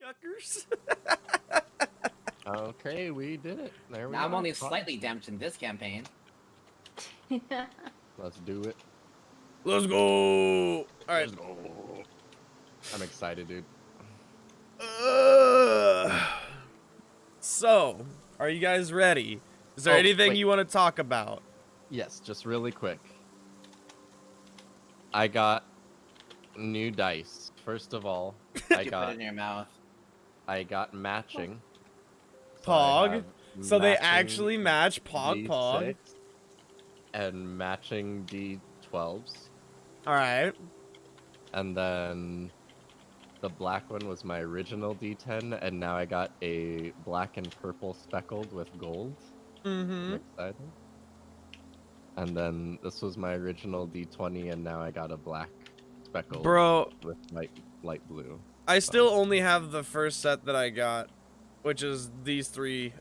Yuckers. Okay, we did it. There we go. Now I'm only slightly damaged in this campaign. Let's do it. Let's go. All right. Let's go. I'm excited, dude. So, are you guys ready? Is there anything you want to talk about? Yes, just really quick. I got new dice. First of all, You put it in your mouth. I got matching. Pog. So they matching actually match Pog Pog. D6 and matching D12s. All right. And then the black one was my original D10, and now I got a black and purple speckled with gold. Mm-hmm. I'm excited. And then this was my original D20, and now I got a black speckled with light blue. I still only have the first set that I got, which is these three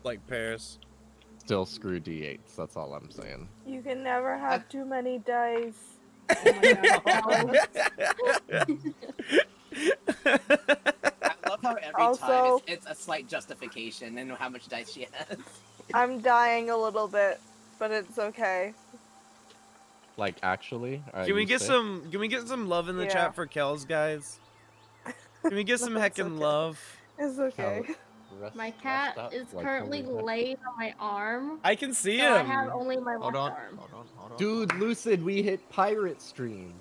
like pairs. Still screw D8s, that's all I'm saying. You can never have too many dice. Oh my God. I love how every time it's a slight justification in how much dice she has. I'm dying a little bit, but it's okay. Like, actually? Can we get some love in the chat for Kells, guys? Can we get some heckin' love? It's okay. My cat is currently laid on my arm. I can see so him. I have only my left arm. Hold on. Dude, Lucid, we hit pirate stream.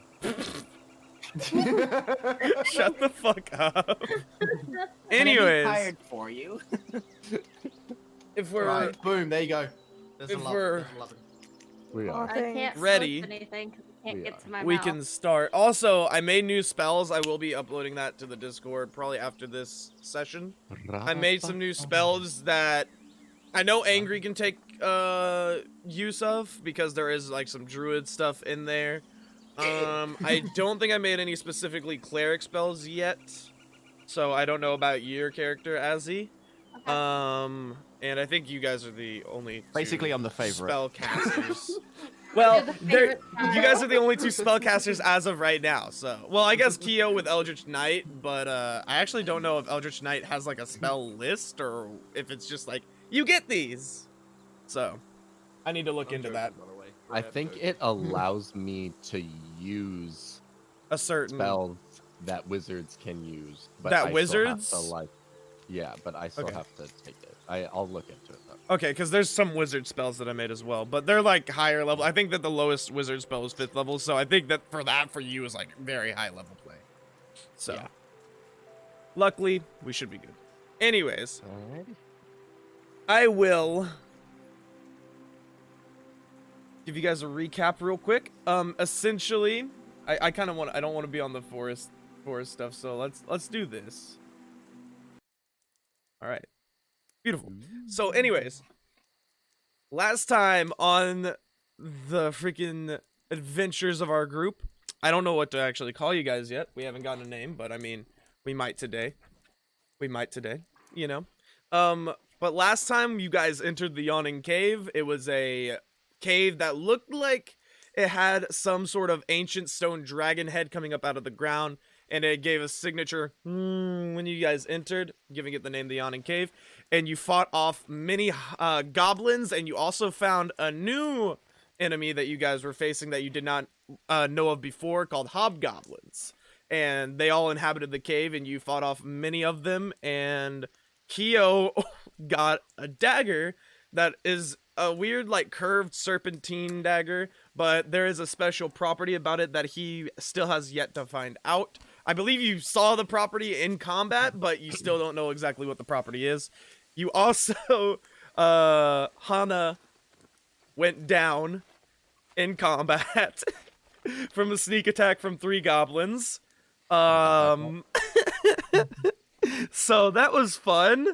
Shut the fuck up. Anyways, tired for you. If we're right, boom, there you go. There's if a we're we are. I can't ready, anything 'cause I can't get to my we mouth. can start. Also, I made new spells. I will be uploading that to the Discord probably after this session. I made some new spells that I know Angry can take use of because there is like some druid stuff in there. I don't think I made any specifically cleric spells yet, so I don't know about your character, Azzy. Okay. And I think you guys are the only basically I'm the favorite spellcasters. Well, you guys are the only two spellcasters as of right now. So, well, I guess Keo with Eldritch Knight, but I actually don't know if Eldritch Knight has like a spell list or if it's just like you get these. So, I need to look into that. I think it allows me to use a certain spells that wizards can use, but that I wizards. Still have to, like, yeah, but I still have to take it. I'll look into it though. Okay, because there's some wizard spells that I made as well, but they're like higher level. I think that the lowest wizard spell is 5th level, so I think that for you is like very high level play. So, yeah. Luckily, we should be good. Anyways, alrighty. I will give you guys a recap real quick. Essentially, I kind of I don't want to be on the forest stuff, so let's do this. All right. Beautiful. So anyways, last time on the freaking adventures of our group, I don't know what to actually call you guys yet. We haven't gotten a name, but I mean, we might today, you know. But last time you guys entered the Yawning Cave, it was a cave that looked like it had some sort of ancient stone dragon head coming up out of the ground, and it gave a signature when you guys entered, giving it the name the Yawning Cave. And you fought off many goblins, and you also found a new enemy that you guys were facing that you did not know of before, called hobgoblins. And they all inhabited the cave, and you fought off many of them, and Keo got a dagger that is a weird, like, curved serpentine dagger, but there is a special property about it that he still has yet to find out. I believe you saw the property in combat, but you still don't know exactly what the property is. You also, Hana went down in combat from a sneak attack from 3 goblins. So that was fun.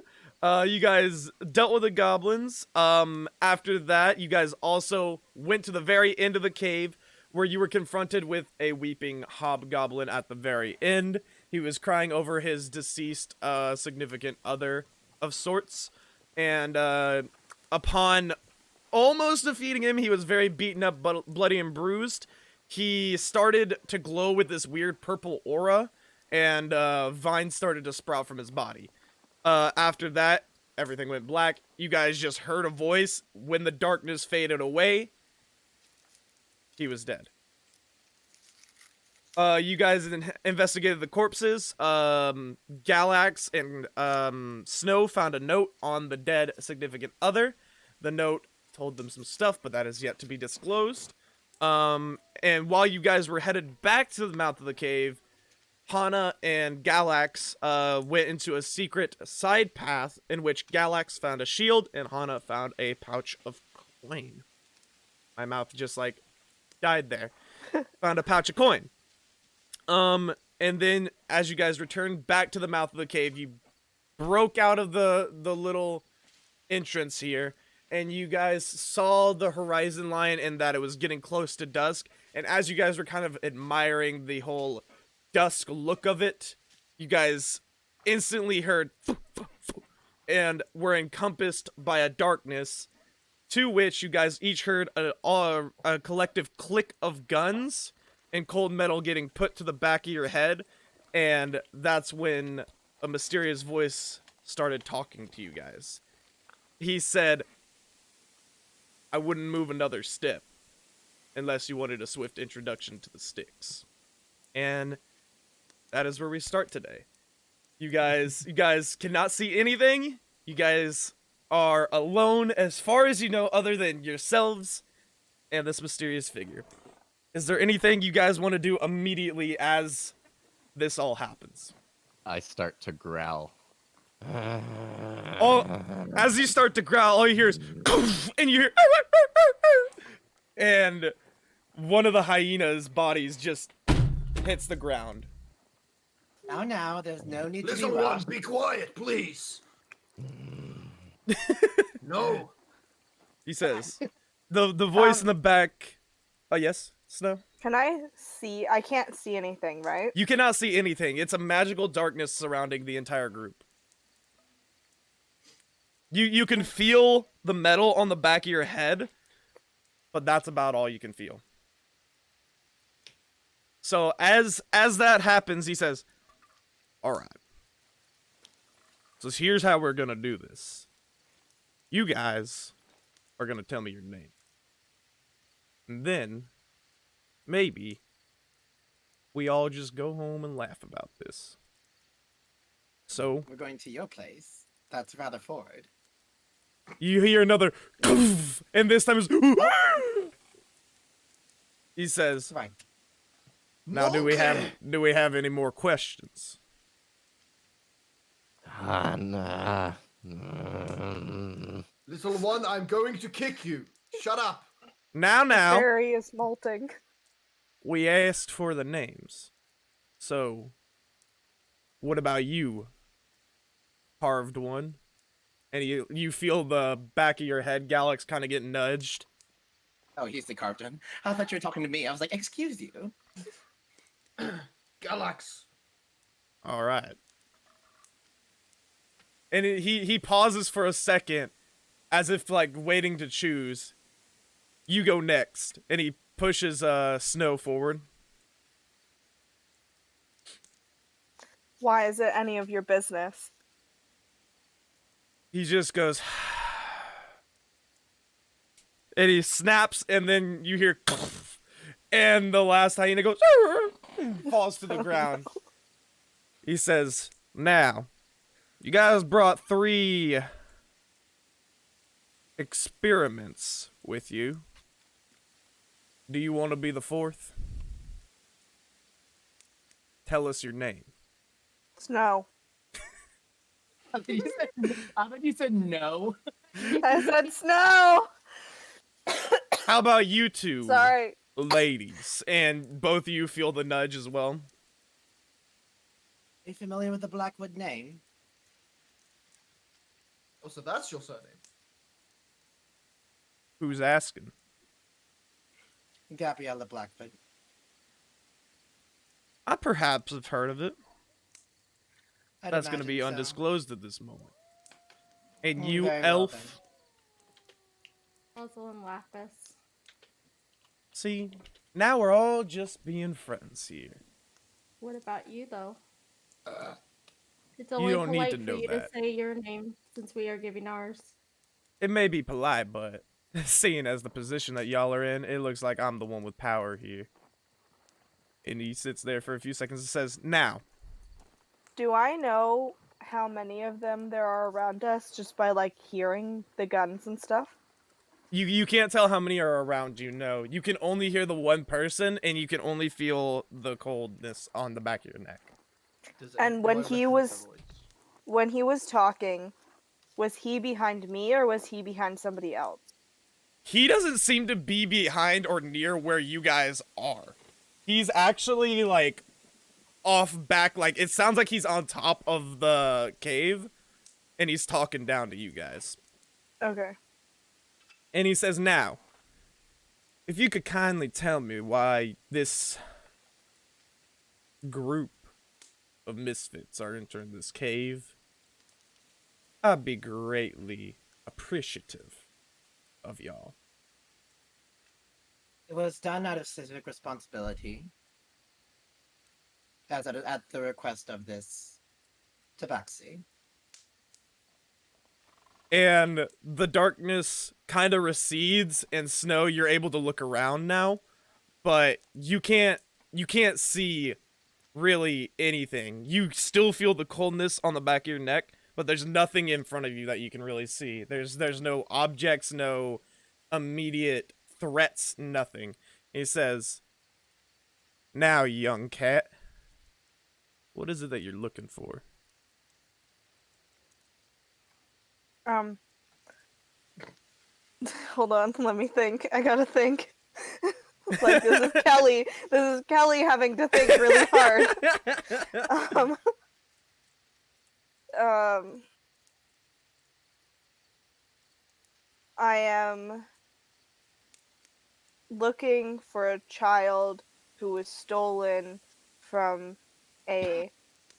You guys dealt with the goblins. After that, you guys also went to the very end of the cave where you were confronted with a weeping hobgoblin at the very end. He was crying over his deceased significant other of sorts, and upon almost defeating him, he was very beaten up, bloody and bruised. He started to glow with this weird purple aura, and vines started to sprout from his body. After that, everything went black. You guys just heard a voice. When the darkness faded away, he was dead. You guys investigated the corpses. Galax and Snow found a note on the dead significant other. The note told them some stuff, but that is yet to be disclosed. And while you guys were headed back to the mouth of the cave, Hana and Galax went into a secret side path in which Galax found a shield and Hana found a pouch of coin. My mouth just like died there. Found a pouch of coin. And then as you guys returned back to the mouth of the cave, you broke out of the little entrance here, and you guys saw the horizon line and that it was getting close to dusk. And as you guys were kind of admiring the whole dusk look of it, you guys instantly heard and were encompassed by a darkness, to which you guys each heard a collective click of guns and cold metal getting put to the back of your head. And that's when a mysterious voice started talking to you guys. He said, "I wouldn't move another step unless you wanted a swift introduction to the sticks." And that is where we start today. You guys cannot see anything. You guys are alone as far as you know, other than yourselves and this mysterious figure. Is there anything you guys want to do immediately as this all happens? I start to growl. As you start to growl, all you hear is and you hear and one of the hyena's bodies just hits the ground. Now, there's no need to be Listen, one, rushed. be quiet, please. No. He says. The voice in the back. Oh, yes, Snow? Can I see? I can't see anything, right? You cannot see anything. It's a magical darkness surrounding the entire group. You can feel the metal on the back of your head, but that's about all you can feel. So as that happens, he says, "All right. So here's how we're gonna do this. You guys are gonna tell me your name. And then, maybe, we all just go home and laugh about this. So, We're going to your place. That's rather forward. you hear another, and this time it's, he says, Right. now do we have any more questions?" Hana. Little one, I'm going to kick you. Shut up. Now, Fairy is molting. we asked for the names. So, what about you, carved one? And you feel the back of your head, Galax, kind of get nudged. Oh, he's the carved one. I thought you were talking to me. I was like, excuse you. Galax. All right. And he pauses for a second, as if like waiting to choose. You go next, and he pushes Snow forward. Why is it any of your business? He just goes, and he snaps, and then you hear, and the last hyena goes, falls to the ground. He says, "Now, you guys brought 3 experiments with you. Do you want to be the 4th? Tell us your name." Snow. How did you say no? I said snow. How about you two, Sorry. ladies? And both of you feel the nudge as well. Are you familiar with the Blackwood name? Oh, so that's your surname. Who's asking? Gabriella Blackwood. I perhaps have heard of it. I'd That's going to be imagine so. undisclosed at this moment. And Oh, you, very well then. elf? Rosalind Lapis. See, now we're all just being friends here. What about you, though? It's only don't need polite to for know you that. to say your name since we are giving ours. It may be polite, but seeing as the position that y'all are in, it looks like I'm the one with power here. And he sits there for a few seconds and says, "Now, Do I know how many of them there are around us just by like hearing the guns and stuff? you can't tell how many are around you, no. You can only hear the one person, and you can only feel the coldness on the back of your neck." And when he was talking, was he behind me or was he behind somebody else? He doesn't seem to be behind or near where you guys are. He's actually, like, off back, like, it sounds like he's on top of the cave, and he's talking down to you guys. Okay. And he says, "Now, if you could kindly tell me why this group of misfits are entering this cave, I'd be greatly appreciative of y'all." It was done out of civic responsibility, as at the request of this tabaxi. And the darkness kind of recedes, and Snow, you're able to look around now, but you can't see really anything. You still feel the coldness on the back of your neck, but there's nothing in front of you that you can really see. There's no objects, no immediate threats, nothing. He says, "Now, young cat, what is it that you're looking for?" Hold on, let me think. I gotta think. Like, this is Kelly. This is Kelly having to think really hard. I am looking for a child who was stolen from a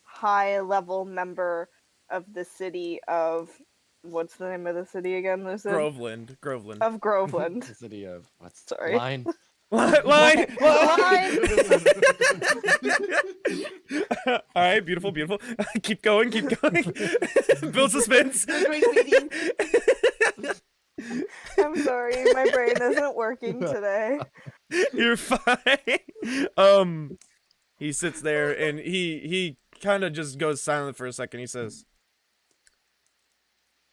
high-level member of the city of... What's the name of the city again, Lucid? Groveland. Of Groveland. The city of what's Sorry. line? Line. Line. All right, beautiful. Keep going. Build suspense. Great meeting. I'm sorry, my brain isn't working today. You're fine. He sits there and he kind of just goes silent for a second. He says,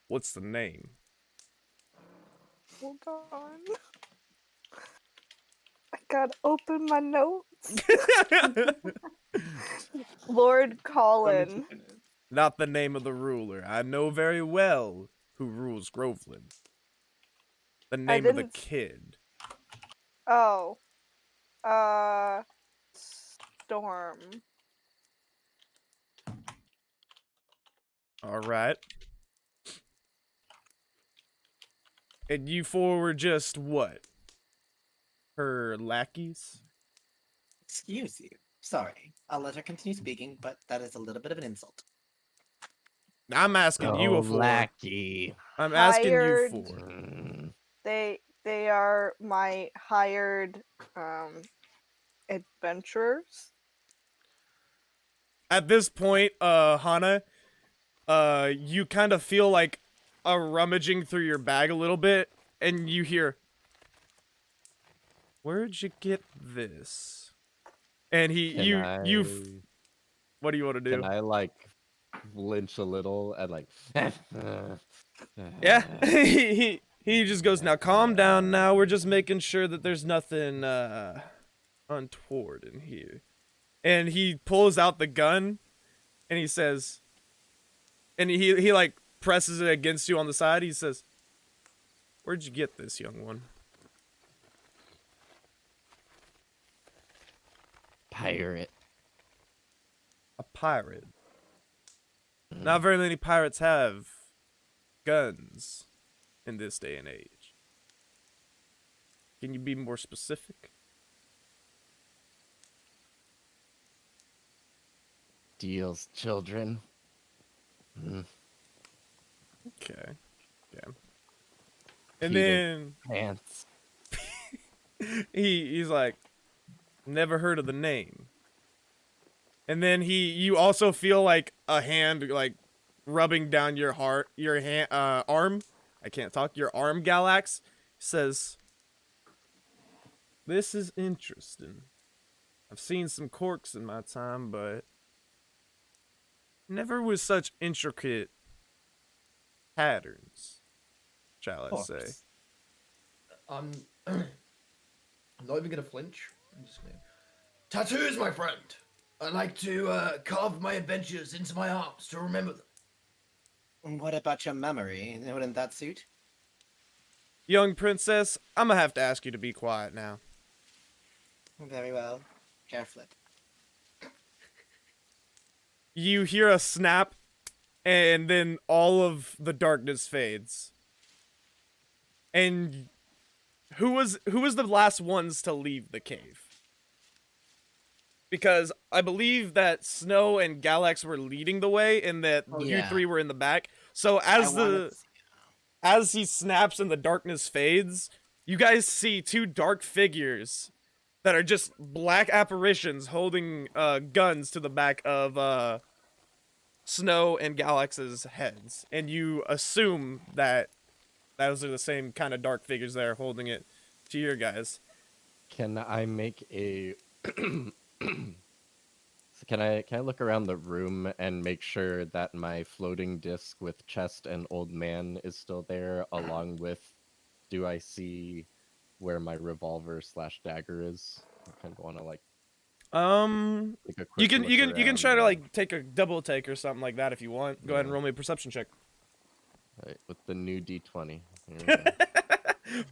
"What's the name?" Hold on. I gotta open my notes. Lord Colin. Not the name of the ruler. I know very well who rules Groveland. The name of the kid. Oh. Storm. All right. And you four were just what? Her lackeys? Excuse you. Sorry. I'll let her continue speaking, but that is a little bit of an insult. I'm asking you a four. Lackey. I'm asking Hired. you four. They are my hired adventurers. At this point, Hana, you kind of feel like a rummaging through your bag a little bit, and you hear, "Where'd you get this?" And what do you want to do? Can I like flinch a little and like? Yeah, he just goes, "Now calm down. Now we're just making sure that there's nothing untoward in here." And he pulls out the gun, and he says, and he like presses it against you on the side. He says, "Where'd you get this, young one?" Pirate. A pirate. Not very many pirates have guns in this day and age. Can you be more specific? Steals children. Okay. Yeah. And Peter then Pants. he's like, "Never heard of the name." And then you also feel like a hand like rubbing down your arm. I can't talk. Your arm, Galax. Says, "This is interesting. I've seen some corks in my time, but never with such intricate patterns, shall I say." I'm not even gonna flinch. I'm just gonna... Tattoos, my friend. I like to carve my adventures into my arms to remember them. What about your memory? Wouldn't that suit? Young princess, I'm gonna have to ask you to be quiet now. Very well. Careful. You hear a snap, and then all of the darkness fades. And who was the last ones to leave the cave? Because I believe that Snow and Galax were leading the way, and that you three were in the back. So as he snaps and the darkness fades, you guys see two dark figures that are just black apparitions holding guns to the back of Snow and Galax's heads, and you assume that those are the same kind of dark figures that are holding it to your guys. Can I make a? So can I look around the room and make sure that my floating disc with chest and old man is still there, along with, do I see where my revolver / dagger is? I kind of want to like. Take a you quick can look you can try to around. like take a double take or something like that if you want. Go ahead and roll me a perception check. Right, with the new D20. Here we go.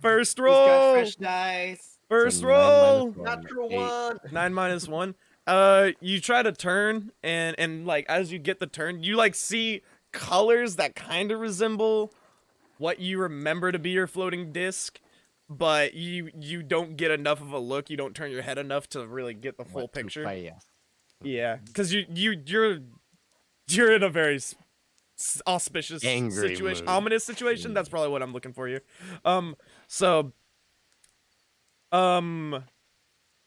First He's got roll. fresh dice. First So roll. 9 - 1, Natural 8. 1. 9 - 1. You try to turn, and like as you get the turn, you like see colors that kind of resemble what you remember to be your floating disc, but you don't get enough of a look. You don't turn your head enough to really get the full Went too picture. fast. Yeah, because you're in a very auspicious Angry situation, mood. ominous situation. That's probably what I'm looking for you.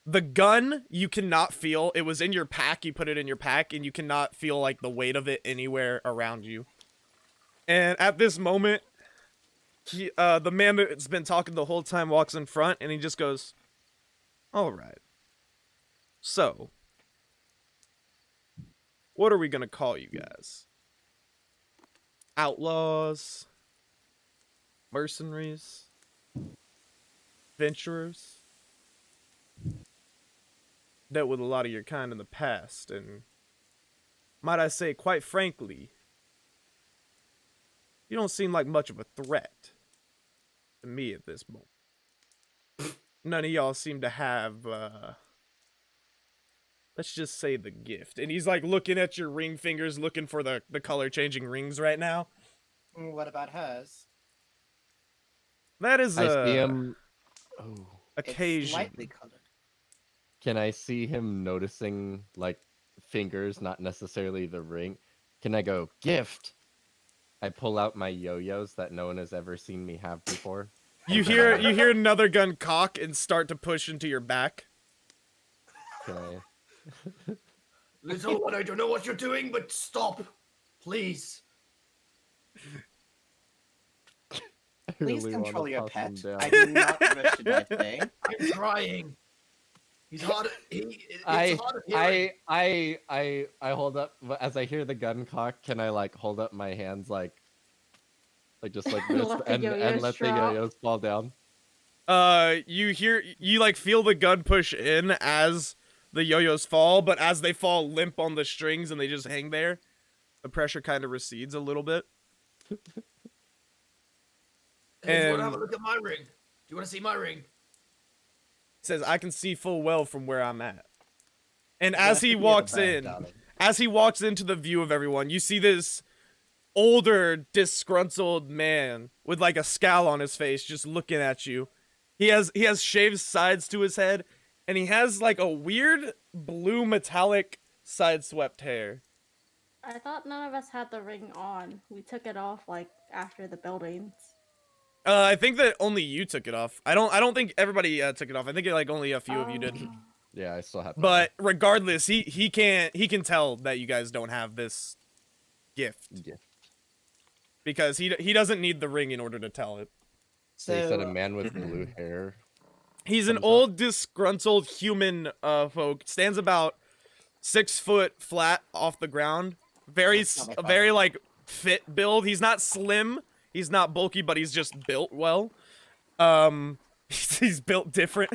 The gun you cannot feel. It was in your pack. You put it in your pack, and you cannot feel like the weight of it anywhere around you. And at this moment, the man that's been talking the whole time walks in front, and he just goes, "All right. So, what are we gonna call you guys? Outlaws? Mercenaries? Adventurers? Dealt with a lot of your kind in the past, and might I say, quite frankly, you don't seem like much of a threat to me at this moment. None of y'all seem to have, let's just say the gift." And he's like looking at your ring fingers, looking for the color changing rings right now. What about hers? That is I see him. Oh. It's occasion. slightly colored. Can I see him noticing like fingers, not necessarily the ring? Can I go gift? I pull out my yo-yos that no one has ever seen me have before. You hear another gun cock and start to push into your back. Can I? Little one, I don't know what you're doing, but stop. Please. I Please really wanna control your toss him pet. down. I do not wish to die today. I'm trying. He's hard. It's hard of hearing. I hold up as I hear the gun cock. Can I like hold up my hands like just like this Let the and yo-yos let the drop. yo-yos fall down? You like feel the gun push in as the yo-yos fall, but as they fall limp on the strings and they just hang there, the pressure kind of recedes a little bit. Hey, do you want to and- have a look at my ring? Do you want to see my ring? Says, "I can see full well from where I'm at." And You're as gonna he have to be at the walks back, in, darling. as he walks into the view of everyone, you see this older, disgruntled man with like a scowl on his face just looking at you. He has shaved sides to his head, and he has like a weird blue metallic side-swept hair. I thought none of us had the ring on. We took it off like after the buildings. I think that only you took it off. I don't think everybody took it off. I think like only a few of you did. Yeah, I still have. But regardless, he can tell that you guys don't have this gift Yeah. because he doesn't need the ring in order to tell it. So you said a man with blue hair. He's an comes up? old, disgruntled human folk. Stands about 6 foot flat off the ground. Very like fit build. He's not slim. He's not bulky, but he's just built well. He's built different.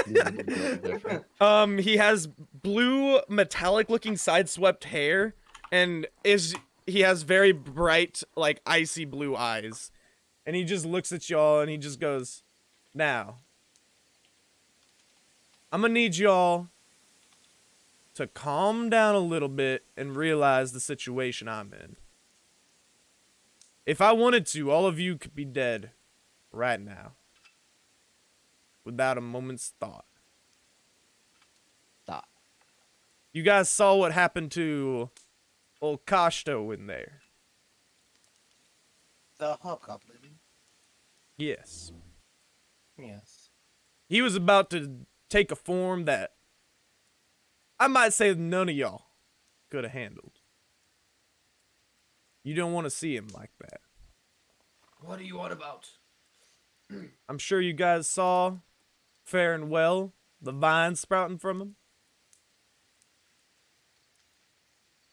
He has blue metallic looking sideswept hair and he has very bright, like icy blue eyes. And he just looks at y'all and he just goes, "Now, I'm gonna need y'all to calm down a little bit and realize the situation I'm in. If I wanted to, all of you could be dead right now. Without a moment's thought. You guys saw what happened to old Kashto in there. The hobgoblin. Yes. Yes. He was about to take a form that I might say none of y'all could have handled. You don't want to see him like that. What are you on about? I'm sure you guys saw, fair and well, the vine sprouting from him.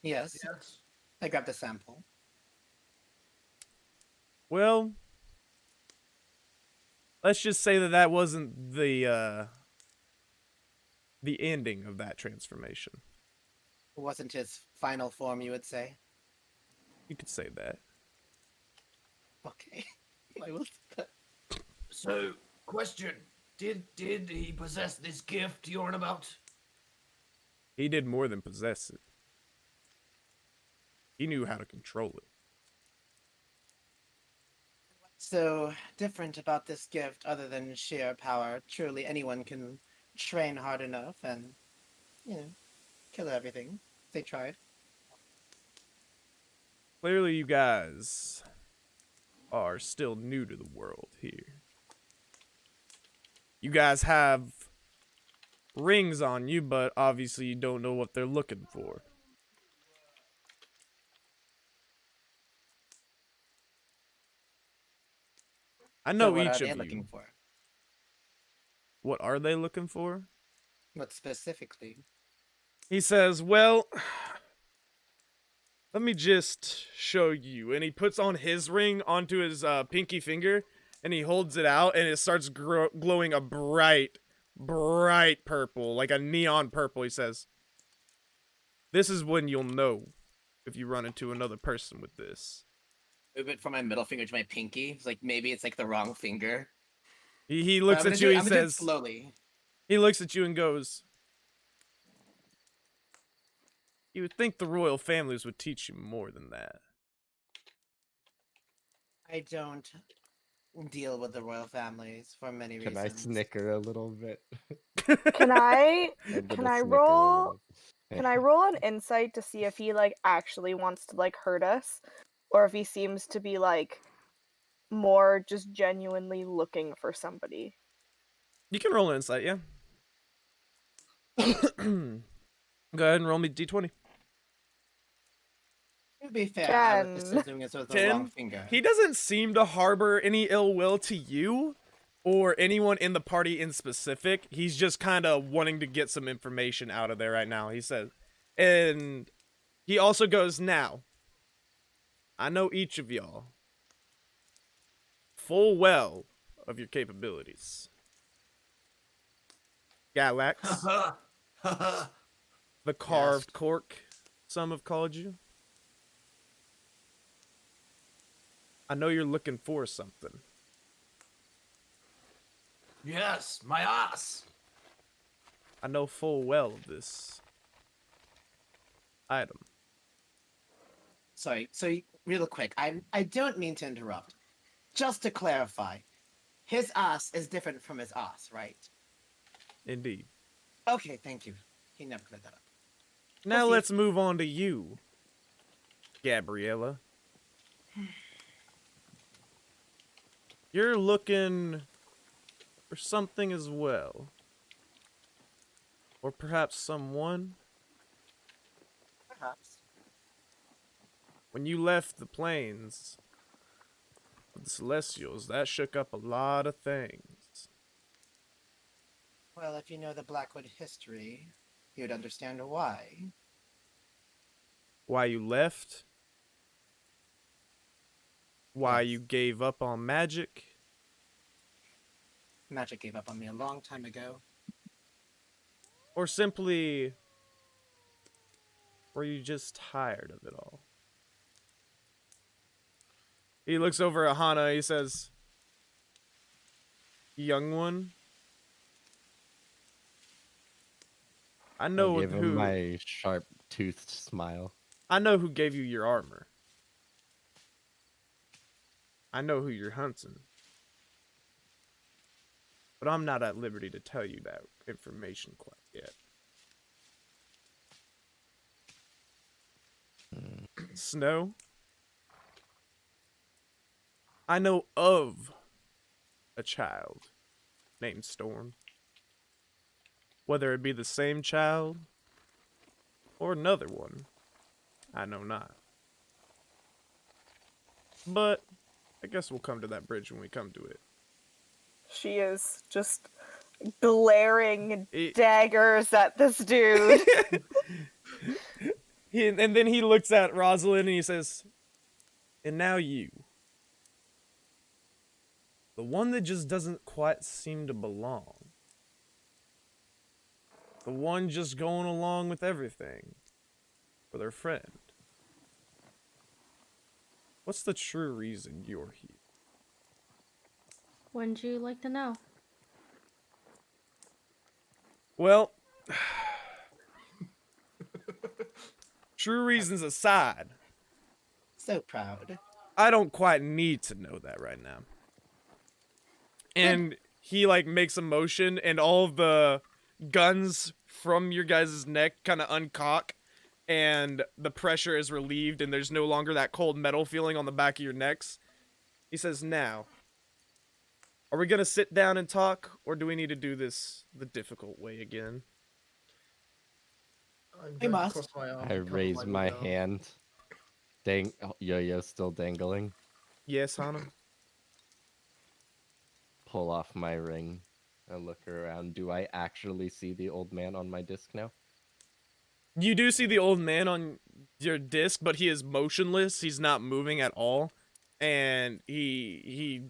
Yes. Yes. I grabbed a sample. Well, let's just say that wasn't the ending of that transformation. It wasn't his final form, you would say? You could say that. Okay. I will. So, question. Did he possess this gift you're on about? He did more than possess it. He knew how to control it. So different about this gift other than sheer power. Truly anyone can train hard enough and, kill everything. They tried. Clearly you guys are still new to the world here. You guys have rings on you, but obviously you don't know what they're looking for. I know So what each are they of you. looking for? What are they looking for? What specifically? He says, well, let me just show you. And he puts on his ring onto his pinky finger, and he holds it out, and it starts glowing a bright purple, like a neon purple. He says, this is when you'll know if you run into another person with this. Move it from my middle finger to my pinky. It's like maybe it's like the wrong finger. He looks at you, he says, slowly. he looks at you and goes, you would think the royal families would teach you more than that. I don't deal with the royal families for many reasons. Can I snicker a little bit? Can I I'm can gonna I snicker a roll little. can I roll an insight to see if he like actually wants to like hurt us, or if he seems to be like more just genuinely looking for somebody? You can roll an insight, yeah. Go ahead and roll me d20. To be fair, I was just 10. assuming it was the 10? wrong finger. He doesn't seem to harbor any ill will to you or anyone in the party in specific. He's just kind of wanting to get some information out of there right now, he says. And he also goes, now, I know each of y'all full well of your capabilities. Galax, the carved cork, some have called you. I know you're looking for something. Yes, my ass. I know full well of this item. Sorry, so real quick, I don't mean to interrupt. Just to clarify, his ass is different from his ass, right? Indeed. Okay, thank you. He never cleared that up. Now Proceed. let's move on to you, Gabriella. You're looking for something as well. Or perhaps someone? Perhaps. When you left the plains of the Celestials, that shook up a lot of things. Well, if you know the Blackwood history, you'd understand why. Why you left? Why Yes. you gave up on magic? Magic gave up on me a long time ago. Or simply, were you just tired of it all? He looks over at Hana, he says, young one, I know I gave him who my sharp-toothed smile. I know who gave you your armor. I know who you're hunting. But I'm not at liberty to tell you that information quite yet. Snow? I know of a child named Storm. Whether it be the same child or another one, I know not. But I guess we'll come to that bridge when we come to it. She is just glaring It- daggers at this dude. And then he looks at Rosalind and he says, and now you. The one that just doesn't quite seem to belong. The one just going along with everything. For their friend. What's the true reason you're here? Wouldn't you like to know? Well, true reasons aside, So proud. I don't quite need to know that right now. And he like makes a motion and all of the guns from your guys' neck kind of uncock and the pressure is relieved and there's no longer that cold metal feeling on the back of your necks. He says, now, are we going to sit down and talk or do we need to do this the difficult way again? I'm We going to must. cross my arms I and cover raise my window. hand. Yo-yo still dangling. Yes, Hana? Pull off my ring and look around. Do I actually see the old man on my disc now? You do see the old man on your disc, but he is motionless. He's not moving at all. And he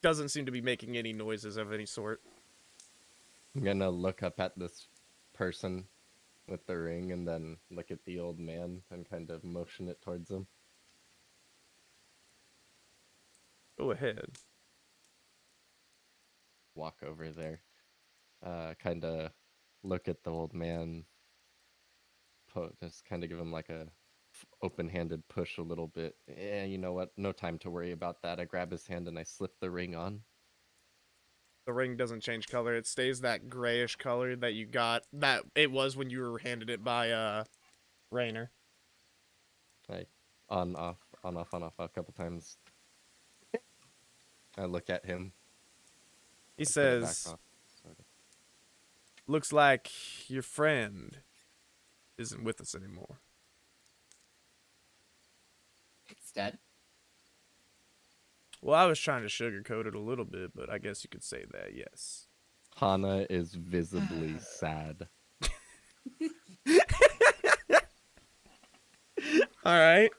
doesn't seem to be making any noises of any sort. I'm gonna look up at this person with the ring and then look at the old man and kind of motion it towards him. Go ahead. Walk over there. Kind of look at the old man. Just kind of give him like a open-handed push a little bit. Yeah, you know what? No time to worry about that. I grab his hand and I slip the ring on. The ring doesn't change color. It stays that grayish color that you got. That it was when you were handed it by Rainer. Like on off a couple times. I look at him. He I put it back says, off, sort of. looks like your friend isn't with us anymore. It's dead. Well, I was trying to sugarcoat it a little bit, but I guess you could say that, yes. Hana is visibly sad. Alright.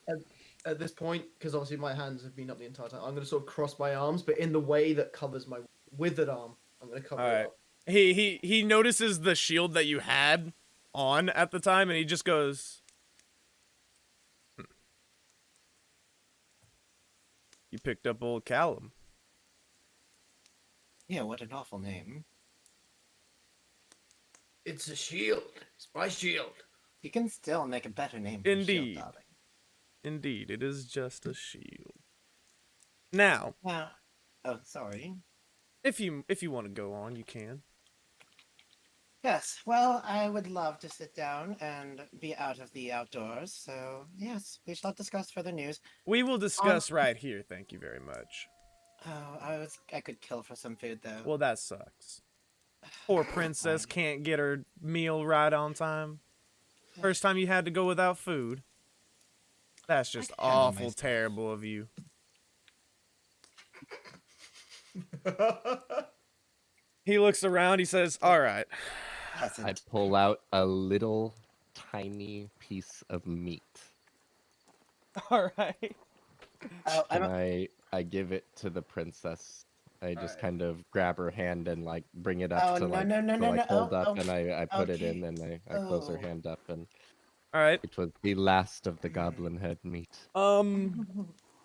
At this point, because obviously my hands have been up the entire time, I'm going to sort of cross my arms, but in the way that covers my withered arm. I'm going to cover Alright. it up. He notices the shield that you had on at the time, and he just goes, You picked up old Callum. Yeah, what an awful name. It's a shield. It's my shield. You can still make a better name for Indeed. shield, darling. Indeed, it is just a shield. Now, Now, oh, sorry. if you want to go on, you can. Yes, well, I would love to sit down and be out of the outdoors, so yes, we shall discuss further news. We will discuss right here, thank you very much. Oh, I could kill for some food though. Well, that sucks. Poor princess can't get her meal right on time. First time you had to go without food. That's just can handle awful myself. terrible of you. He looks around, he says, all right. I pull out a little tiny piece of meat. All right. Oh, I And don't. I give it to the princess. I just Alright. kind of grab her hand and like bring it up Oh, to no, like no, no, to no, like no. hold Oh, up, oh, and I put it in, okay. and I close her Oh. hand up, and All right. it was the last of the goblin head meat.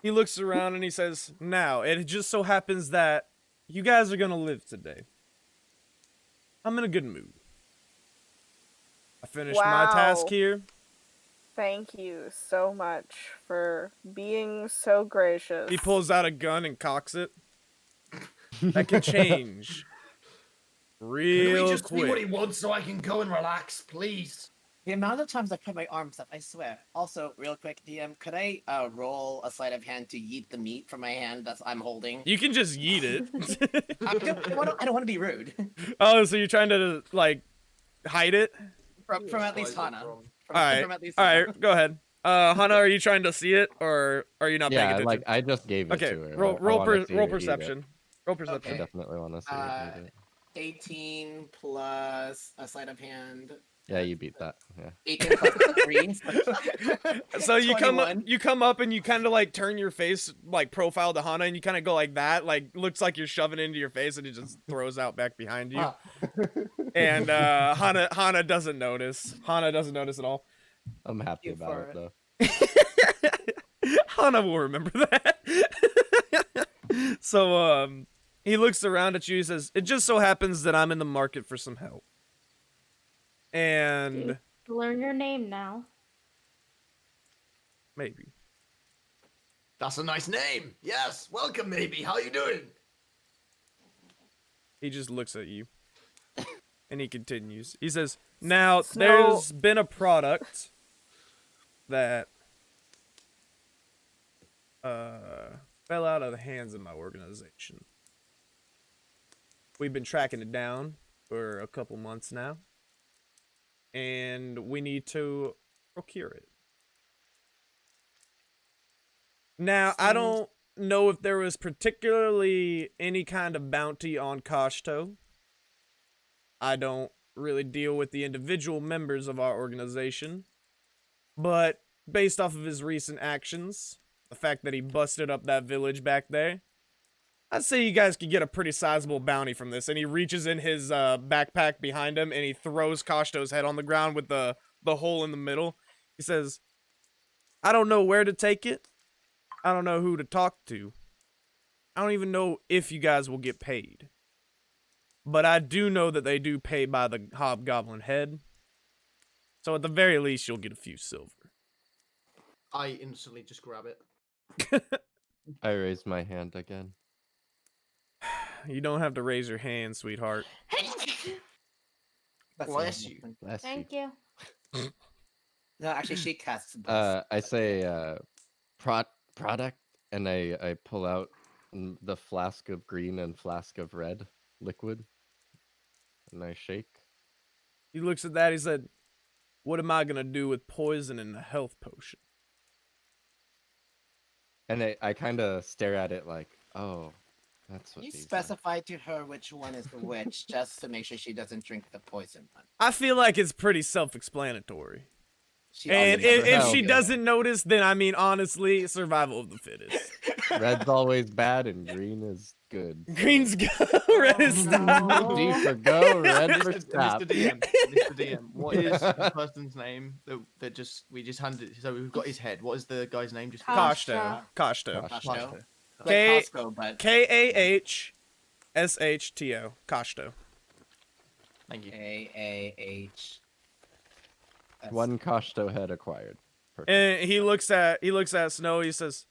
He looks around and he says, now, it just so happens that you guys are gonna live today. I'm in a good mood. I finished my task Wow. here. Thank you so much for being so gracious. He pulls out a gun and cocks it. That can change Can real we just see what he quick. wants so I can go and relax, please? The amount of times I put my arms up, I swear. Also, real quick, DM, could I roll a sleight of hand to yeet the meat from my hand that I'm holding? You can just yeet it. I don't want to be rude. Oh, so you're trying to, like, hide it? From at least Hana. Alright, From at least Hana. alright, go ahead. Hana, are you trying to see it, or are you not paying Yeah, attention? like I just gave it Okay, to her. roll, I roll, wanna see roll her eat it. perception. Roll I perception. Okay. definitely want to see her eat it. 18 plus a sleight of hand. Yeah, you beat that. Yeah. 18 plus 3. So you come up, 21. and you kind of like turn your face like profile to Hana, and you kind of go like that, like looks like you're shoving it into your face, and it just throws out back behind you. Ah. And Hana doesn't notice. Hana doesn't notice at all. I'm happy you about for it it. though. Hana will remember that. So he looks around at you. He says, "It just so happens that I'm in the market for some help." And Learn your name now. maybe. That's a nice name. Yes, welcome, maybe. How you doing? He just looks at you. And he continues. He says, now, So- there's been a product that fell out of the hands of my organization. We've been tracking it down for a couple months now. And we need to procure it. Now, I don't know if there was particularly any kind of bounty on Kashto. I don't really deal with the individual members of our organization. But based off of his recent actions, the fact that he busted up that village back there, I'd say you guys could get a pretty sizable bounty from this. And he reaches in his backpack behind him and he throws Kashto's head on the ground with the hole in the middle. He says, I don't know where to take it. I don't know who to talk to. I don't even know if you guys will get paid. But I do know that they do pay by the hobgoblin head. So at the very least, you'll get a few silver. I instantly just grab it. I raised my hand again. You don't have to raise your hand, sweetheart. That's Bless not you. nothing. Bless you. Thank you. No, actually, she casts bless. I say product, and I pull out the flask of green and flask of red liquid, and I shake. He looks at that, he said, what am I gonna do with poison and a health potion? And I kind of stare at it like, oh, that's what You these are. specify to her which one is which, just to make sure she doesn't drink the poison one. I feel like it's pretty self-explanatory. She And also if never she knows. doesn't notice, then I mean, honestly, survival of the fittest. Red's always bad and green is good. Green's go, red is stop. D for go, red for Mr. stop. DM, Mr. DM, what is the person's name that we just handed? So we've got his head. What is the guy's name? Just Kashto. Kashto. Kashto. Like K- Costco, but Kahshto. Kashto. Thank you. K-A-H. One Kashto head acquired. Perfect. And he looks at Snow. He says,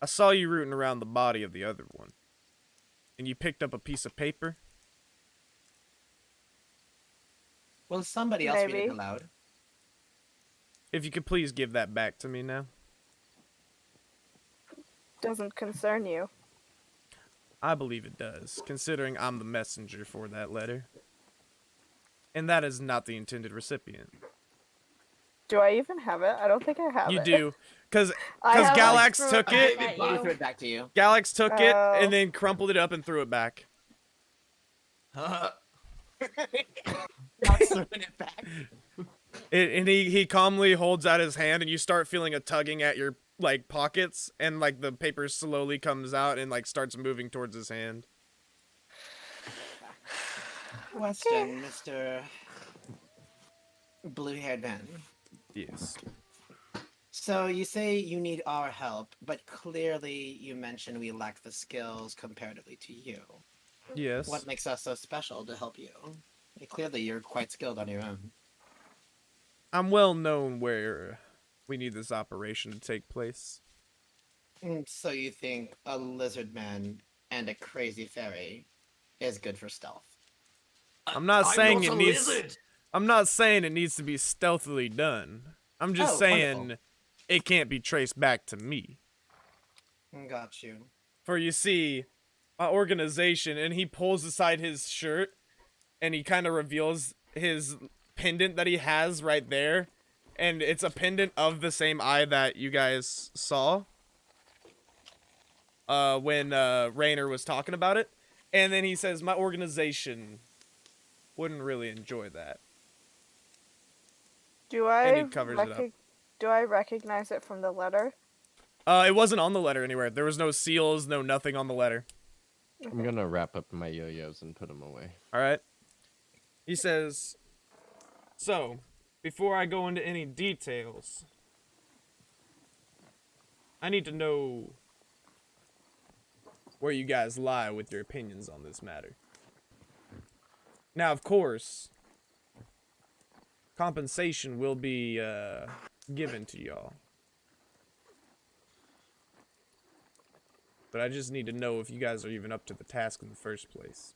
I saw you rooting around the body of the other one. And you picked up a piece of paper. Will somebody else read Maybe. it aloud? If you could please give that back to me now. Doesn't concern you. I believe it does, considering I'm the messenger for that letter. And that is not the intended recipient. Do I even have it? I don't think I have You it. do, because I have Galax threw took it it. back at Let me you. throw it back to you. Galax took it Oh. and then crumpled it up and threw it back. Not throwing it back. And he calmly holds out his hand, and you start feeling a tugging at your like pockets, and like the paper slowly comes out and like starts moving towards his hand. Question, Mr. Blue-haired man. Yes. So you say you need our help, but clearly you mentioned we lack the skills comparatively to you. Yes. What makes us so special to help you? Clearly you're quite skilled on your own. I'm well known where we need this operation to take place. So you think a lizard man and a crazy fairy is good for stealth? I'm not saying it a needs. lizard. I'm not saying it needs to be stealthily done. I'm just Oh, saying wonderful. it can't be traced back to me. Got you. For you see, my organization, and he pulls aside his shirt, and he kind of reveals his pendant that he has right there, and it's a pendant of the same eye that you guys saw when Rainer was talking about it. And then he says, my organization wouldn't really enjoy that. Do And he I covers it up. do I recognize it from the letter? It wasn't on the letter anywhere. There was no seals, no nothing on the letter. I'm gonna wrap up my yo-yos and put them away. All right. He says, so, before I go into any details, I need to know where you guys lie with your opinions on this matter. Now, of course, compensation will be given to y'all. But I just need to know if you guys are even up to the task in the first place.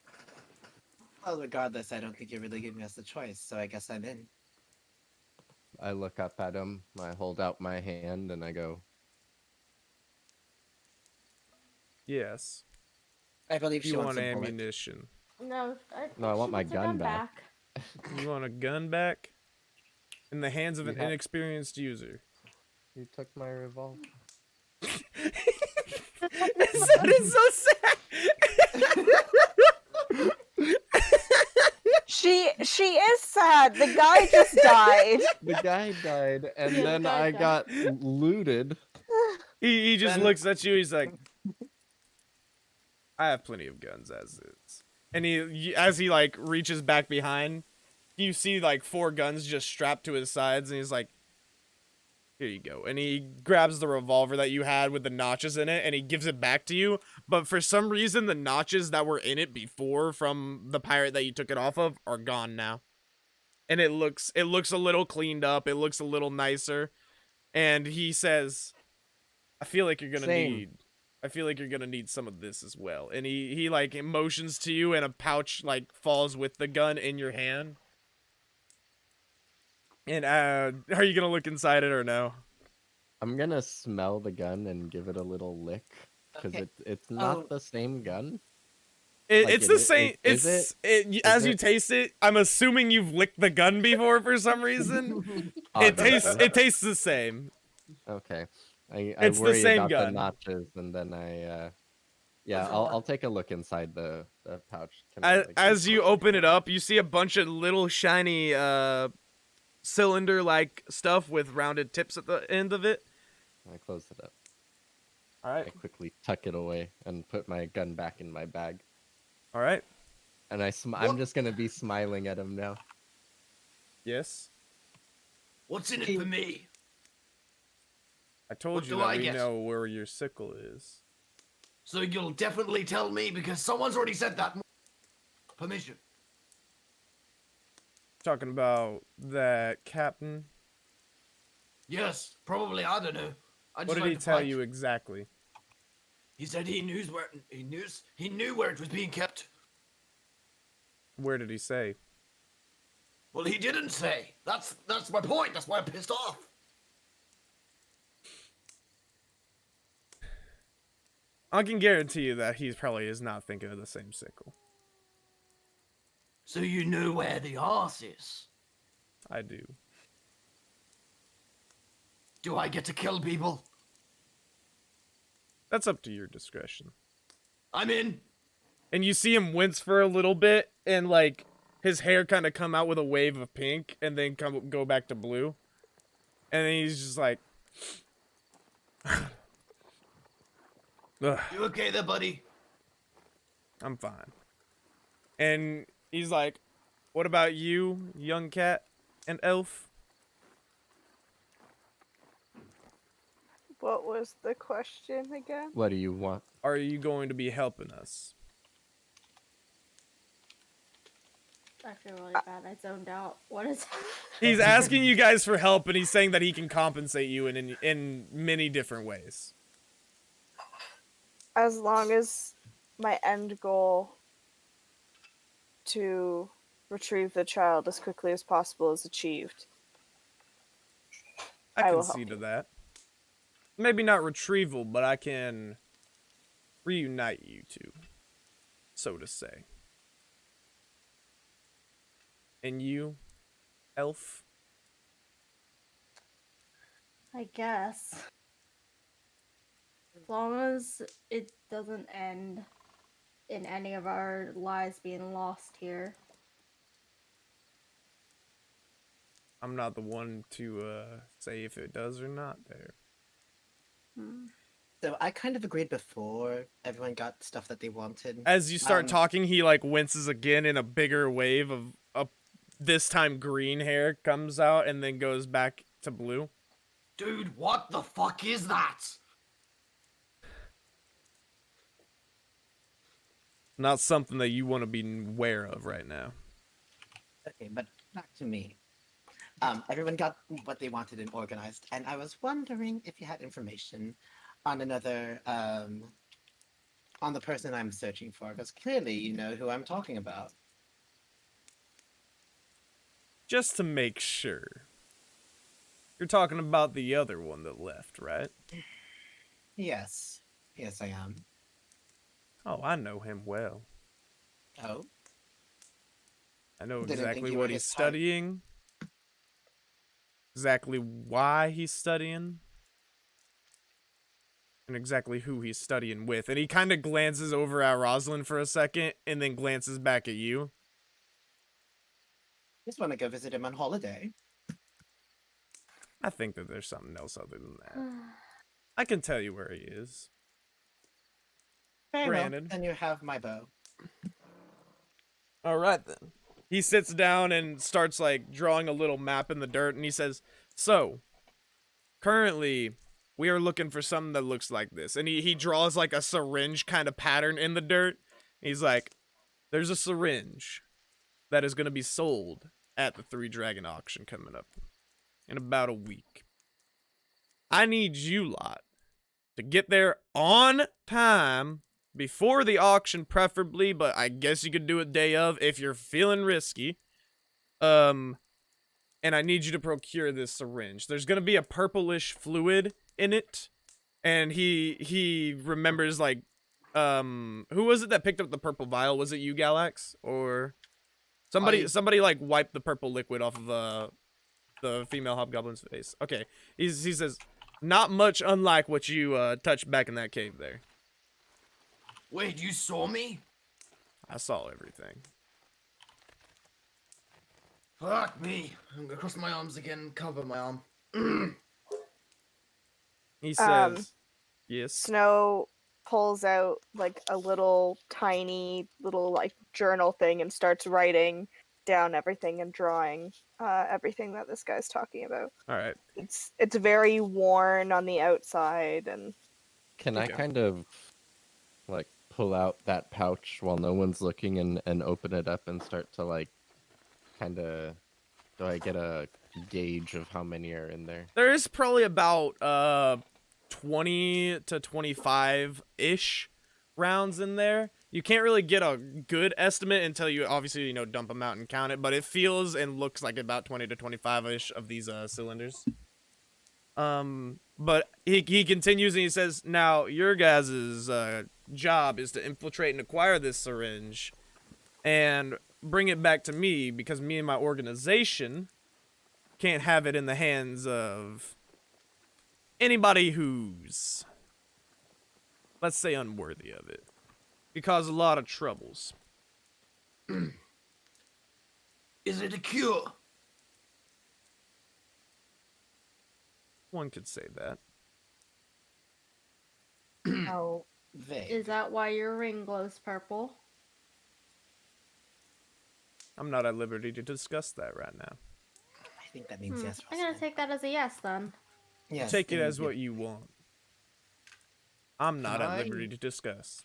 Well, regardless, I don't think you're really giving us the choice, so I guess I'm in. I look up at him, I hold out my hand, and I go, Yes. I believe she You wants want a bullet. ammunition. No, No, I want she my wants her gun back. You want a gun back? In the hands of You an have- inexperienced user. you took my revolver. It sounded so sad. She is sad. The guy just died. The guy died, and Yeah, the then guy I died. got looted. He just Then- looks at you. He's like, I have plenty of guns as is. And as he like reaches back behind, you see like 4 guns just strapped to his sides, and he's like, here you go. And he grabs the revolver that you had with the notches in it, and he gives it back to you. But for some reason, the notches that were in it before from the pirate that you took it off of are gone now. And it looks a little cleaned up. It looks a little nicer. And he says, I feel like you're gonna need some of this as well. And he like motions to you, and a pouch like falls with the gun in your hand. And are you gonna look inside it or no? I'm gonna smell the gun and give it a little lick, because Okay. it's not Oh. the same gun. It's Like, the is same. is As is you it? taste it, I'm assuming you've licked the gun before for some reason. Obviously. It tastes the same. Okay. I It's the worry same about gun. the notches, and then yeah, What's I'll take a look inside the pouch. Can I, like, As you open it up, you see a bunch of little shiny cylinder-like stuff with rounded tips at the end of it. I close it up. All I right. quickly tuck it away and put my gun back in my bag. All right. And I'm just gonna be smiling at him now. Yes. What's in it for me? I told What you do that I we get? know where your sickle is. So you'll definitely tell me because someone's already said that. Permission. Talking about that captain. Yes, probably. I don't know. I just What did like he to tell fight. you exactly? He said he knew where he knew where it was being kept. Where did he say? Well, he didn't say. That's my point. That's why I'm pissed off. I can guarantee you that he probably is not thinking of the same sickle. So you know where the arse is? I do. Do I get to kill people? That's up to your discretion. I'm in. And you see him wince for a little bit, and like his hair kind of come out with a wave of pink, and then go back to blue. And then he's just like, ugh, You okay there, buddy? I'm fine. And he's like, what about you, young cat and elf? What was the question again? What do you want? Are you going to be helping us? I feel really bad. I zoned out. What is He's asking you guys for help, and he's saying that he can compensate you in many different ways. As long as my end goal to retrieve the child as quickly as possible is achieved. I I can will see help. to that. Maybe not retrieval, but I can reunite you two, so to say. And you, elf? I guess. As long as it doesn't end in any of our lives being lost here. I'm not the one to say if it does or not there. So I kind of agreed before everyone got stuff that they wanted. As you start Um, talking, he like winces again, and a bigger wave of this time green hair comes out and then goes back to blue. Dude, what the fuck is that? Not something that you want to be aware of right now. Okay, but back to me. Everyone got what they wanted and organized, and I was wondering if you had information on another, on the person I'm searching for, because clearly you know who I'm talking about. Just to make sure. You're talking about the other one that left, right? Yes. Yes, I am. Oh, I know him well. Oh? I know Didn't think exactly you were what he's his type. studying. Exactly why he's studying. And exactly who he's studying with. And he kind of glances over at Rosalind for a second and then glances back at you. Just want to go visit him on holiday. I think that there's something else other than that. I can tell you where he is. Very Granted. well, then you have my bow. All right, then. He sits down and starts, like, drawing a little map in the dirt, and he says, so, currently, we are looking for something that looks like this. And he draws, like, a syringe kind of pattern in the dirt. He's like, there's a syringe that is going to be sold at the Three Dragon auction coming up in about a week. I need you lot to get there on time before the auction, preferably, but I guess you could do it day of if you're feeling risky. And I need you to procure this syringe. There's gonna be a purplish fluid in it, and he remembers, like, who was it that picked up the purple vial? Was it you, Galax, or somebody like wiped the purple liquid off of the female hobgoblin's face? Okay, he says, not much unlike what you touched back in that cave there. Wait, you saw me? I saw everything. Fuck me. I'm gonna cross my arms again, cover my arm. He says, yes. Snow pulls out like a little tiny little like journal thing and starts writing down everything and drawing everything that this guy's talking about. All right. It's very worn on the outside and Can I kind of like pull out that pouch while no one's looking and open it up and start to like kind of, do I get a gauge of how many are in there? There is probably about 20 to 25-ish rounds in there. You can't really get a good estimate until you obviously, dump them out and count it, but it feels and looks like about 20 to 25-ish of these cylinders. But he continues and he says, now your guys' job is to infiltrate and acquire this syringe and bring it back to me, because me and my organization can't have it in the hands of anybody who's, let's say, unworthy of it. It causes a lot of troubles. Is it a cure? One could say that. How vague. Is that why your ring glows purple? I'm not at liberty to discuss that right now. I think that means yes. I'm gonna Rosalind. take that as a yes then. Yes, Take it then as what you want. I'm not Can at I- liberty to discuss.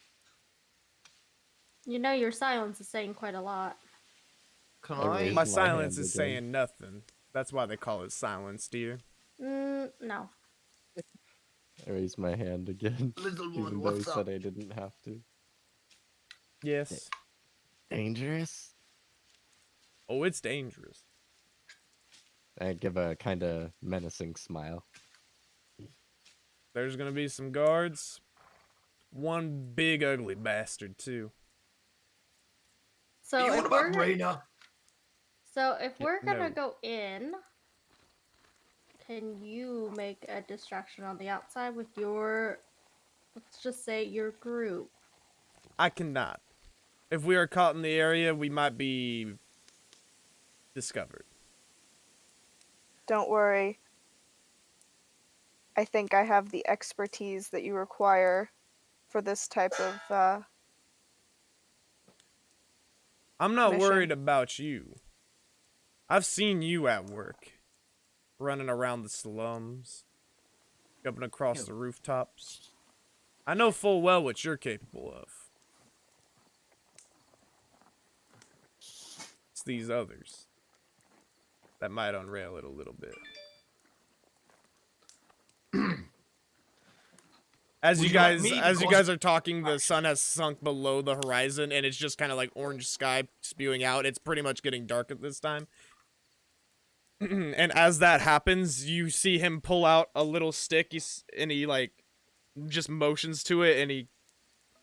You know your silence is saying quite a lot. Can I I? raised My my silence hand is again. saying nothing. That's why they call it silence, dear. No. I raised my hand again, Little even one, though he what's said up? I didn't have to. Yes. Dangerous? Oh, it's dangerous. I give a kind of menacing smile. There's gonna be some guards. One big ugly bastard, too. So you if want we're about Raina? we're gonna no. go in, can you make a distraction on the outside with your, let's just say, your group? I cannot. If we are caught in the area, we might be discovered. Don't worry. I think I have the expertise that you require for this type of I'm not mission. worried about you. I've seen you at work. Running around the slums. Jumping across the rooftops. I know full well what you're capable of. It's these others that might unrail it a little bit. As Would you you like guys me to as you cross- guys are talking, the sun has sunk below the horizon and it's just kind of like orange sky spewing out. It's pretty much getting dark at this time. And as that happens, you see him pull out a little stick, and he like just motions to it, and he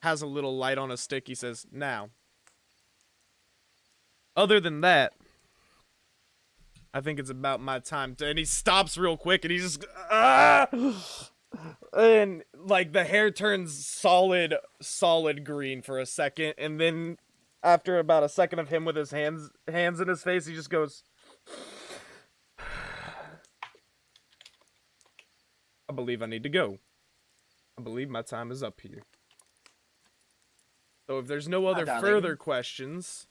has a little light on a stick. He says, "Now, other than that, I think it's about my time to," and he stops real quick, and he just and like the hair turns solid green for a second, and then after about a second of him with his hands in his face, he just goes, I believe I need to go. I believe my time is up here. So if there's no other darling. further questions,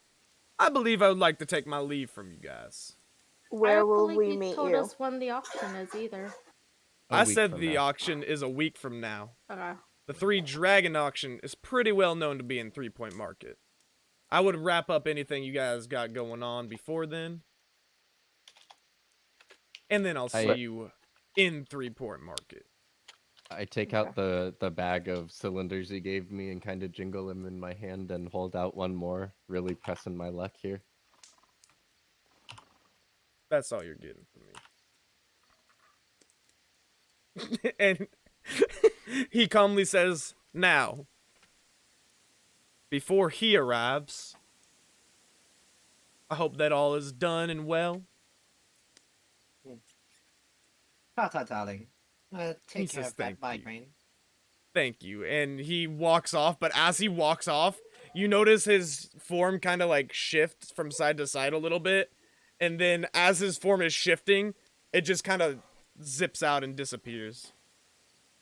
I believe I would like to take my leave from you guys. where I don't will believe we you meet told you? us when the auction is either. A I week said from the now. auction is a week from now. Okay. The 3 Dragon auction is pretty well known to be in 3 Point Market. I would wrap up anything you guys got going on before then. And then I'll see you in 3 Point Market. I take out the bag of cylinders he gave me and kind of jingle them in my hand and hold out one more, really pressing my luck here. That's all you're getting from me. And he calmly says, now, before he arrives, I hope that all is done and well. Ta-ta, darling. Take He care says of that thank you. migraine. Thank you. And he walks off, but as he walks off, you notice his form kind of like shifts from side to side a little bit. And then as his form is shifting, it just kind of zips out and disappears.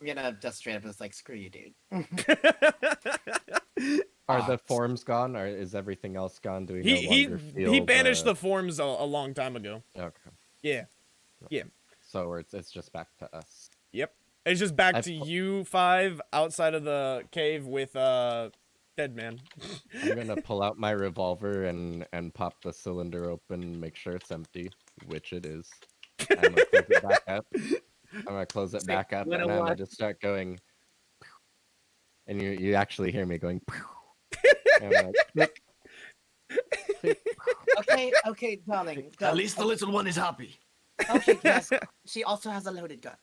I'm gonna just straight up just like, screw you, dude. Are the forms gone, or is everything else gone? Do we no He longer feel he banished the forms a long time ago. Okay, Yeah. so it's just back to us. Yep. It's just back I've to pu- you 5 outside of the cave with dead man. I'm gonna pull out my revolver and pop the cylinder open, make sure it's empty, which it is. I'm gonna close it back up. I'm gonna close it back up, when and I I'm gonna watch- just start going. And you actually hear me going. And I'm like, click. Okay, darling. At least the little one is happy. Okay, yes. She also has a loaded gun.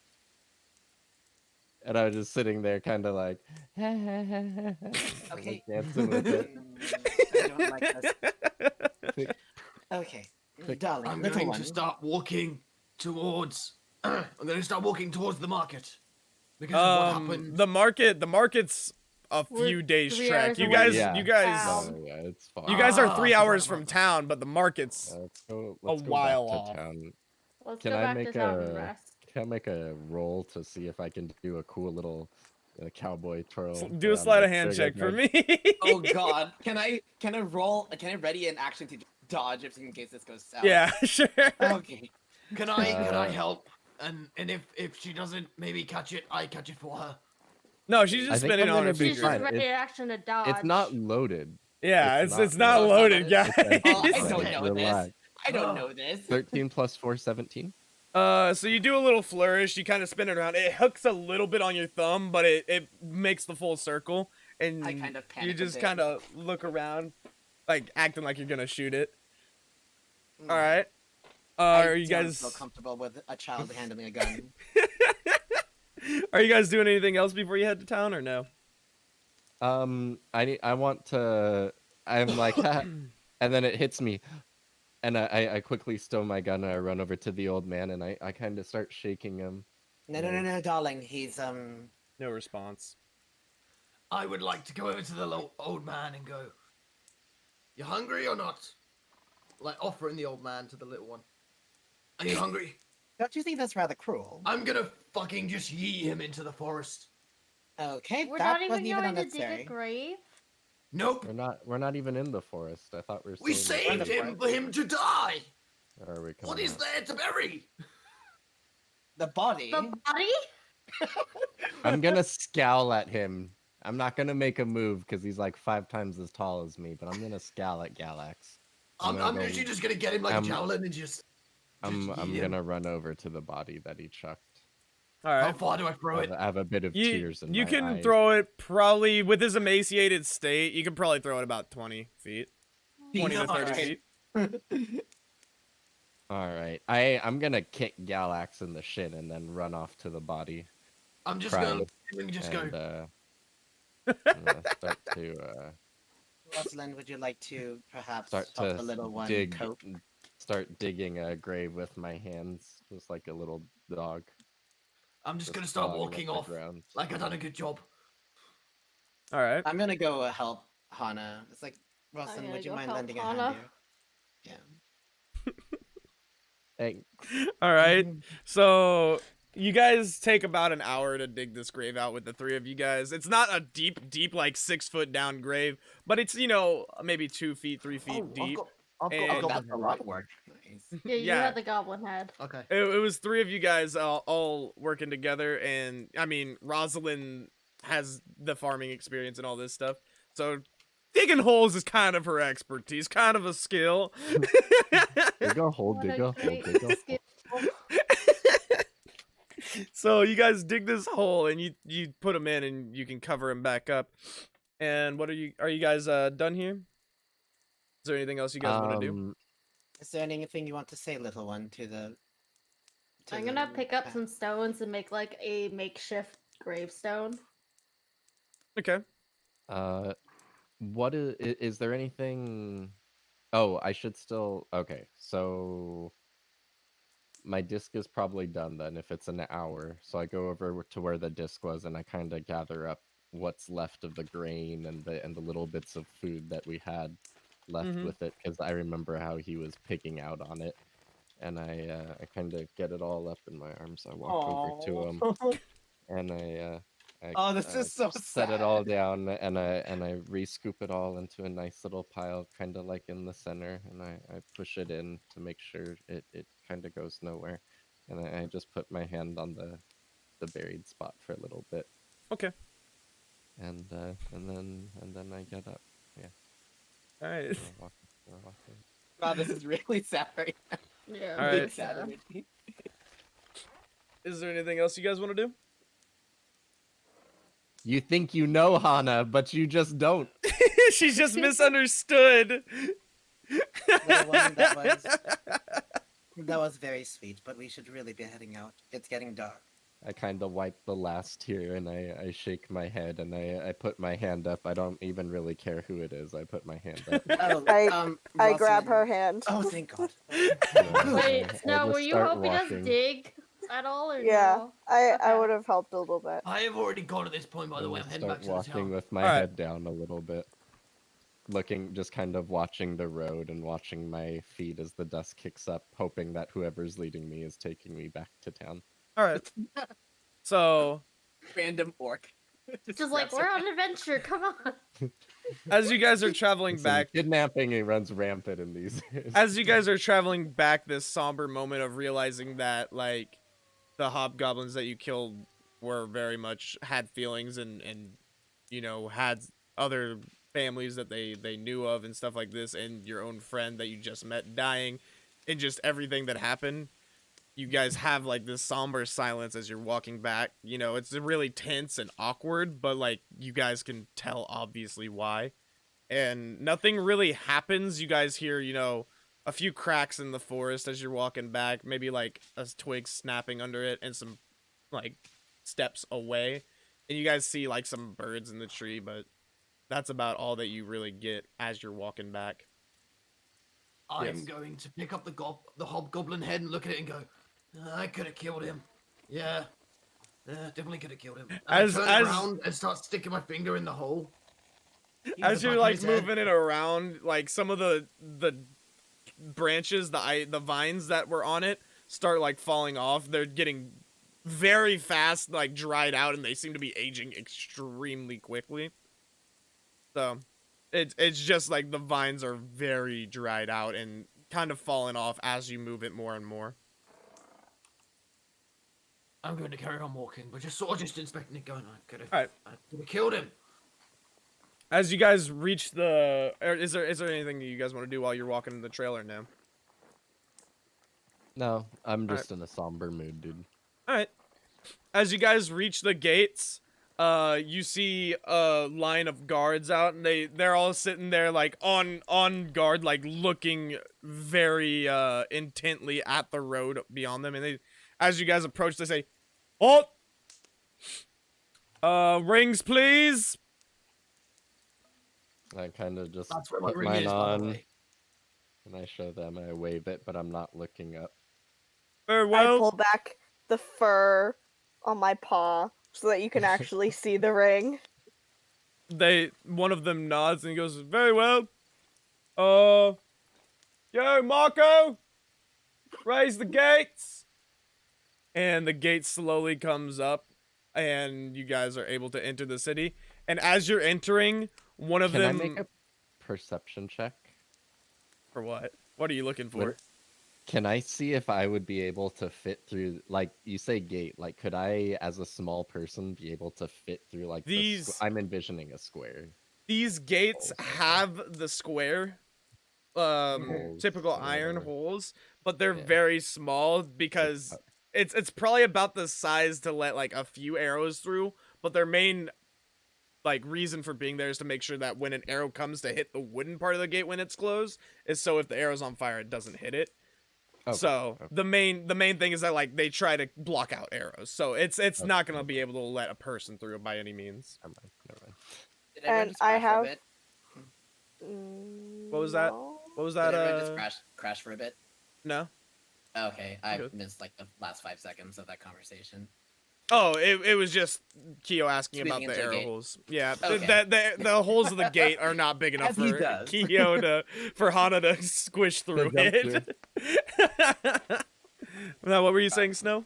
And I was just sitting there, kind of like, Okay. dancing with it. I don't like this. Click, Okay, click. darling, I'm little going one. to start walking towards. I'm going to start walking towards the market because of what happened. The market's a We're few days 3 trek. hours You away guys, Yeah. you guys, Wow. No, yeah, it's fine. you guys are Ah, 3 forgot hours about from that. town, but the market's Let's go while back off. to town. Let's Can go I back to make town and a rest. can I make a roll to see if I can do a cool little cowboy twirl? Do a around sleight the of hand trigger check for guard? me. Oh God, can I roll? Can I ready an action to dodge if in case this goes south? Yeah, sure. Okay. Can I Uh, help? And if she doesn't maybe catch it, I catch it for her. No, she's I just think spinning I'm on her gonna be She's finger. just fine. ready to action to dodge. It's not loaded. Yeah, It's it's not not loaded. loaded, guys. It's Oh, I fine. don't know Relax. this. I don't know this. 13 plus 4, 17. So you do a little flourish, you kind of spin it around. It hooks a little bit on your thumb, but it makes the full circle, and I kind of you panic a just bit. kind of look around, like acting like you're gonna shoot it. Mm. All right. I Are you don't guys feel comfortable with a child handling a gun? are you guys doing anything else before you head to town or no? I want to. I'm like, "Ha," and then it hits me, and I quickly stow my gun and I run over to the old man and I kind of start shaking him. No, darling. He's No response. I would like to go over to the old man and go. You hungry or not? Like offering the old man to the little one. Are you hungry? Don't you think that's rather cruel? I'm gonna fucking just yeet him into the forest. Okay, We're that not even wasn't even going to dig unnecessary. a grave. Nope. We're not even in the forest. I thought we were. We still in saved the him for him to die. Or are we What coming is out? there to bury? The body. The body? I'm gonna scowl at him. I'm not gonna make a move because he's like 5 times as tall as me, but I'm gonna scowl at Galax. I'm gonna go- literally just gonna get him like a I'm- javelin and just I'm yeet him. gonna run over to the body that he chucked. All How right. far do I throw it? I have a bit of You, tears in you my can eyes. throw it probably with his emaciated state. You can probably throw it about 20 feet, 20 to 30 Alright. feet. All right, I'm gonna kick Galax in the shin and then run off to the body. I'm just Cry. gonna look at him and just and, go. I'm gonna start to Rosalind, would you like to perhaps start help to the little one dig, cope? start digging a grave with my hands, just like a little dog. I'm just just gonna start clawing up walking the off ground. like I done a good job. All right. I'm gonna go help Hana. It's like, Rosalind, gonna would you go mind help lending a Hana. hand here? Yeah. Hey, All right. So you guys take about an hour to dig this grave out with the 3 of you guys. It's not a deep, like 6 foot down grave, but it's, you know, maybe 2 feet, 3 feet deep. I've got And- a Oh, goblin that's a head, lot right? of work. Nice. Yeah, you Yeah. had the goblin head. Okay. It was 3 of you guys all working together, and I mean, Rosalind has the farming experience and all this stuff, so digging holes is kind of her expertise, kind of a skill. dig a hole, What dig a a hole, great dig a hole. skill. So you guys dig this hole and you put them in and you can cover them back up. And what are you guys done here? Is there anything else you guys want to do? Is there anything you want to say, little one, to the? I'm gonna pick up some stones and make like a makeshift gravestone. Okay. What is there anything? Oh, I should still. Okay, so my disc is probably done then if it's an hour. So I go over to where the disc was and I kind of gather up what's left of the grain and the little bits of food that we had left Mhm. with it because I remember how he was picking out on it. And I kind of get it all up in my arms. I walk over to him and I Oh, this is so set it all sad. down and I re-scoop it all into a nice little pile, kind of like in the center, and I push it in to make sure it kind of goes nowhere, and I just put my hand on the buried spot for a little bit, Okay. and then I get up. All right. and I walk in. Wow, this is really sad right now. Yeah. All right. Really sad already. Is there anything else you guys want to do? You think you know Hana, but you just don't. She's just misunderstood. Little one, that was very sweet, but we should really be heading out. It's getting dark. I kind of wipe the last tear and I shake my head and I put my hand up. I don't even really care who it is. I put my hand up. Oh, I grab Rosalind- her hand. Oh, thank God. Yeah, Wait, I Snow, just were you start helping us walking. dig at all, or Yeah, no? I Okay. would have helped a little bit. I have already gone at this point, by the I way. I'm just heading back start to the walking town. with my Alright. head down a little bit. Looking, just kind of watching the road and watching my feet as the dust kicks up, hoping that whoever's leading me is taking me back to town. All right. So Random orc. Just like, we're on an adventure, come on. as you guys are traveling Listen, back, kidnapping it runs rampant in these days. as you guys are traveling back, this somber moment of realizing that like the hobgoblins that you killed were very much had feelings and you know had other families that they knew of and stuff like this, and your own friend that you just met dying, and just everything that happened. You guys have like this somber silence as you're walking back. You know, it's really tense and awkward, but like you guys can tell obviously why. And nothing really happens. You guys hear, you know, a few cracks in the forest as you're walking back, maybe like a twig snapping under it and some like steps away. And you guys see like some birds in the tree, but that's about all that you really get as you're walking back. I'm Yes. going to pick up the hobgoblin head and look at it and go, I could have killed him. Yeah. Definitely could have killed him. And As- I turn as- around and start sticking my finger in the hole. As the you're back of like his head. moving it around, like some of the branches, the vines that were on it start like falling off. They're getting very fast, like dried out, and they seem to be aging extremely quickly. So it's just like the vines are very dried out and kind of falling off as you move it more and more. I'm going to carry on walking, but just sort of just inspecting it, going, I could Alright. have killed him. As you guys reach the, is there anything that you guys want to do while you're walking in the trailer now? No, I'm Alright. just in a somber mood, dude. All right. As you guys reach the gates, you see a line of guards out, and they're all sitting there like on guard, like looking very intently at the road beyond them. And they, as you guys approach, they say, "Halt! Rings, please." I kind of just That's where my put ring mine is, by the on way. and I show them. I wave it, but I'm not looking up. Very I well. pull back the fur on my paw so that you can actually see the ring. One of them nods and he goes, "Very well. Yo, Marco, raise the gates." And the gate slowly comes up, and you guys are able to enter the city. And as you're entering, one of Can them. I make a perception check? For what? What are you looking for? What- Can I see if I would be able to fit through, like, you say gate, like, could I, as a small person, be able to fit through, like, These- I'm envisioning a square. These gates have the square, Holes, typical or iron whatever. holes, but they're Yeah. very small because it's probably about the size to let like a few arrows through, but their main like reason for being there is to make sure that when an arrow comes to hit the wooden part of the gate when it's closed, is so if the arrow's on fire it doesn't hit it. Okay, So okay. the main thing is that like they try to block out arrows, so it's not gonna be able to let a person through by any means. Never mind, never mind. Did everyone And just I crash for a have- bit? What was that? No. What was Did that? everyone just crash for a bit? No. Okay, I Good. missed like the last 5 seconds of that conversation. Oh, it was just Keo asking about Squeezing the into a arrow gate. holes. Yeah, Okay. the holes of the gate are not big enough As he for does. Keo for Hana to squish through jump it. Now, what were you saying, Snow?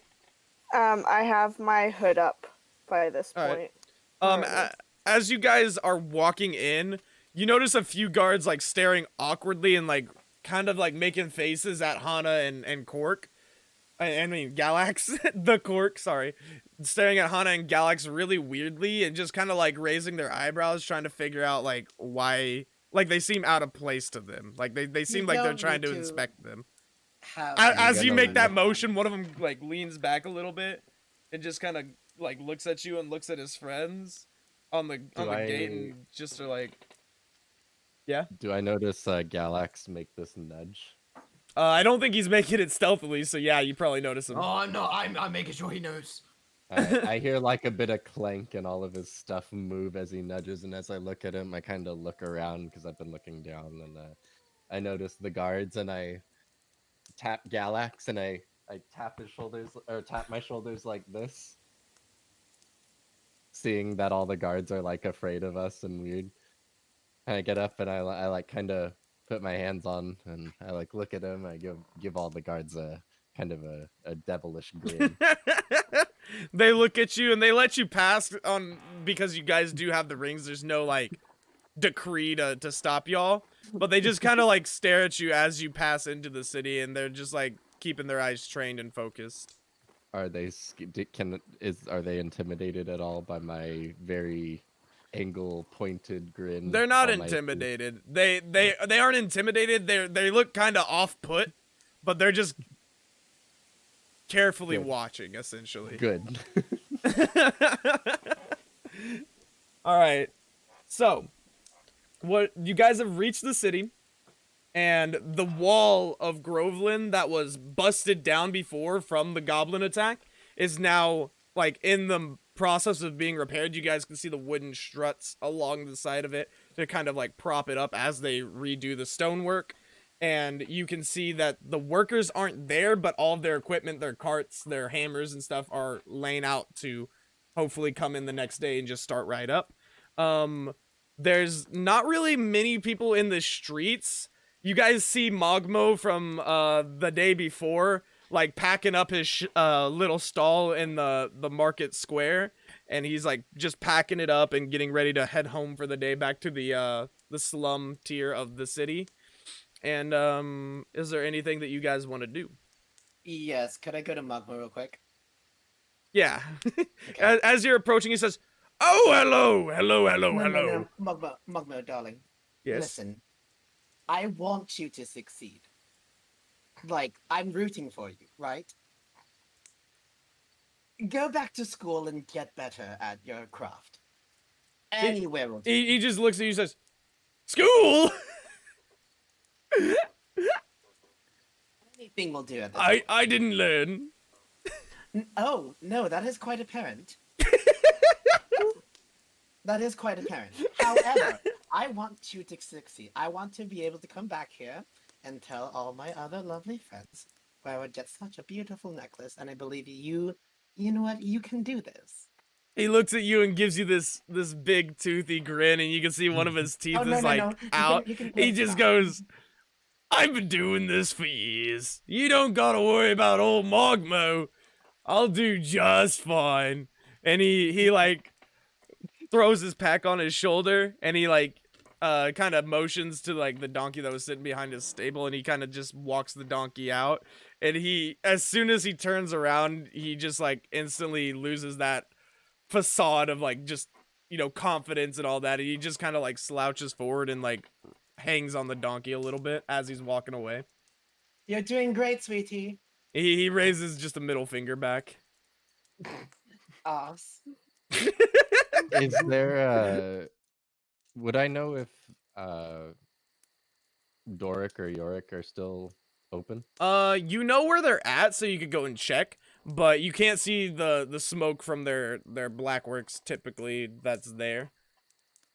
I have my hood up by this All right. point. Um, Alright. as you guys are walking in, you notice a few guards like staring awkwardly and like kind of like making faces at Hana and Cork. I mean Galax, the Cork, sorry, staring at Hana and Galax really weirdly and just kind of like raising their eyebrows, trying to figure out like why, like they seem out of place to them. Like they seem like they're don't trying need to to inspect them. Have As you gonna make that look- motion, one of them like leans back a little bit and just kind of like looks at you and looks at his friends on the gate and just are like, Do I notice Galax make this nudge? I don't think he's making it stealthily, so yeah, you probably notice him. Oh, I'm not. I'm making sure he knows. I hear like a bit of clank and all of his stuff move as he nudges, and as I look at him, I kind of look around because I've been looking down, and I notice the guards, and I tap Galax, and I tap his shoulders or tap my shoulders like this, seeing that all the guards are like afraid of us and weird. And I get up and I like kind of put my hands on, and I like look at him. I give all the guards a kind of a devilish grin. They look at you and they let you pass on because you guys do have the rings. There's no like decree to stop y'all, but they just kind of like stare at you as you pass into the city, and they're just like keeping their eyes trained and focused. Are they are they intimidated at all by my very angle pointed grin? They're not on my teeth? intimidated. They aren't intimidated. They look kind of off put, but they're just carefully Good. watching, essentially. Good. All right. So, what you guys have reached the city, and the wall of Groveland that was busted down before from the goblin attack is now like in the process of being repaired. You guys can see the wooden struts along the side of it to kind of like prop it up as they redo the stonework. And you can see that the workers aren't there, but all of their equipment, their carts, their hammers and stuff are laying out to hopefully come in the next day and just start right up. There's not really many people in the streets. You guys see Mogmo from the day before, like packing up his little stall in the market square, and he's like just packing it up and getting ready to head home for the day back to the slum tier of the city. And is there anything that you guys want to do? Yes, could I go to Magma real quick? Yeah. Okay. As you're approaching, he says, "Oh, hello, hello, hello, No, hello." no, no. Magma, darling. Yes. Listen, I want you to succeed. Like, I'm rooting for you, right? Go back to school and get better at your craft. Anywhere will do. He just looks at you and says, "School? Anything will do at this point. I didn't learn." Oh, no, that is quite apparent. That is quite apparent. However, I want you to succeed. I want to be able to come back here and tell all my other lovely friends where I would get such a beautiful necklace, and I believe you know what, you can do this. He looks at you and gives you this big toothy grin, and you can see one of his teeth Oh, no, is no, like no. You out. can He stop. just goes, "I've been doing this for years. You don't gotta worry about old Mogmo. I'll do just fine." And he like throws his pack on his shoulder, and he like kind of motions to like the donkey that was sitting behind his stable, and he kind of just walks the donkey out. And he, as soon as he turns around, he just like instantly loses that facade of like just, you know, confidence and all that. And he just kind of like slouches forward and like hangs on the donkey a little bit as he's walking away. You're doing great, sweetie. He raises just a middle finger back. Ass. Is there would I know if Doric or Yorick are still open? You know where they're at, so you could go and check, but you can't see the smoke from their black works typically that's there.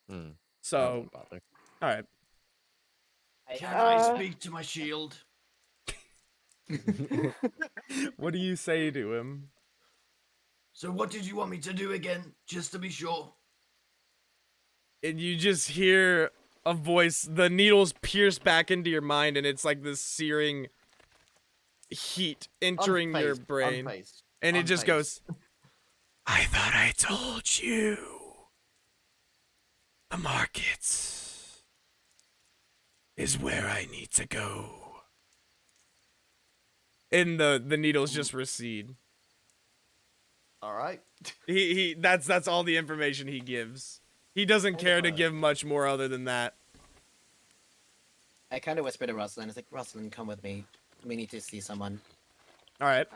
I So, won't bother. all right. Can I speak to my shield? What do you say to him? So what did you want me to do again, just to be sure? And you just hear a voice, the needles pierce back into your mind, and it's like this searing heat entering your Unfazed, brain. unfazed, And it just unfazed. goes, "I thought I told you. The markets is where I need to go." And the needles just recede. All right. That's all the information he gives. He doesn't care to give much more other than that. I kind of whisper to Rosalind. It's like, Rosalind, come with me. We need to see someone. All right.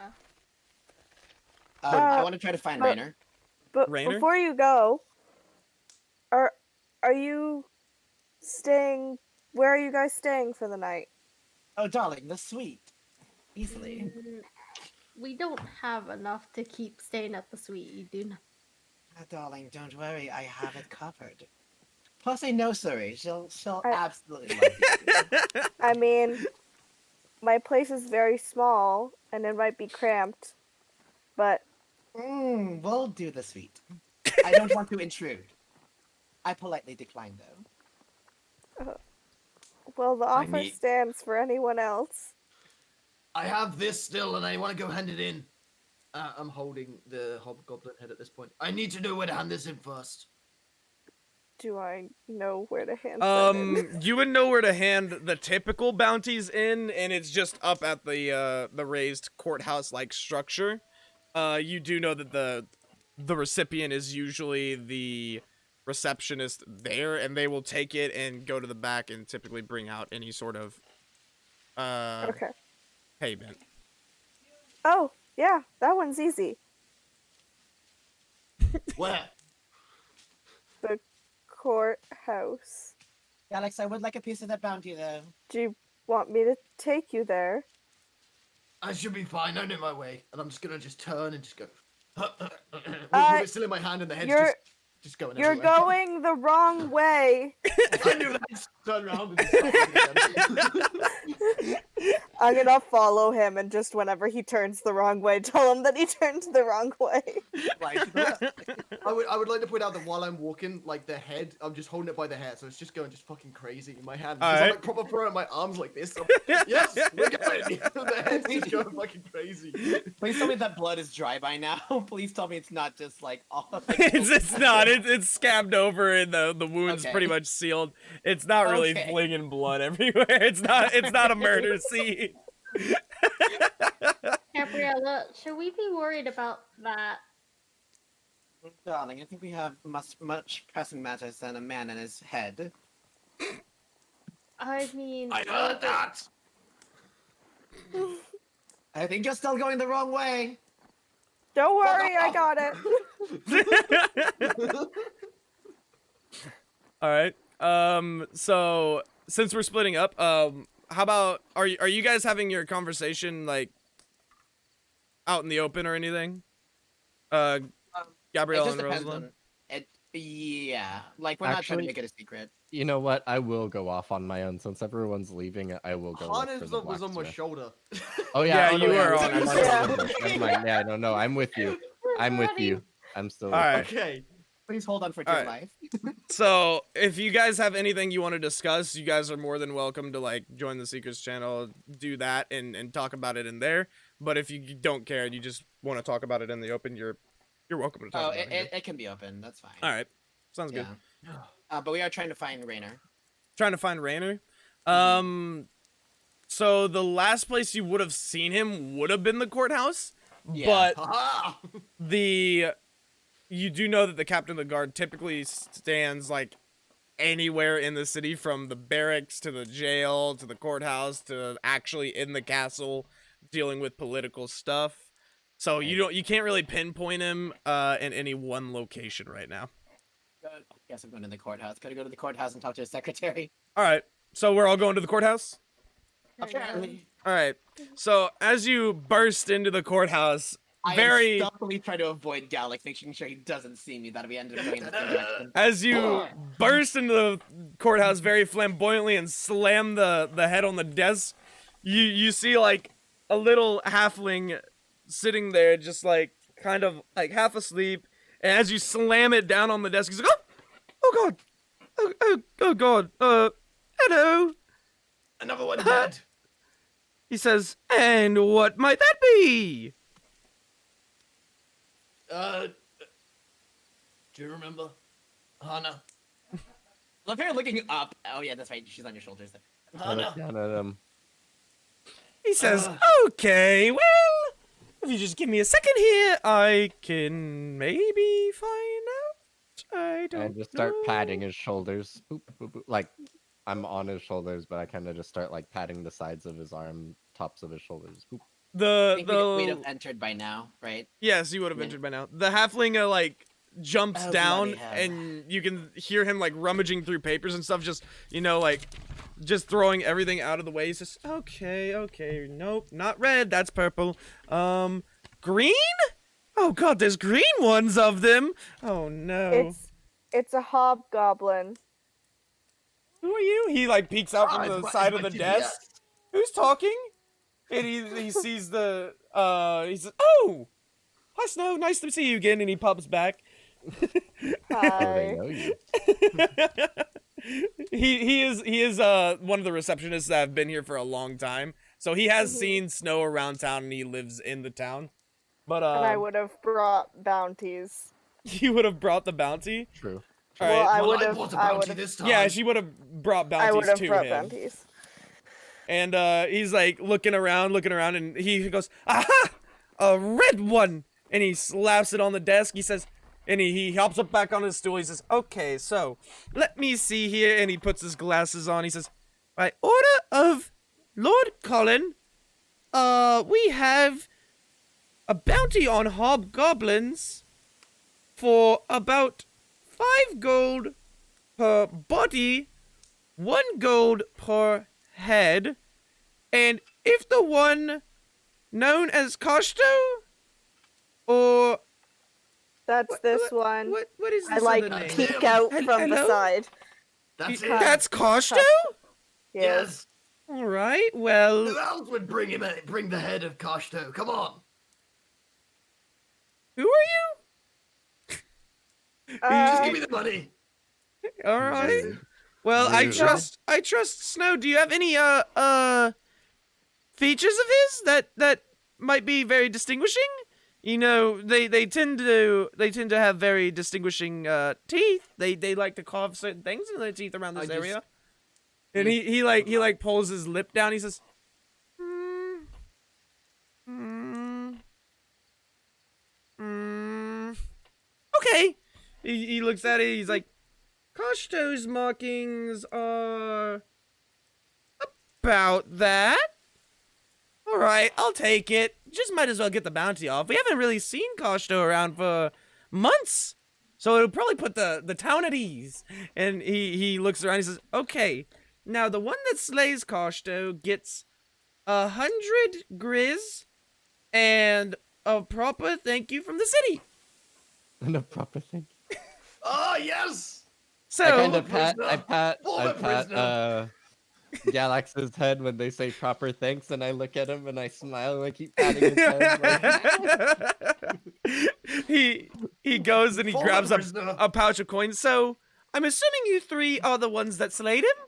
I want to try to find but- Rainer. But Rainer? before you go, are you staying? Where are you guys staying for the night? Oh, darling, the suite. Easily. we don't have enough to keep staying at the suite. You do know. Darling, don't worry. I have it covered. Plus, I know Suri. She'll I- absolutely love you. I mean, my place is very small and it might be cramped, but We'll do the suite. I don't want to intrude. I politely decline, though. well, the I offer need- stands for anyone else. I have this still, and I want to go hand it in. I'm holding the hobgoblin head at this point. I need to know where to hand this in first. Do I know where to hand them in? You would know where to hand the typical bounties in, and it's just up at the raised courthouse-like structure. You do know that the recipient is usually the receptionist there, and they will take it and go to the back and typically bring out any sort of Okay. payment. Oh, yeah, that one's easy. Where? The courthouse. Alex, I would like a piece of that bounty, though. Do you want me to take you there? I should be fine. I know my way, and I'm just gonna turn and just go. With it still in my hand, and the head's you're- just going. You're everywhere. going the wrong way. I knew that. Turn around and start again. I'm gonna follow him and just whenever he turns the wrong way, tell him that he turned the wrong way. I would like to point out that while I'm walking, like the head, I'm just holding it by the hair, so it's just going fucking crazy in my hand. Because I'm Alright. like proper throwing my arms like this. Yes, we're going. The head's just going fucking crazy. Please tell me that blood is dry by now. Please tell me it's not just like all of it's not. It's scabbed over, and the wound's Okay. pretty much sealed. It's not really Okay. flinging blood everywhere. It's not a murder scene. Gabriella, should we be worried about that? Darling, I think we have much pressing matters than a man and his head. I mean, I heard that. I think you're still going the wrong way. Don't worry, I got it. All right. So since we're splitting up, how about are you guys having your conversation like out in the open or anything? Gabrielle It just and depends Rosalind. on it. Yeah, like we're not trying to Actually- make it a secret. You know what? I will go off on my own since everyone's leaving. I will go. look for Harness the was on my blacksmith. shoulder. Oh yeah, Yeah, oh, no, you yeah, were I'm on on his shoulder. Never mind. Yeah, no, no, I'm with you. I'm with you. I'm still. All with right. Okay. Please hold on for dear Alright. life. So if you guys have anything you want to discuss, you guys are more than welcome to like join the Secrets channel, do that, and talk about it in there. But if you don't care, and you just want to talk about it in the open, you're welcome to talk Oh, about it. it can be open. That's fine. All right, sounds good. Yeah. But we are trying to find Rainer. Trying to find Rainer. So the last place you would have seen him would have been the courthouse, Yeah. but Haha. you do know that the captain of the guard typically stands like anywhere in the city, from the barracks to the jail to the courthouse to actually in the castle dealing with political stuff. So you can't really pinpoint him in any one location right now. Guess I'm going to the courthouse. Gotta go to the courthouse and talk to his secretary. All right, so we're all going to the courthouse. Apparently. All right, so as you burst into the courthouse, I very am stealthily trying to avoid Galax, making sure he doesn't see me, that we ended up going in the same direction. as you burst into the courthouse very flamboyantly and slam the head on the desk, you see like a little halfling sitting there, just like kind of like half asleep. And as you slam it down on the desk, he's like, "Oh god, oh god, hello." Another one dead. He says, "And what might that be?" Do you remember Hana? Love her looking up. Oh yeah, that's right. She's on your shoulders there. I look down at him. He says, "Okay, well, if you just give me a second here, I can maybe find out. I don't And just start know." patting his shoulders. Boop, boop, boop. Like I'm on his shoulders, but I kind of just start like patting the sides of his arm, tops of his shoulders. Boop. I think we'd The have entered by now, right? yes, you would have Yeah. entered by now. The halfling like jumps Oh, down, bloody hell. and you can hear him like rummaging through papers and stuff. Just like just throwing everything out of the way. He says, okay, nope, not red, that's purple. Green? Oh god, there's green ones of them. Oh no. It's a hobgoblin. Who are you? He like peeks out from the side of the desk. Who's talking? And he sees the he says, "Oh, hi Snow, nice to see you again." And he pops back. Hi. know you. he is one of the receptionists that have been here for a long time. So he has seen Snow around town, and he lives in the town. But And I would have brought bounties. you would have brought the bounty. True. All Well, right. I would I have. bought a I bounty would have. this time. Yeah, she would have brought I would bounties have to brought him. bounties. And he's like looking around, and he goes, "Aha! A red one!" And he slaps it on the desk. He says, and he hops up back on his stool. He says, "Okay, so let me see here." And he puts his glasses on. He says, "By order of Lord Colin, we have a bounty on hobgoblins for about 5 gold per body, 1 gold per head, and if the one known as Kosto, or That's this one. what is I this like other name? peek out from the Hello? side. That's it. That's Kosto? Yes. All right, well, Who else would bring the head of Koshto? Come on. who are you? Just give me the money. All right. Well, I trust Snow. Do you have any features of his that might be very distinguishing? You know, they tend to have very distinguishing teeth. They like to carve certain things in their teeth around this area. And he pulls his lip down. He says, okay. He looks at it. He's like, Koshto's markings are about that. All right, I'll take it. Just might as well get the bounty off. We haven't really seen Koshto around for months, so it'll probably put the town at ease. And he looks around. He says, "Okay, now the one that slays Koshto gets 100 grizz and a proper thank you from the city." No proper thing. Oh yes. So I kind of prisoner. I pat Former prisoner. Galax's head when they say proper thanks, and I look at him and I smile and I keep patting his head. Like, he goes and he Former grabs prisoner. a pouch of coins. So I'm assuming you 3 are the ones that slayed him.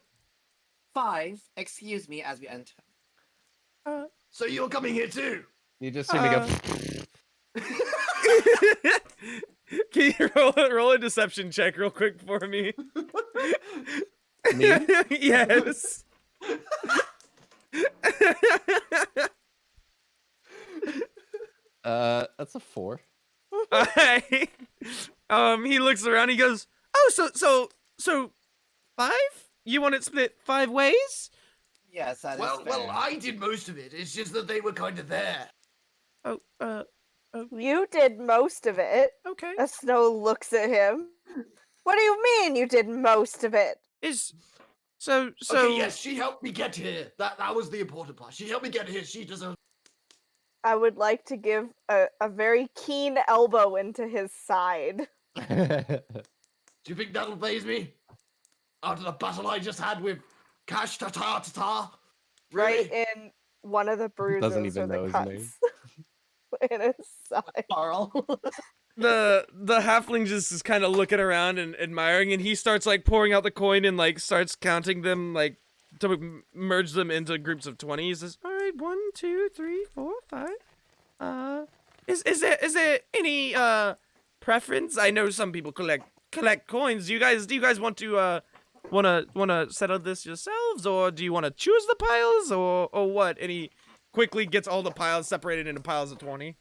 5. Excuse me as we enter. So you're coming here too? you just hear me go. Can you roll a deception check real quick for me? Me? Yes. That's a 4. Alright. He looks around. He goes, "Oh, so 5? You want it split 5 ways?" Yes, that is Well, fair. I did most of it. It's just that they were kind of there. Oh, You did most of it. okay. As Snow looks at him. What do you mean you did most of it? So Okay, yes, she helped me get here. That was the important part. She helped me get here. She deserves. I would like to give a very keen elbow into his side. Do you think that'll phase me? After the battle I just had with Cash Ta. Right in one of the bruises Doesn't even or the know his cuts name. in his side. Carl. the halfling just is kind of looking around and admiring, and he starts like pouring out the coin and like starts counting them like to merge them into groups of 20. He says, "All right, 1, 2, 3, 4, 5. Is there any preference? I know some people collect coins. Do you guys want to wanna settle this yourselves, or do you want to choose the piles, or what?" And he quickly gets all the piles separated into piles of 20.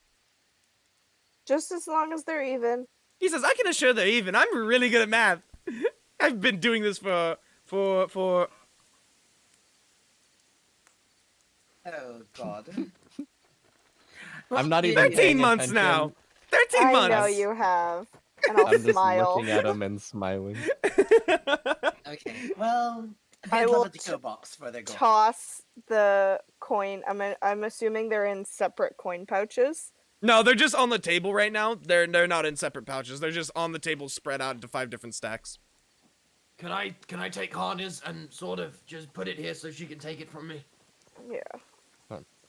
Just as long as they're even. He says, "I can assure they're even. I'm really good at math. I've been doing this for Oh God. I'm not even 13 paying months attention. now. 13 I months." know you have. And I'll I'm just smile. looking at him and smiling. Okay. Well, I Drop will a deco box for their gold. toss the coin. I'm assuming they're in separate coin pouches. No, they're just on the table right now. They're not in separate pouches. They're just on the table, spread out into 5 different stacks. Can I take Hana's and sort of just put it here so she can take it from me? Yeah.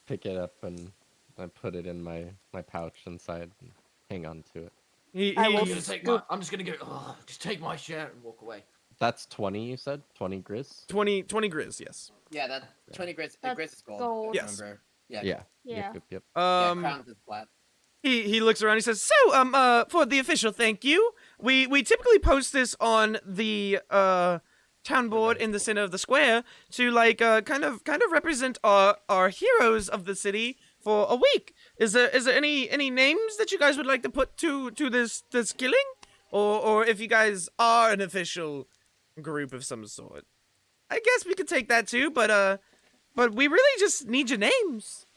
Pick it up and I put it in my pouch inside and hang on to it. I will I'm gonna take my. I'm just gonna go. Oh, just take my share and walk away. That's 20, you said? 20 grizz? 20 grizz, yes. Yeah, that 20 grizz. That's Grizz is gold. gold. Yes. Remember? Yeah. Yeah. Yeah. Yep. Yeah, crowns is flat. He looks around. He says, "So, for the official thank you, we typically post this on the town board in the center of the square to like kind of represent our heroes of the city for a week. Is there any names that you guys would like to put to this killing, or if you guys are an official group of some sort? I guess we could take that too, but we really just need your names."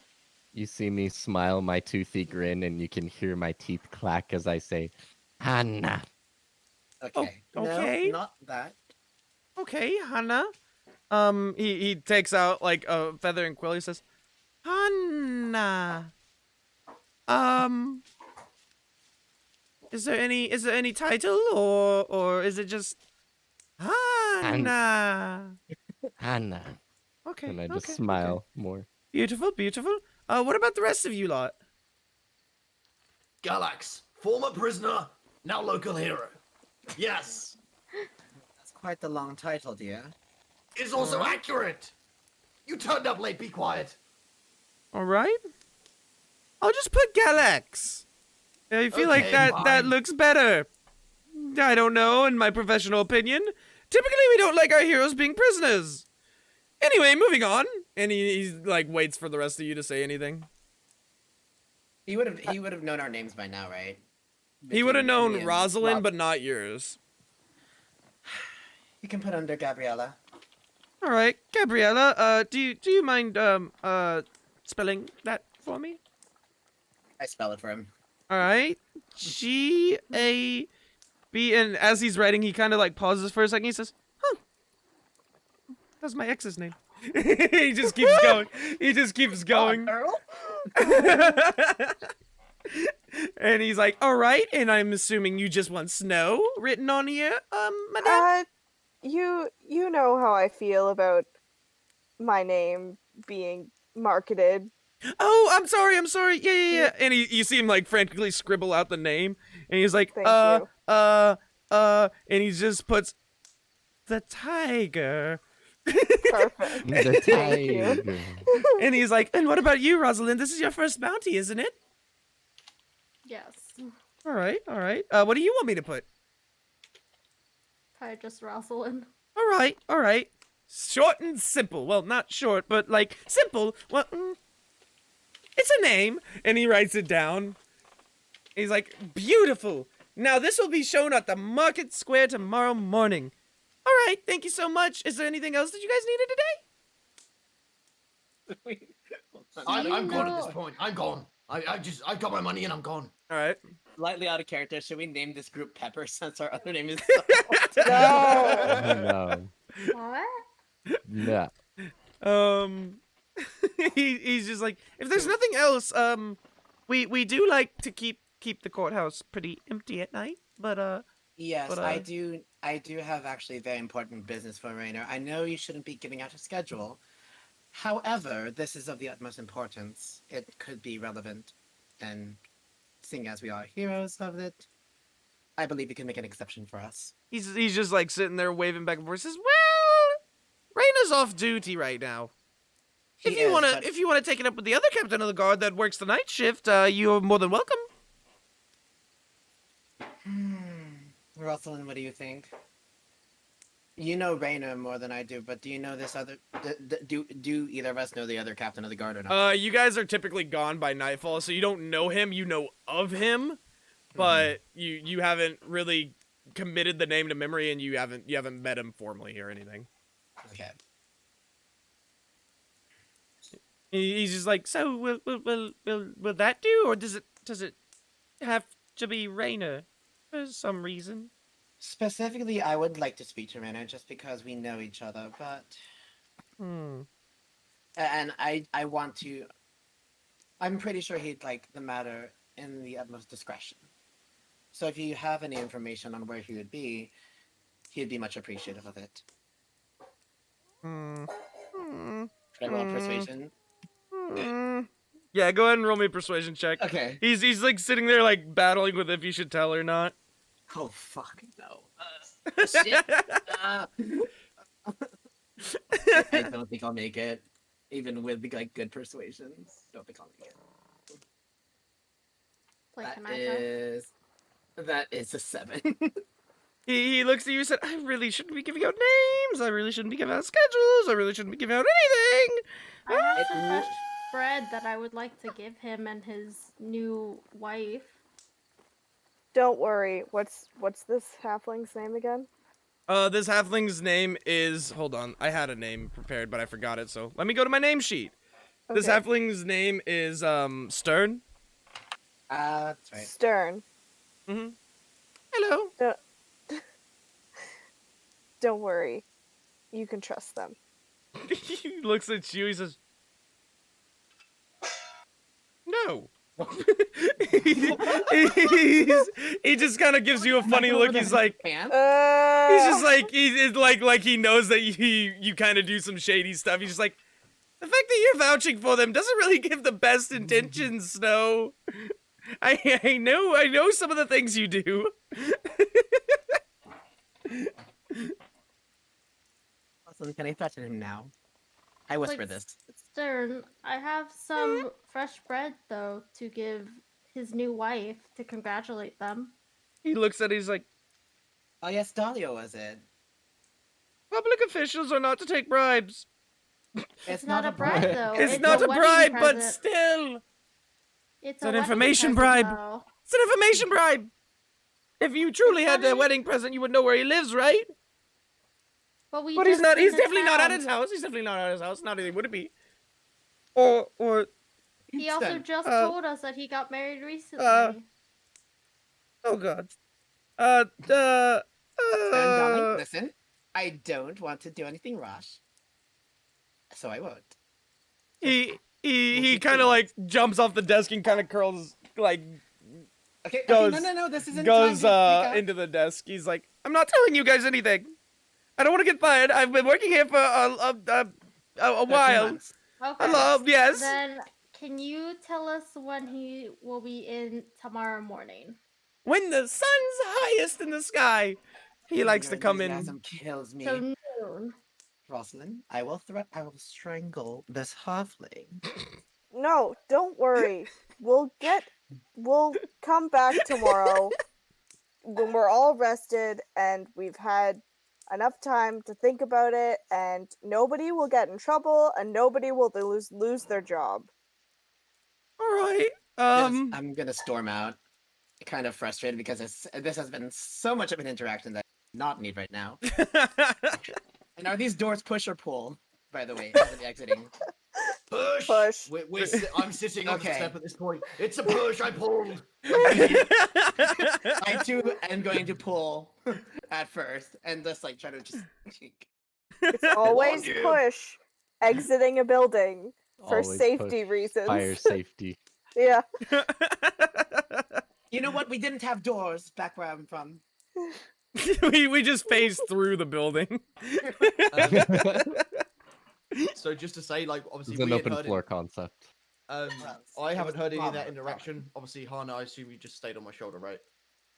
You see me smile my toothy grin and you can hear my teeth clack as I say, Hannah. Okay. okay. No, not that. Okay, Hannah. He takes out like a feather and quill. He says, "Hannah. Is there any title or is it just Hannah?" Hannah. Okay. And I just okay, smile okay. more. Beautiful, beautiful. What about the rest of you lot? Galax, former prisoner, now local hero. Yes, That's quite the long title, dear. it's also accurate. You turned up late. Be quiet. All right. I'll just put Galax. I feel like Okay, that fine. looks better. I don't know, in my professional opinion. Typically, we don't like our heroes being prisoners. Anyway, moving on. And he like waits for the rest of you to say anything. He would have known our names by now, right? He would have Between me known and Rosalind, Rob. but not yours. You can put under Gabriella. All right, Gabriella. Do you mind spelling that for me? I spell it for him. All right, Gab. And as he's writing, he kind of like pauses for a second. He says, "Huh, that's my ex's name." He just keeps going. He just keeps going. Earl? And he's like, "All right," and I'm assuming you just want Snow written on here, madame. You know how I feel about my name being marketed. Oh, I'm sorry. Yeah. And you see him like frantically scribble out the name, and he's like, Thank you. and he just puts the tiger. Perfect. The Thank you. tiger. And he's like, "And what about you, Rosalind? This is your first bounty, isn't it?" Yes. All right. What do you want me to put? Probably just Rosalind. All right. Short and simple. Well, not short, but like simple. Well, it's a name. And he writes it down. He's like, "Beautiful. Now this will be shown at the market square tomorrow morning." All right. Thank you so much. Is there anything else that you guys needed today? I'm gone at this point. I'm gone. I got my money and I'm gone. All right. Slightly out of character. Should we name this group Pepper since our other name is? No. No. What? No. He's just like, if there's nothing else, we do like to keep the courthouse pretty empty at night, but Yes, But, I do have actually very important business for Rainer. I know you shouldn't be giving out a schedule. However, this is of the utmost importance. It could be relevant, and seeing as we are heroes of it, I believe you can make an exception for us. he's just like sitting there waving back and forth. Says, "Well, Raina's off duty right now. He If you is, wanna but- take it up with the other captain of the guard that works the night shift, you're more than welcome." Rosalind, what do you think? You know Rainer more than I do, but do you know this other? Do either of us know the other captain of the guard or not? You guys are typically gone by nightfall, so you don't know him. You know of him, but you haven't really committed the name to memory, and you haven't met him formally or anything. Okay. He's just like, "So will that do, or does it have to be Rainer for some reason?" Specifically, I would like to speak to Renner just because we know each other, but Hmm. and I want to. I'm pretty sure he'd like the matter in the utmost discretion. So if you have any information on where he would be, he'd be much appreciative of it. Hmm. Hmm. Should I roll a persuasion? Hmm. Yeah, go ahead and roll me a persuasion check. Okay. He's like sitting there like battling with if you should tell or not. Oh fuck no. Shit. I don't think I'll make it, even with like good persuasions. Don't think I'll make it. Play That Kanaka. is a 7. He looks at you and said, I really shouldn't be giving out names. I really shouldn't be giving out schedules. I really shouldn't be giving out anything. I have some It- fresh bread that I would like to give him and his new wife. Don't worry. What's this halfling's name again? This halfling's name is, hold on, I had a name prepared, but I forgot it, so let me go to my name sheet. This Okay. halfling's name is, Stern. That's right. Stern. Mm-hmm. Hello. Don't worry. You can trust them. He looks at you, he says, no. he just kind of gives you a funny look. He's like, Pants? he's just like, he's like he knows that you kind of do some shady stuff. He's just like, the fact that you're vouching for them doesn't really give the best intentions, Snow. I know some of the things you do. Listen, can I threaten him now? I whisper Like, this. Stern, I have some fresh bread though to give his new wife to congratulate them. He looks at it, he's like, Oh yes, Dahlia was it? public officials are not to take bribes. It's not a bribe though. It's not a wedding bribe, but present. still. It's an a wedding information present, bribe. though. It's an information bribe. If you truly had a wedding present, you would know where he lives, right? But But he's not. He's definitely not at his house. He's definitely not at his house. Not only would it be. Or. He also Stern, just uh, told us that he got married recently. Oh God. Stern, darling, listen. I don't want to do anything rash, so I won't. He kind of like jumps off the desk and kind of curls like Okay, Goes- no, this isn't goes time to speak up. into the desk. He's like, I'm not telling you guys anything. I don't want to get fired. I've been working here for a 13 while. months. Okay. Hello, yes. Then can you tell us when he will be in tomorrow morning? When the sun's highest in the sky, he likes Your to come in. enthusiasm kills me. So noon. Rosalind, I will strangle this halfling. No, don't worry. We'll come back tomorrow when we're all rested and we've had enough time to think about it, and nobody will get in trouble and nobody will lose their job. All right. Yes, I'm gonna storm out, kind of frustrated because this has been so much of an interaction that I do not need right now. And are these doors push or pull, by the way, as I'm exiting? Push. Push. I'm sitting on the Okay. step at this point. It's a push. I pulled. I too am going to pull at first and just like try to just. It's always you. push exiting a building for Always safety push. reasons. Fire safety. Yeah. You know what? We didn't have doors back where I'm from. we just phased through the building. So just to say, like, obviously It's an we had open heard floor concept. I It haven't was heard any of that common. interaction. Obviously, Hana, I assume you just stayed on my shoulder, right?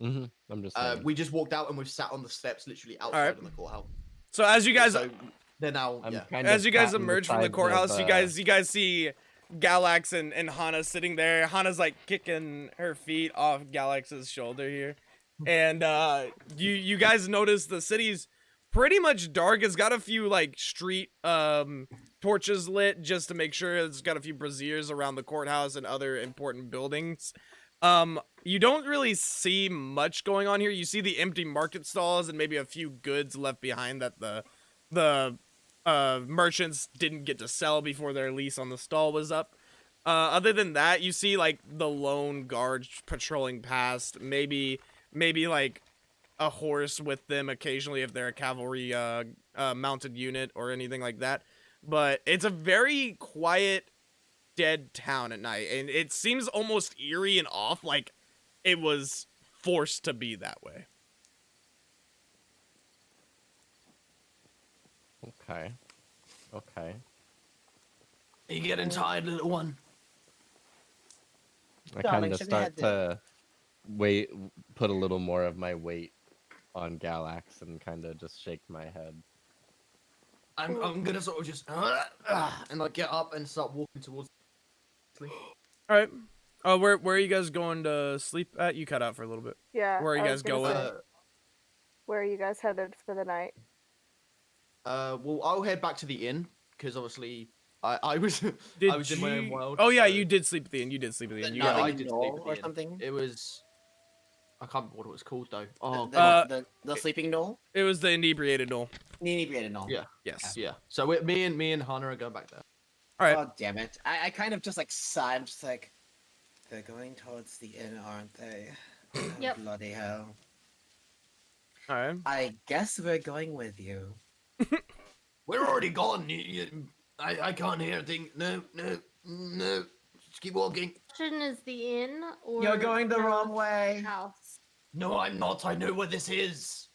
I'm just saying. We just walked out and we've sat on the steps, literally outside Alright. in the courthouse. So as you guys So they're now, I'm yeah. kind as of you guys patting emerge from the sides courthouse, of, you guys see Galax and Hana sitting there. Hana's like kicking her feet off Galax's shoulder here. And you guys notice the city's pretty much dark. It's got a few like street torches lit just to make sure. It's got a few braziers around the courthouse and other important buildings. You don't really see much going on here. You see the empty market stalls and maybe a few goods left behind that the merchants didn't get to sell before their lease on the stall was up. Other than that, you see like the lone guard patrolling past, maybe like a horse with them occasionally if they're a cavalry mounted unit or anything like that. But it's a very quiet, dead town at night, and it seems almost eerie and off, like it was forced to be that way. Okay. Okay. Are you getting tired, little one? I Darling, kind of should we start head there? to put a little more of my weight on Galax and kind of just shake my head. I'm gonna sort of just and like get up and start walking towards. All right. Where are you guys going to sleep at? You cut out for a little bit. Yeah. Where are you I was guys gonna going? say, where are you guys headed for the night? Well, I'll head back to the inn because obviously I was Did I was in my own you- world. Oh yeah, so- you did sleep at the inn. You did sleep at the inn. You Yeah, got I it. Nothing did knoll sleep at the or inn. something? It was. I can't remember what it was called though. Oh, the, God. the sleeping knoll? It was the inebriated knoll. The inebriated knoll. Yeah. Yes. yeah. So me and Hannah are going back there. All right. Oh, damn it. I kind of just like sigh. I'm just like, they're going towards the inn, aren't they? Oh, Yep. bloody hell. All right. I guess we're going with you. We're already gone. I can't hear a thing. No. Just keep walking. Question is the inn or You're going the wrong way. house? No, I'm not. I know where this is.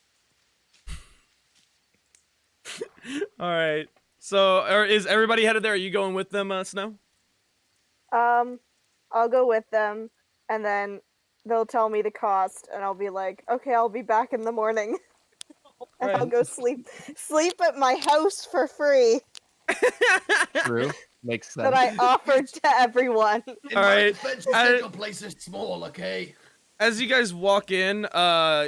All right. So, is everybody headed there? Are you going with them, Snow? I'll go with them, and then they'll tell me the cost, and I'll be like, okay, I'll be back in the morning. And I'll Right. go sleep at my house for free True. Makes sense. that I offered to everyone. In All my right, defense, I- your place is small, okay? As you guys walk in,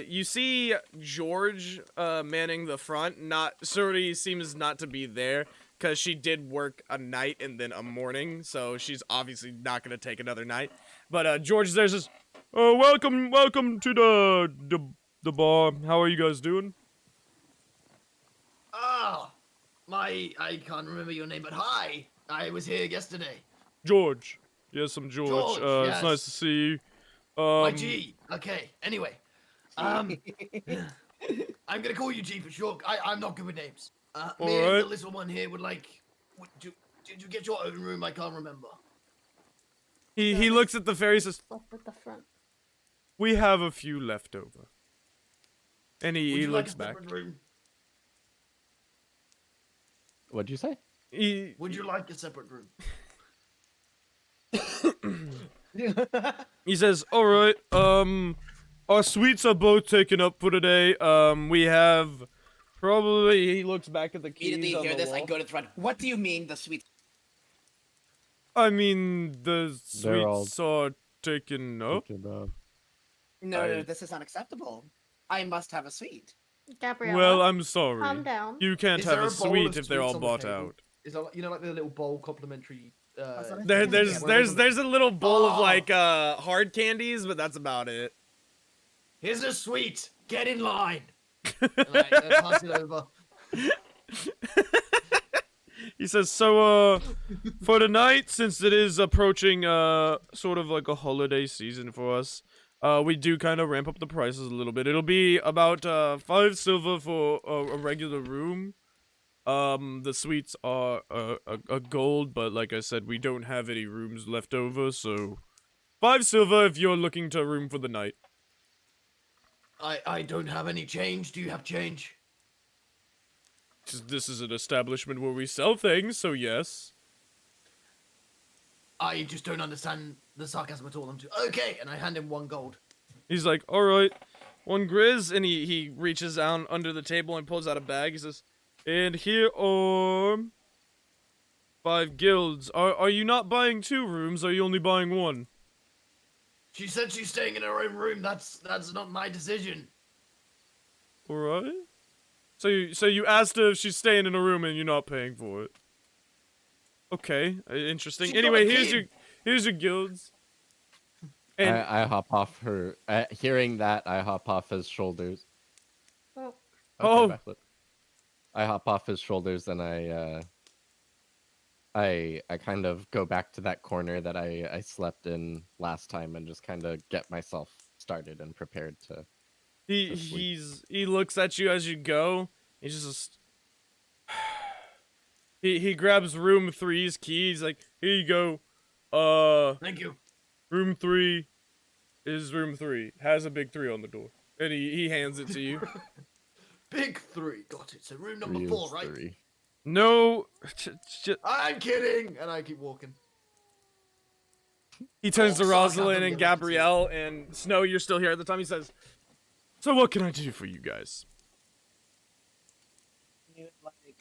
you see George manning the front. He seems not to be there because she did work a night and then a morning, so she's obviously not gonna take another night. But George, there's this. Welcome to the bar. How are you guys doing? Ah, I can't remember your name, but hi. I was here yesterday. George. Yes, I'm George. George, It's yes. nice to see you. My G. Okay. Anyway, I'm gonna call you G for short. I'm not good with names. Me and the Alright. little one here would like. Did you get your own room? I can't remember. He looks at the fairy. Says, Up at the front. "We have a few left over." And Would he you like looks a back. separate room? What'd you say? He Would you like a separate room? He says, "All right. Our suites are both taken up for today. We have probably." He looks back at the keys Immediately on hear the this, I wall. go to the front. What do you mean the sweet? I mean, the They're all suites are taken up. No, this is unacceptable. I must have a suite. Gabriella, Well, I'm sorry. calm down. You can't Is have there a a bowl suite of if they're all sweets on the bought table? out. Is that like the little bowl complimentary? sorry? There's a little bowl of Oh. like hard candies, but that's about it. Here's a suite. Get in line. And I pass it over. He says, "So, for tonight, since it is approaching, sort of like a holiday season for us, we do kind of ramp up the prices a little bit. It'll be about 5 silver for a regular room. The suites are a gold, but like I said, we don't have any rooms left over, so 5 silver if you're looking to room for the night." I don't have any change. Do you have change? This is an establishment where we sell things, so yes. I just don't understand the sarcasm at all. Okay, and I hand him 1 gold. He's like, "All right, 1 grizz," and he reaches down under the table and pulls out a bag. He says, "And here are 5 guilds. Are you not buying 2 rooms? Or are you only buying 1? She said she's staying in her own room. That's not my decision. All right. So you asked her if she's staying in a room and you're not paying for it. Okay, interesting. She's not Anyway, a here's your guilds." And I hop off her. Hearing that, I hop off his shoulders. Oh, Oh. Backflip. I hop off his shoulders and I kind of go back to that corner that I slept in last time and just kind of get myself started and prepared to Asleep. He looks at you as you go. He's just he grabs room 3's key. He's like, here you go. Thank you. Room 3 is room 3. Has a big 3 on the door. And he hands it to you. Big 3. Got it. So room number 3 4, is right? 3. No. I'm kidding. And I keep walking. He turns Oh, to suck, Rosalind I'm and gonna give it to you. Gabrielle and Snow. You're still here at the time. He says, so what can I do for you guys? You would like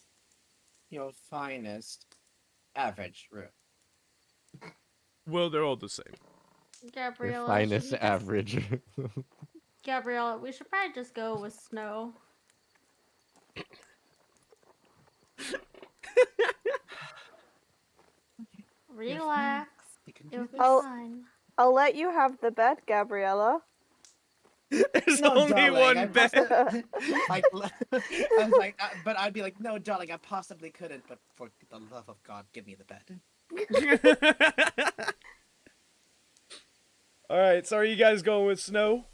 your finest average room. Well, they're all the same. Your Gabriella. finest should we just- average. Gabriella, we should probably just go with Snow. Relax. You can It'll do be this. Oh. fine. I'll let you have the bed, Gabriella. There's No, only darling, one I bed. like, I was like, but I'd be like, no, darling, I possibly couldn't. But for the love of God, give me the bed. All right, so are you guys going with Snow?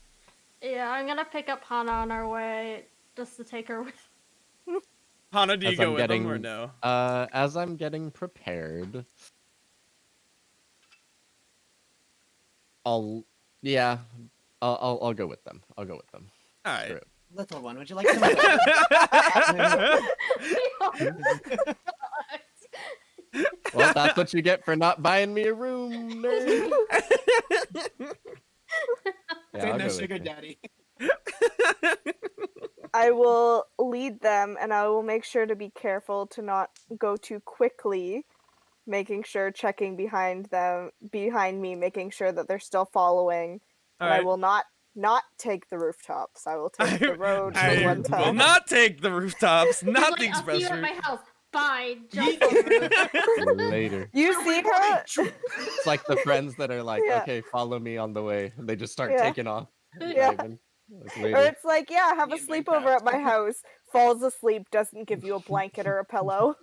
Yeah, I'm gonna pick up Hana on our way just to take her with. Hana, do you As go I'm with them getting- or no? As I'm getting prepared, I'll go with them. I'll go with them. All right. Screw it. Little one, would you like some? Well, that's what you get for not buying me a room, nerd. Yeah, I'll no go with sugar you. daddy. I will lead them, and I will make sure to be careful to not go too quickly, making sure checking behind me, making sure that they're still following. All And I right. will not take the rooftops. I will take the road I for one will time. not take the rooftops, He's not like, the I'll see express you at route. my house. Bye. Jump on the roof. Later. You see her? It's like the friends that are like, Yeah. okay, follow me on the way. And they just start Yeah. taking off. Yeah. driving. Like, Or later. it's like, yeah, have a Me and my sleepover pals. at my house, falls asleep, doesn't give you a blanket or a pillow.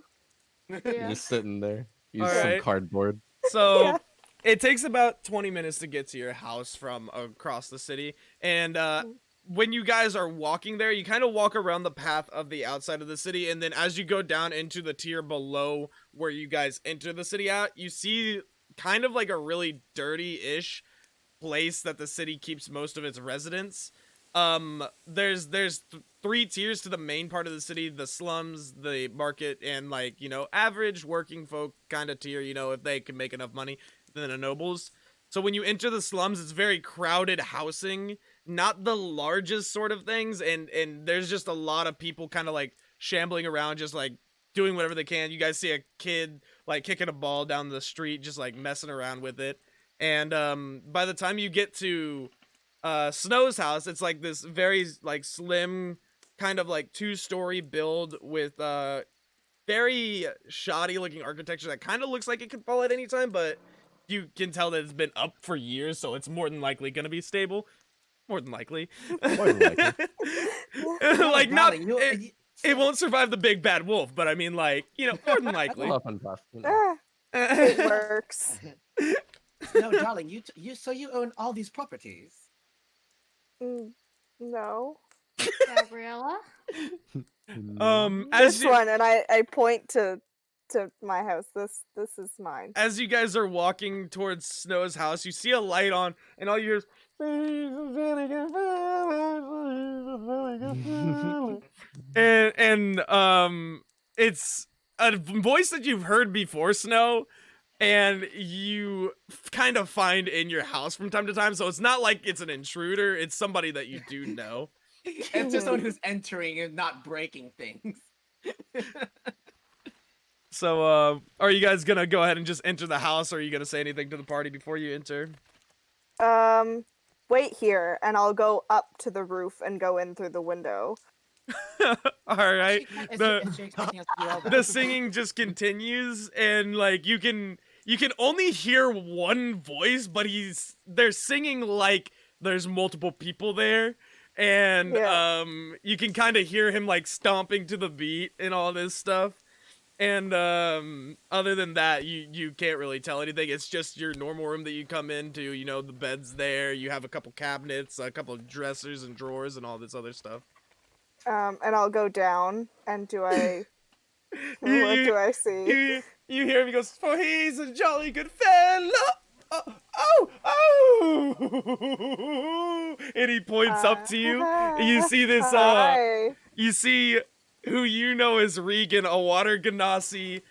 You're Yeah. just sitting there. Use Alright. some cardboard. So Yeah. it takes about 20 minutes to get to your house from across the city. And when you guys are walking there, you kind of walk around the path of the outside of the city. And then as you go down into the tier below where you guys enter the city at, you see kind of like a really dirty-ish place that the city keeps most of its residents. There's 3 tiers to the main part of the city: the slums, the market, and like, you know, average working folk kind of tier, you know, if they can make enough money, then the nobles. So when you enter the slums, it's very crowded housing, not the largest sort of things, and there's just a lot of people kind of like shambling around, just like doing whatever they can. You guys see a kid like kicking a ball down the street, just like messing around with it. And by the time you get to Snow's house, it's like this very like slim kind of like 2-story build with very shoddy looking architecture that kind of looks like it could fall at any time, but you can tell that it's been up for years, so it's more than likely gonna be stable. More than likely. More than likely. Like, not Darling, it won't survive the big bad wolf, but I mean, like, you know, more than likely. Fluff and puff, you know. It works. No, darling, so you own all these properties. No. Gabriella. As This you, one, and I point to my house. This is mine. as you guys are walking towards Snow's house, you see a light on, and all you hear is and it's a voice that you've heard before, Snow, and you kind of find in your house from time to time. So it's not like it's an intruder; it's somebody that you do know. It's just someone who's entering and not breaking things. So, are you guys gonna go ahead and just enter the house, or are you gonna say anything to the party before you enter? Wait here, and I'll go up to the roof and go in through the window. All right. Is The she expecting us to do all that? the singing just continues, and like you can only hear one voice, but they're singing like there's multiple people there, and Yeah. you can kind of hear him like stomping to the beat and all this stuff. And other than that, you can't really tell anything. It's just your normal room that you come into. You know, the bed's there. You have a couple cabinets, a couple of dressers and drawers, and all this other stuff. And I'll go down, and do I... You- what you- do I see? You hear him, he goes, for he's a jolly good fellow. Oh! And he points up to you. And you see this, Hi. you see who you know is Regan, a water ganassi,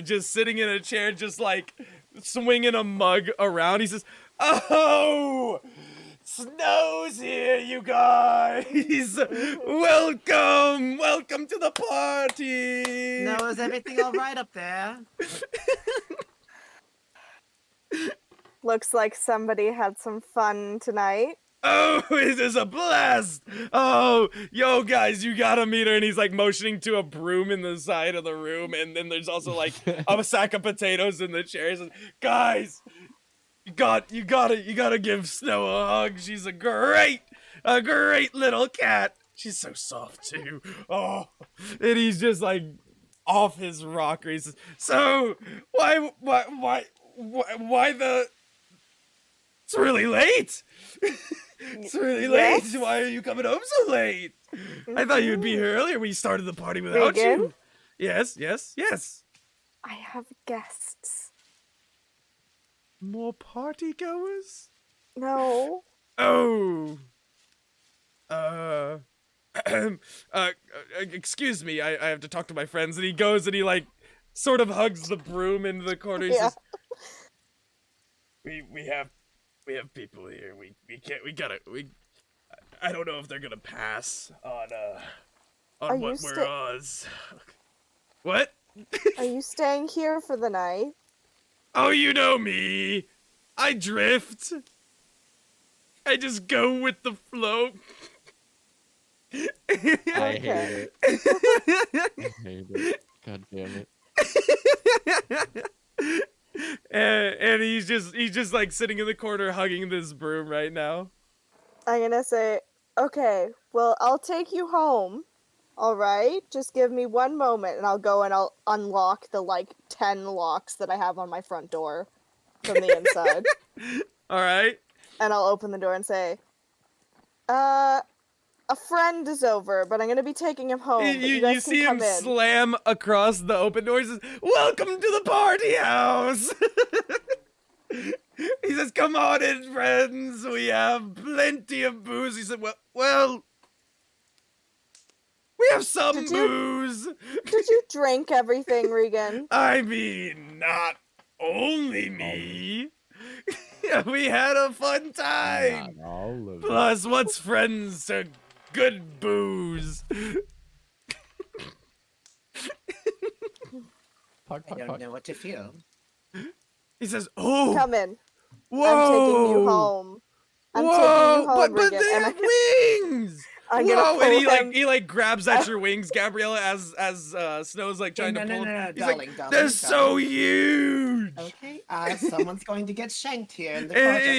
just sitting in a chair, just like swinging a mug around. He says, oh! Snow's here, you guys! Welcome! Welcome to the party! No, is everything all right up there? Looks like somebody had some fun tonight. Oh, this is a blast! Oh, yo, guys, you gotta meet her. And he's like motioning to a broom in the side of the room. And then there's also like a sack of potatoes in the chairs. And guys, you gotta give Snow a hug. She's a great little cat. She's so soft too. Oh, and he's just like off his rocker. He says, so why the? It's really late. It's really late. Yes? Why are you coming home so late? I thought you'd be here earlier. We started the party without Regan? you. Yes. I have guests. More party goers? No. Oh. Excuse me. I have to talk to my friends. And he goes and he like sort of hugs the broom into the corner. He Yeah. says, we have people here. I don't know if they're gonna pass on Are what you we're on. What? Are you staying here for the night? Oh, you know me. I drift. I just go with the flow. I Okay. hate it. I hate it. God damn it. And he's just like sitting in the corner hugging this broom right now. I'm gonna say, okay, well, I'll take you home. All right? Just give me one moment and I'll go and I'll unlock the like 10 locks that I have on my front door from the inside. All right. And I'll open the door and say, a friend is over, but I'm gonna be taking him home. But you guys see can him come in. slam across the open door. He says, welcome to the party house. He says, come on in, friends. We have plenty of booze. He said, well, we have some Did you- booze. Did you drink everything, Regan? I mean, not only me. We had a fun time. Not all of it. Plus, what's friends to good booze? Pog, I pog, don't pog. know what to feel. He says, oh, Come in. whoa. I'm taking you home. I'm taking you Whoa, home, but Regan. they And have wings. I'm gonna Whoa, and pull he him. he like grabs at your wings, Gabriella, as Snow's like trying no, to no, pull. no, no, He's darling, like, darling, they're so darling. huge. Okay, someone's going to get shanked here in the And project.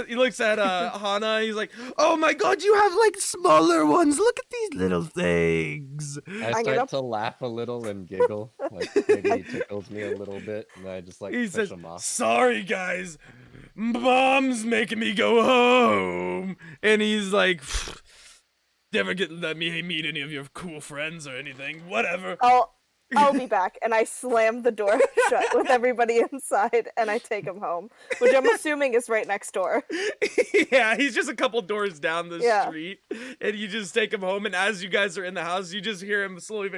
he looks at Hana. He's like, "Oh my God, you have like smaller ones. Look at these little things." I I'm start gonna- to laugh a little and giggle. Like maybe he tickles me a little bit, and I just like He push says, him off. "Sorry guys, Mom's making me go home." And he's like, "Never let me meet any of your cool friends or anything. Whatever." I'll be back. And I slam the door shut with everybody inside and I take him home. Which I'm assuming is right next door. Yeah, he's just a couple doors down the Yeah. street, and you just take him home. And as you guys are in the house, you just hear him slowly,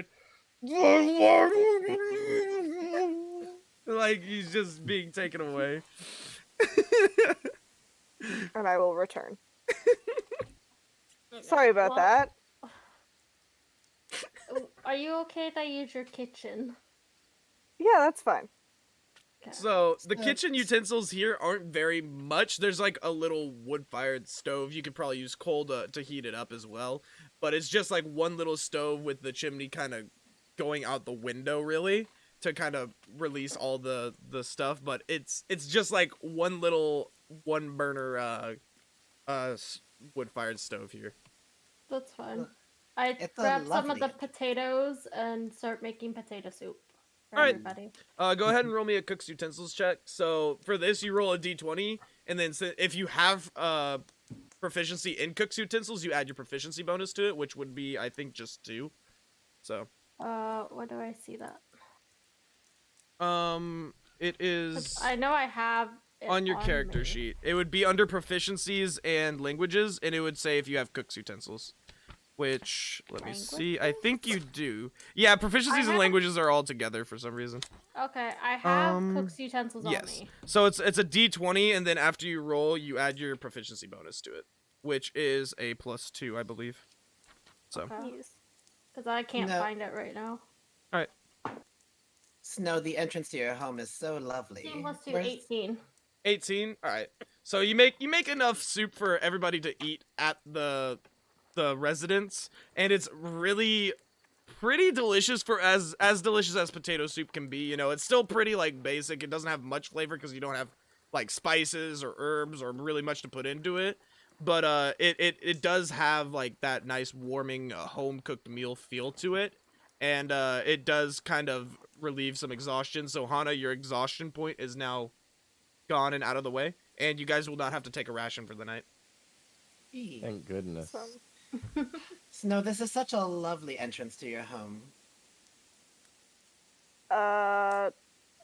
like he's just being taken away. And I will return. Sorry about Well, that. Are you okay if I use your kitchen? Yeah, that's fine. Okay. So the kitchen utensils here aren't very much. There's like a little wood-fired stove. You could probably use coal to heat it up as well. But it's just like one little stove with the chimney kind of going out the window, really, to kind of release all the stuff. But it's just like one burner wood-fired stove here. That's fine. I It's a grab some of the lovely- potatoes and start making potato soup. for Alright. everybody. Go ahead and roll me a cook's utensils check. So for this, you roll a d20, and then if you have proficiency in cook's utensils, you add your proficiency bonus to it, which would be, I think, just 2. So Where do I see that? it 'Cause is I know I have it on your character me. sheet. It would be under proficiencies and languages, and it would say if you have cook's utensils. Which, let me see, I think you do. Yeah, proficiencies and have- languages are all together for some reason. Okay, I have cook's utensils on Yes. me. So it's a d20, and then after you roll, you add your proficiency bonus to it, which is a +2, I believe. So, Because I can't No. find it right now. alright. Snow, the entrance to your home is so lovely. 16 plus 2, Where's- 18. 18? Alright. So you make enough soup for everybody to eat at the residence, and it's really pretty delicious for as delicious as potato soup can be. You know, it's still pretty like basic. It doesn't have much flavor because you don't have like spices or herbs or really much to put into it. But it does have like that nice warming home cooked meal feel to it, and it does kind of relieve some exhaustion. So Hana, your exhaustion point is now gone and out of the way, and you guys will not have to take a ration for the night. Thank goodness. Snow, this is such a lovely entrance to your home.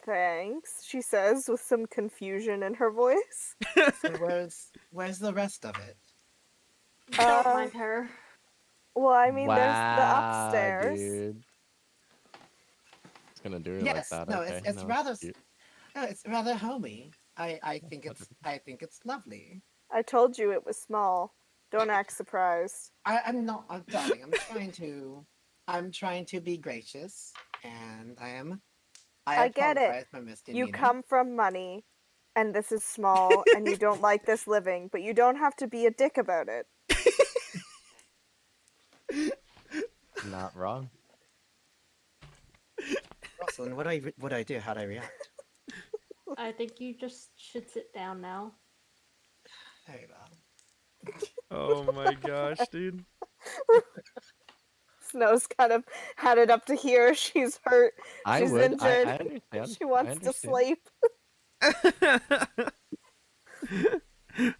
Thanks, she says with some confusion in her voice. So where's the rest of it? Don't mind her. Well, I mean, there's the Wow, upstairs. dude. It's gonna do it Yes, like that. no, okay. it's no, rather cute. no, it's rather homey. I think it's lovely. I told you it was small. Don't act surprised. I'm not, darling. I'm trying to be gracious, and I get it. apologize for You misdemeanor. come from money, and this is small, and you don't like this living, but you don't have to be a dick about it. Not wrong. Rosalind, what do I do? How do I react? I think you just should sit down now. Very well. Oh my gosh, dude. Snow's kind of had it up to here. She's hurt. I She's would. injured. I understand. She wants I to understand. sleep.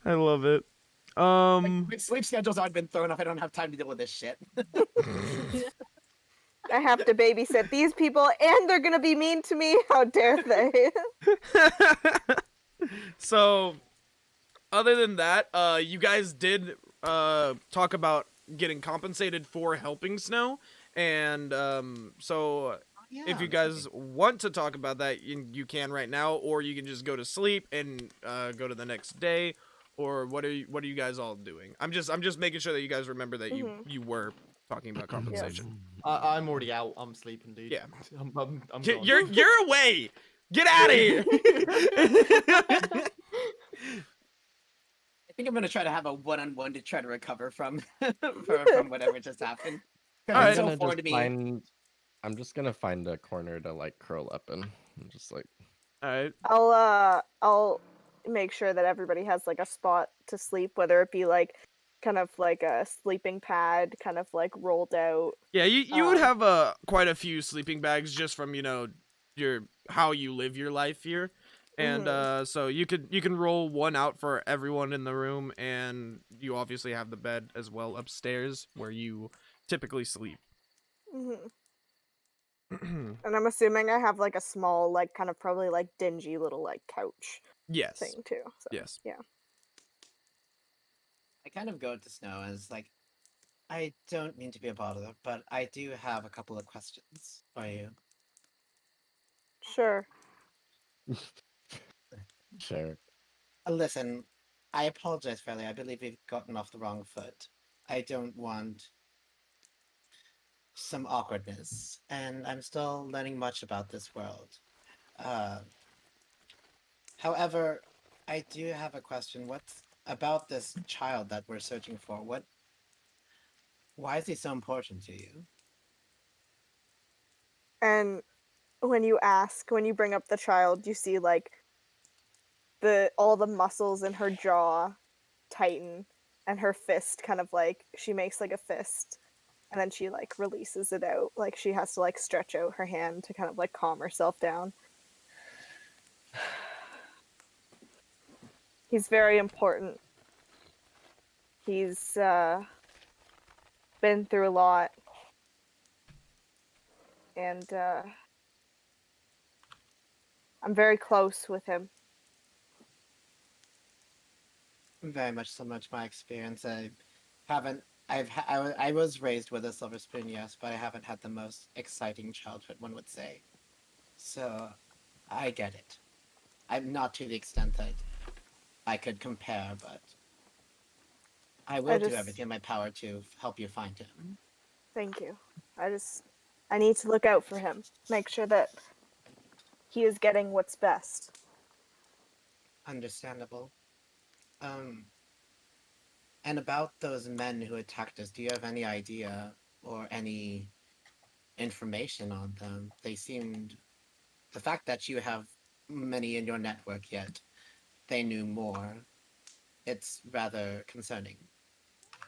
I love it. My sleep schedule's already been thrown off. I don't have time to deal with this shit. I have to babysit these people, and they're gonna be mean to me. How dare they? So, other than that, you guys did talk about getting compensated for helping Snow, and so if you guys want to talk about that, you can right now, or you can just go to sleep and go to the next day, or what are you guys all doing? I'm just making sure that you guys remember that you were talking about compensation. I'm already out. I'm sleeping, dude. Yeah. I'm gone. You're away. Get out of here. I think I'm gonna try to have a one-on-one to try to recover from from whatever just happened. 'Cause Alright. it's so foreign to me. I'm just gonna find a corner to like curl up in. I'm just like, All right. I'll make sure that everybody has like a spot to sleep, whether it be like kind of like a sleeping pad, kind of like rolled out. Yeah, you would have quite a few sleeping bags just from your how you live your life here, and so you can roll one out for everyone in the room, and you obviously have the bed as well upstairs where you typically sleep. Mm-hmm. And I'm assuming I have like a small, like kind of probably like dingy little like couch Yes. thing too. So, Yes. yeah. I kind of go to Snow and it's like, I don't mean to be a bother, but I do have a couple of questions for you. Sure. sure. Listen, I apologize, Fairly. I believe we've gotten off the wrong foot. I don't want some awkwardness, and I'm still learning much about this world. However, I do have a question. What's about this child that we're searching for? Why is he so important to you? And when you bring up the child, you see like all the muscles in her jaw tighten, and her fist kind of like she makes like a fist, And then she like releases it out. Like she has to like stretch out her hand to kind of like calm herself down. He's very important. He's been through a lot. And I'm very close with him. Very much so much my experience. I was raised with a silver spoon, yes, but I haven't had the most exciting childhood, one would say. So I get it. I'm not to the extent that I could compare, but I will do everything in my power to help you find him. Thank you. I need to look out for him. Make sure that he is getting what's best. Understandable. And about those men who attacked us, do you have any idea or any information on them? They seemed... The fact that you have many in your network, yet they knew more, it's rather concerning.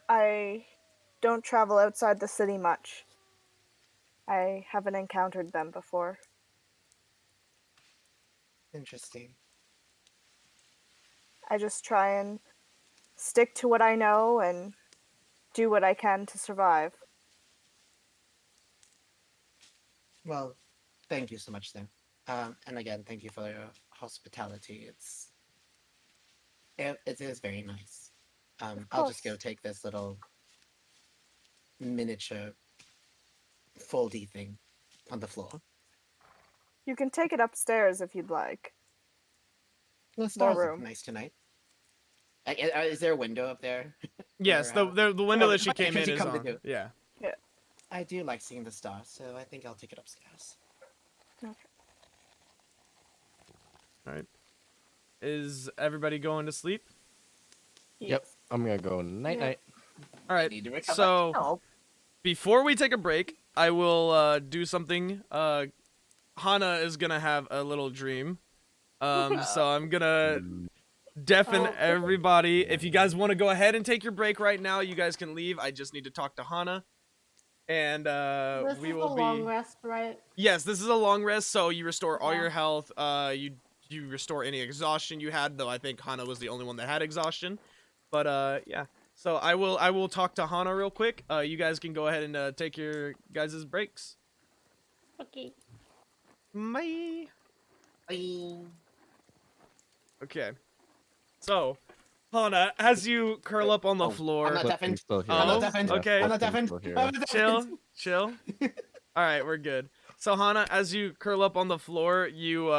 I don't travel outside the city much. I haven't encountered them before. Interesting. I just try and stick to what I know and do what I can to survive. Well, thank you so much, then. And again, thank you for your hospitality. It is very nice. I'll just go take this little miniature foldy thing on the floor. You can take it upstairs if you'd like. The stars More look room. nice tonight. Is there a window up there? Yes, Or, the window oh, that she okay, came 'cause in you is come to on. do. Yeah. I do like seeing the stars, so I think I'll take it upstairs. All right. Is everybody going to sleep? Yep, I'm gonna go night night. All right. Need to recover. So Oh, before we take a break, I will do something. Hana is gonna have a little dream. So I'm gonna deafen everybody. If you guys want to go ahead and take your break right now, you guys can leave. I just need to talk to Hana. And This we is will a be long rest, right? Yes, this is a long rest, so you restore all Yeah. your health. You restore any exhaustion you had, though I think Hana was the only one that had exhaustion. But yeah. So I will talk to Hana real quick. You guys can go ahead and take your guys' breaks. Okay. Bye. bye. Okay. So, Hana, as you curl up on the floor, I'm not Clifton's deafened. still here. I'm not deafened. okay. I'm not deafened. Still here. I'm not chill, deafened. chill. All right, we're good. So Hana, as you curl up on the floor, you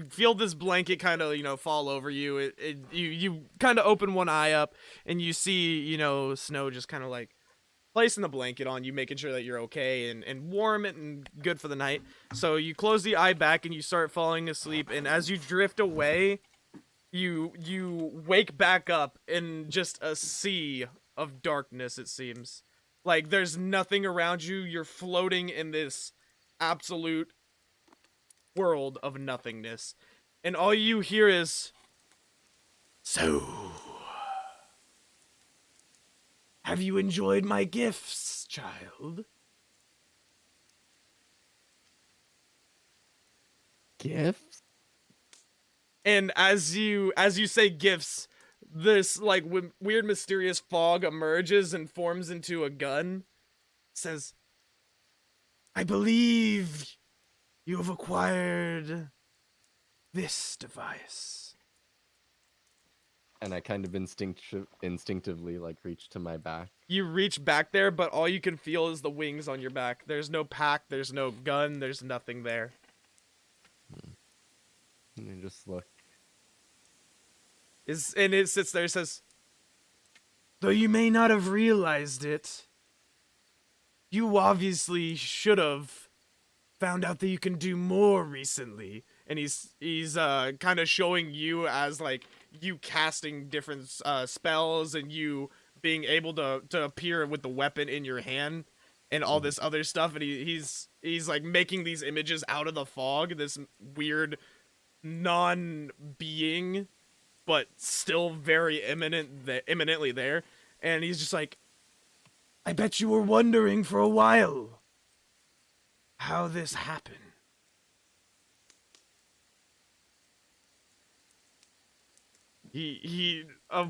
feel this blanket kind of fall over you. You kind of open one eye up and you see Snow just kind of like placing the blanket on you, making sure that you're okay and warm and good for the night. So you close the eye back and you start falling asleep. And as you drift away, you wake back up in just a sea of darkness. It seems like there's nothing around you. You're floating in this absolute world of nothingness, and all you hear is, "So, have you enjoyed my gifts, child?" Gifts? And as you say gifts, this like weird mysterious fog emerges and forms into a gun. It says, "I believe you have acquired this device." And I kind of instinctively like reach to my back. You reach back there, but all you can feel is the wings on your back. There's no pack, there's no gun, there's nothing there. And I just look. And it sits there and says, "Though you may not have realized it, you obviously should have found out that you can do more recently." And he's kind of showing you as like you casting different spells and you being able to appear with the weapon in your hand and all this other stuff. And he's like making these images out of the fog, this weird non-being, but still very imminently there. And he's just like, I bet you were wondering for a while how this happened.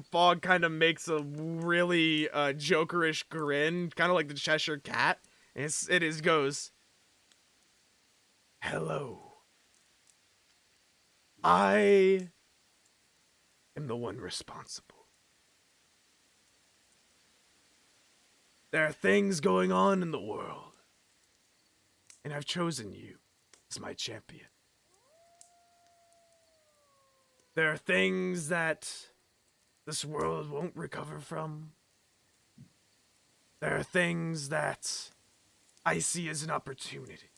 Fog kind of makes a really jokerish grin, kind of like the Cheshire Cat, and it goes, "Hello. I am the one responsible. There are things going on in the world, and I've chosen you as my champion. There are things that this world won't recover from. There are things that I see as an opportunity.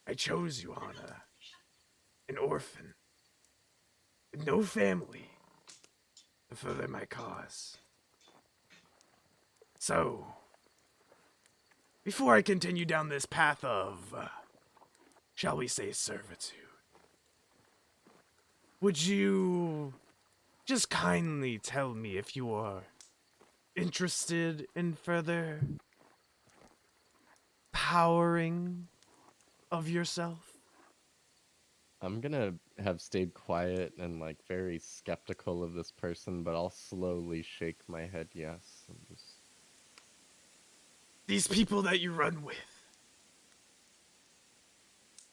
I chose you, Anna, an orphan, with no family, to further my cause. So, before I continue down this path of, shall we say, servitude, would you just kindly tell me if you are interested in further powering of yourself?" I'm gonna have stayed quiet and like very skeptical of this person, but I'll slowly shake my head yes. And just... These people that you run with,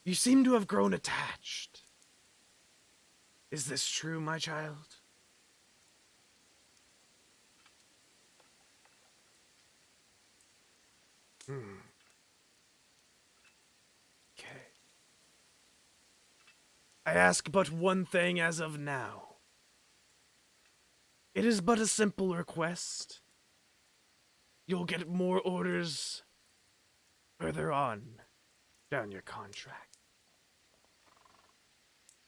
you seem to have grown attached. Is this true, my child? Okay. I ask but one thing as of now. It is but a simple request. You'll get more orders further on down your contract.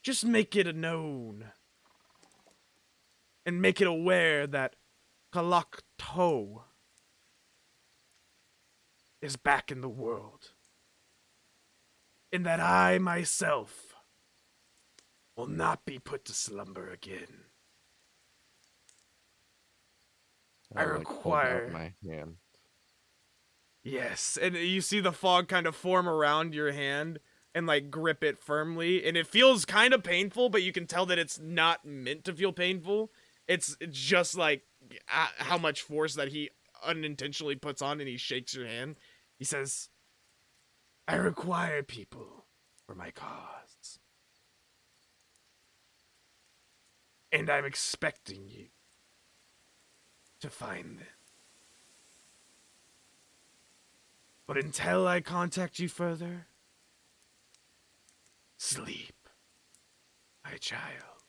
Just make it known and make it aware that Kalakto is back in the world, and that I myself will not be put to slumber again. I I'll, like, hold out require... my hand. Yes, and you see the fog kind of form around your hand and like grip it firmly, and it feels kind of painful, but you can tell that it's not meant to feel painful. It's just like how much force that he unintentionally puts on, and he shakes your hand. He says, "I require people for my cause, and I'm expecting you to find them. But until I contact you further, sleep, my child."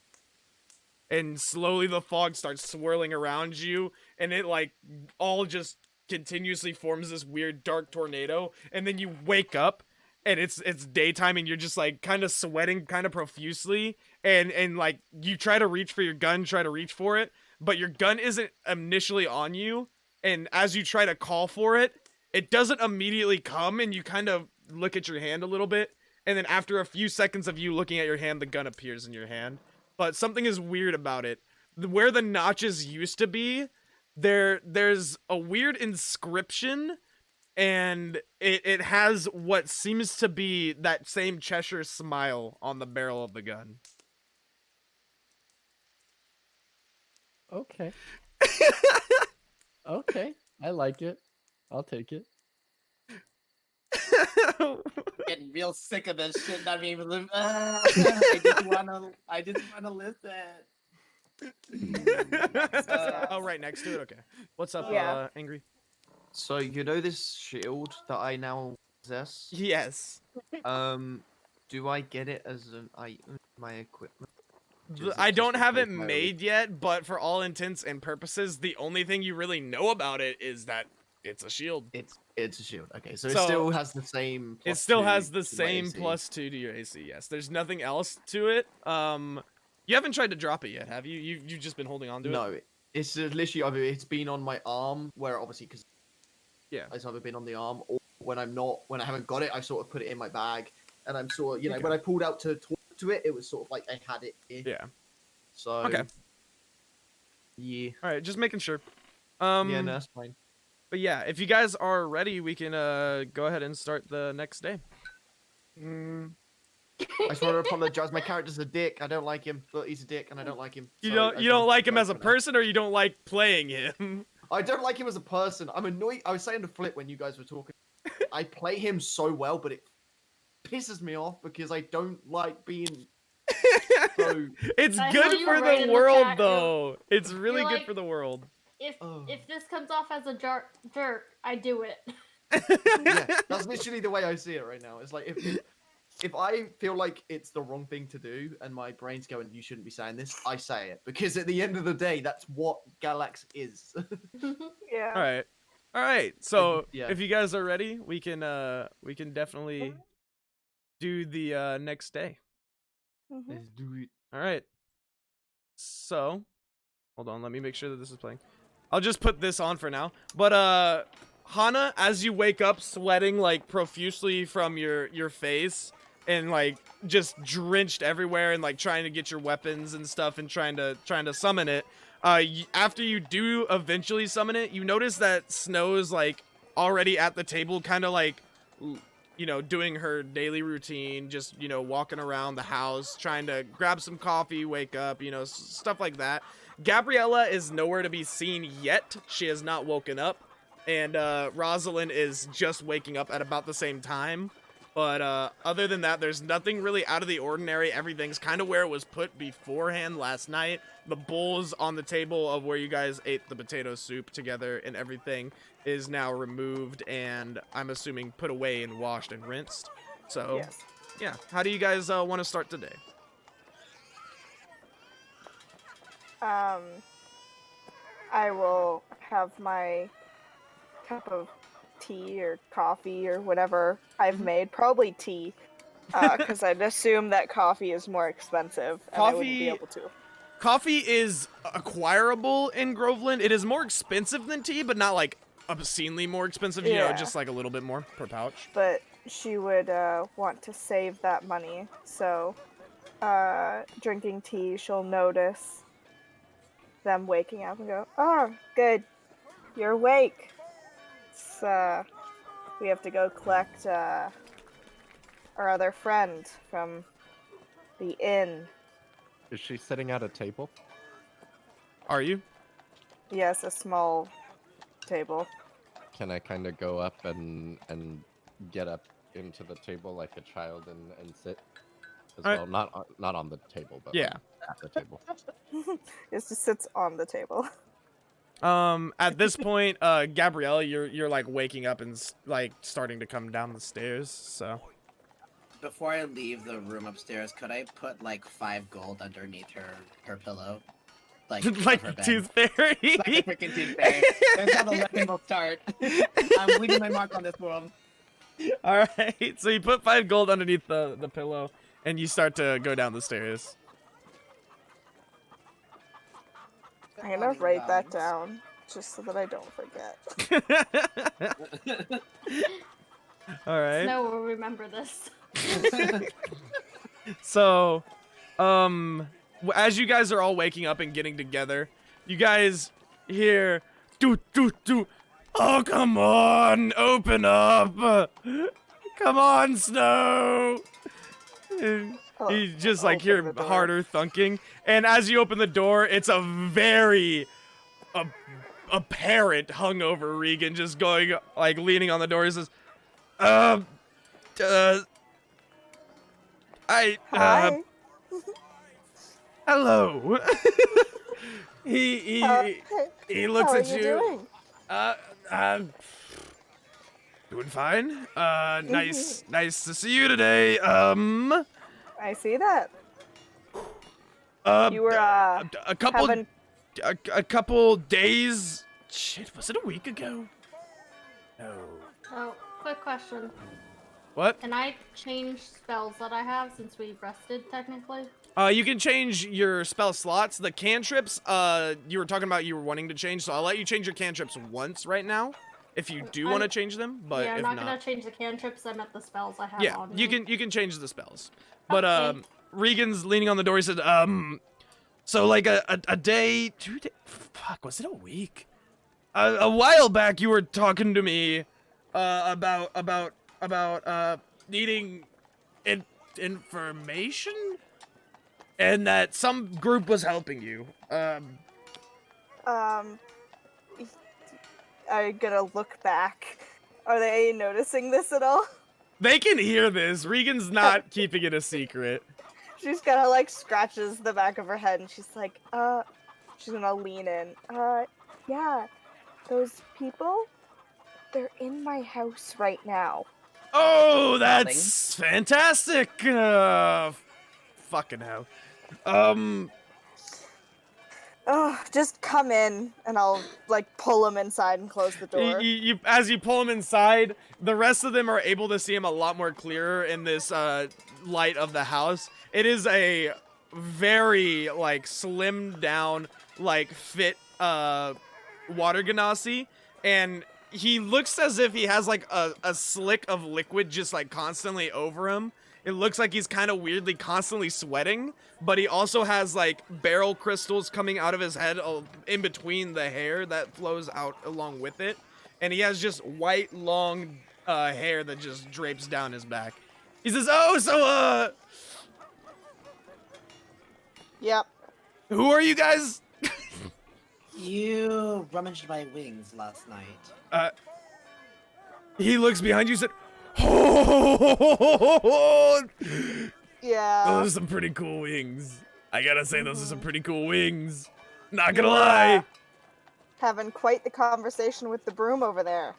And slowly the fog starts swirling around you, and it like all just continuously forms this weird dark tornado, and then you wake up and it's daytime, and you're just like kind of sweating kind of profusely, and like you try to reach for your gun, try to reach for it, but your gun isn't initially on you, and as you try to call for it, it doesn't immediately come, and you kind of look at your hand a little bit, and then after a few seconds of you looking at your hand, the gun appears in your hand. But something is weird about it. Where the notches used to be, there's a weird inscription, and it has what seems to be that same Cheshire smile on the barrel of the gun. Okay. Okay. I like it. I'll take it. Getting real sick of this shit. Not even even. I just wanna listen. Oh, right next to it. Okay. What's up, Yeah. Angry? So you know this shield that I now possess? Yes. Do I get it as an item in my equipment? Does I it don't just have it replace my made yet, but for all intents and purposes, the only thing you really know about it is that it's a shield. It's a shield. Okay, so, So, it still has the same. It still +2 has the to my same AC. +2 to your AC. Yes, there's nothing else to it. You haven't tried to drop it yet, have you? You've just been holding on to it. No, it's literally it's been on my arm, where obviously because Yeah. it's either been on the arm, or when I haven't got it, I sort of put it in my bag, and I'm sort of Okay. when I pulled out to talk to it, it was sort of like I had it here. Yeah. So Okay. yeah. All right, just making sure. Yeah, no, that's fine. But yeah, if you guys are ready, we can go ahead and start the next day. I just want to apologize. My character's a dick. I don't like him, but he's a dick, and I don't like him. You so don't I you don't like him as a apologize for now. person, or you don't like playing him? I don't like him as a person. I'm annoyed. I was saying to Flip when you guys were talking. I play him so well, but it pisses me off because I don't like being so. It's I good know you for were right the in the world, chat, though. It's really good like- for the world. If this comes off as a jerk, I do it. Yeah, that's literally the way I see it right now. It's like if I feel like it's the wrong thing to do and my brain's going, you shouldn't be saying this, I say it because at the end of the day, that's what Galax is. Yeah. All right. So Yeah. if you guys are ready, we can definitely do the next day. Mhm. Let's do it. All right. So, hold on. Let me make sure that this is playing. I'll just put this on for now. But Hana, as you wake up sweating like profusely from your face and like just drenched everywhere and like trying to get your weapons and stuff and trying to summon it. After you do eventually summon it, you notice that Snow's like already at the table, kind of like, you know, doing her daily routine, just, you know, walking around the house, trying to grab some coffee, wake up, you know, stuff like that. Gabriella is nowhere to be seen yet. She has not woken up. And Rosalind is just waking up at about the same time. But other than that, there's nothing really out of the ordinary. Everything's kind of where it was put beforehand last night. The bowls on the table of where you guys ate the potato soup together and everything is now removed and I'm assuming put away and washed and rinsed. So, Yes. yeah. How do you guys want to start today? I will have my cup of tea or coffee or whatever I've made, probably tea, because I'd assume that coffee is more expensive and I wouldn't be Coffee- able to. Coffee is acquirable in Groveland. It is more expensive than tea, but not like obscenely more expensive, you know, Yeah. just like a little bit more per pouch. But she would want to save that money, so drinking tea, she'll notice them waking up and go, "Oh, good, you're awake. We have to go collect our other friend from the inn." Is she sitting at a table? Are you? Yes, a small table. Can I kind of go up and get up into the table like a child and sit as Alright. well? Not on the table, but Yeah. at the table. It just sits on the table. At this point, Gabriella, you're like waking up and like starting to come down the stairs, so. Before I leave the room upstairs, could I put like 5 gold underneath her pillow? Like, like of her bed? Tooth Fairy. Like a freaking tooth fairy. That's how the legend will start. I'm leaving my mark on this world. All right, so you put 5 gold underneath the pillow, and you start to go down the stairs. I'm gonna write that down just so that I don't forget. All right. Snow will remember this. So, as you guys are all waking up and getting together, you guys hear, "Doot, doot, doot. Oh, come on, open up. Come on, Snow." And Oh, you just like open hear the door. harder thunking. And as you open the door, it's a very apparent hungover Regan just going, like leaning on the door. He says, Hi. hello. he Hey, looks how are at you you. doing? I'm doing fine. Nice to see you today. I see that. Uh, You were a couple having a couple days. Shit, was it a week ago? No. Oh, quick question. What? Can I change spells that I have since we rested technically? You can change your spell slots. The cantrips, you were talking about you were wanting to change, so I'll let you change your cantrips once right now, if you do want to I'm- change them. But yeah, I'm if not not, gonna change the cantrips. I meant the spells I have yeah, on you me. can change the spells. But Okay. Regan's leaning on the door. He said, so like a day, 2 days. Fuck, was it a week? a while back you were talking to me about needing information, and that some group was helping you. Are you gonna look back? Are they noticing this at all? They can hear this. Regan's not keeping it a secret. She's kinda like scratches the back of her head and she's like, she's gonna lean in. Yeah, those people, they're in my house right now. Oh, that's fantastic. Fucking hell. Oh, just come in and I'll like pull him inside and close the door. As you pull him inside, the rest of them are able to see him a lot more clearer in this light of the house. It is a very like slimmed down, like fit water genasi, and he looks as if he has like a slick of liquid just like constantly over him. It looks like he's kind of weirdly constantly sweating, but he also has like barrel crystals coming out of his head in between the hair that flows out along with it. And he has just white, long hair that just drapes down his back. He says, oh, so, Yep. who are you guys? You rummaged my wings last night. He looks behind you and said, oh, Yeah. those are some pretty cool wings. I gotta say, those are some pretty cool wings. Not gonna lie. Having quite the conversation with the broom over there.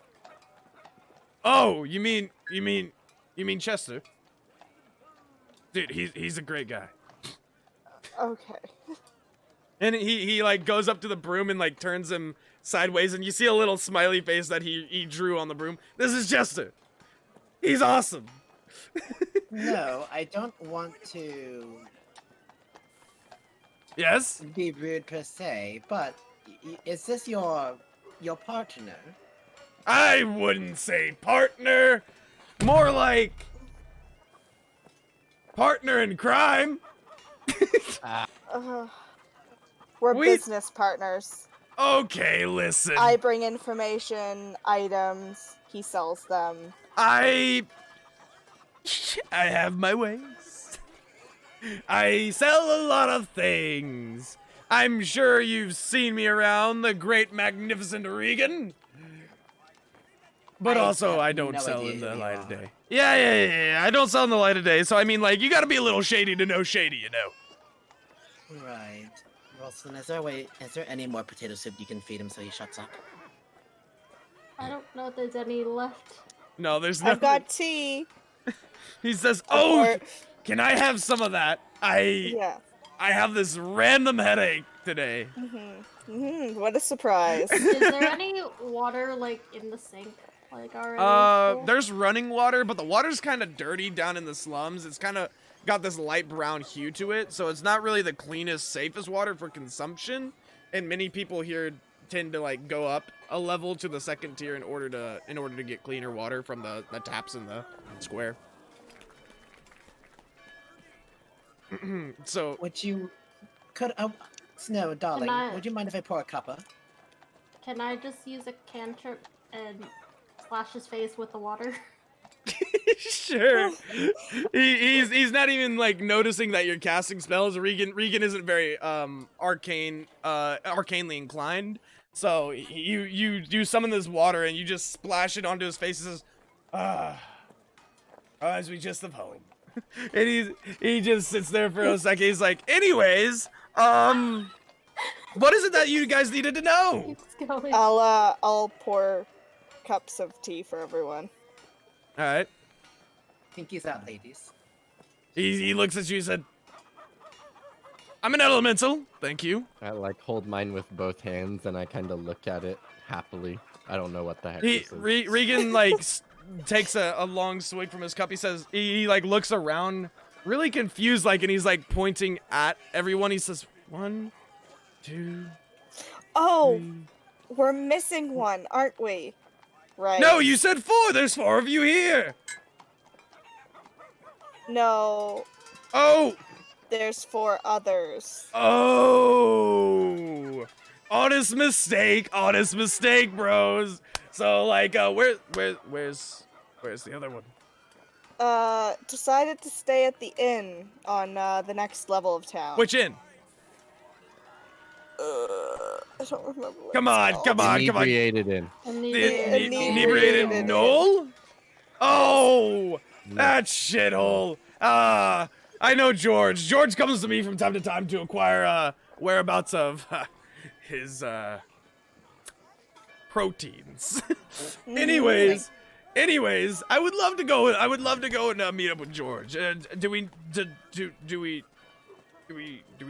Oh, you mean Chester? Dude, he's a great guy. Okay. And he like goes up to the broom and like turns him sideways, and you see a little smiley face that he drew on the broom. This is Chester. He's awesome. No, I don't want to Yes? be rude per se, but is this your partner? I wouldn't say partner. More like partner in crime. We're We- business partners. Okay, listen. I bring information, items, he sells them. I have my ways. I sell a lot of things. I'm sure you've seen me around the great magnificent Regan. But I also, have I don't no sell idea in who the you light of are. day. Yeah. I don't sell in the light of day. So, I mean, like, you gotta be a little shady to know shady, you know. Right. Wilson, is there any more potato soup you can feed him so he shuts up? I don't know if there's any left. No, there's I've nothing. got tea. He says, oh, Or- can I have some of that? Yeah. I have this random headache today. What a surprise. Is there any water like in the sink? Like already? There's running water, but the water's kind of dirty down in the slums. It's kind of got this light brown hue to it, so it's not really the cleanest, safest water for consumption. And many people here tend to like go up a level to the second tier in order to get cleaner water from the taps in the square. So Would you Snow, darling, I- would you mind if I pour a cuppa? Can I just use a cantrip and splash his face with the water? sure. He's not even like noticing that you're casting spells. Regan isn't very arcanely inclined. So you do summon this water and you just splash it onto his face and says, as we just have home. And he just sits there for a second. He's like, anyways, what is it that you guys needed to know? Keeps going. I'll pour cups of tea for everyone. All right. Pinkies out, ladies. He looks at you and said, I'm an elemental, thank you. I like hold mine with both hands and I kind of look at it happily. I don't know what the heck this is. Regan like takes a long swig from his cup. He says he like looks around, really confused, like, and he's like pointing at everyone. He says, 1, 2. Oh, 3. we're missing one, aren't we? Right. No, you said 4. There's 4 of you here. No, Oh, there's 4 others. oh. All honest mistake, bros. So like, where's the other one? Decided to stay at the inn on the next level of town. Which inn? I don't remember. What Come it's on, called. come on. Inebriated in. Inebriated Knoll? Oh, that shithole. I know George. George comes to me from time to time to acquire whereabouts of his proteins. Anyways, I would love to go. I would love to go and meet up with George. Do we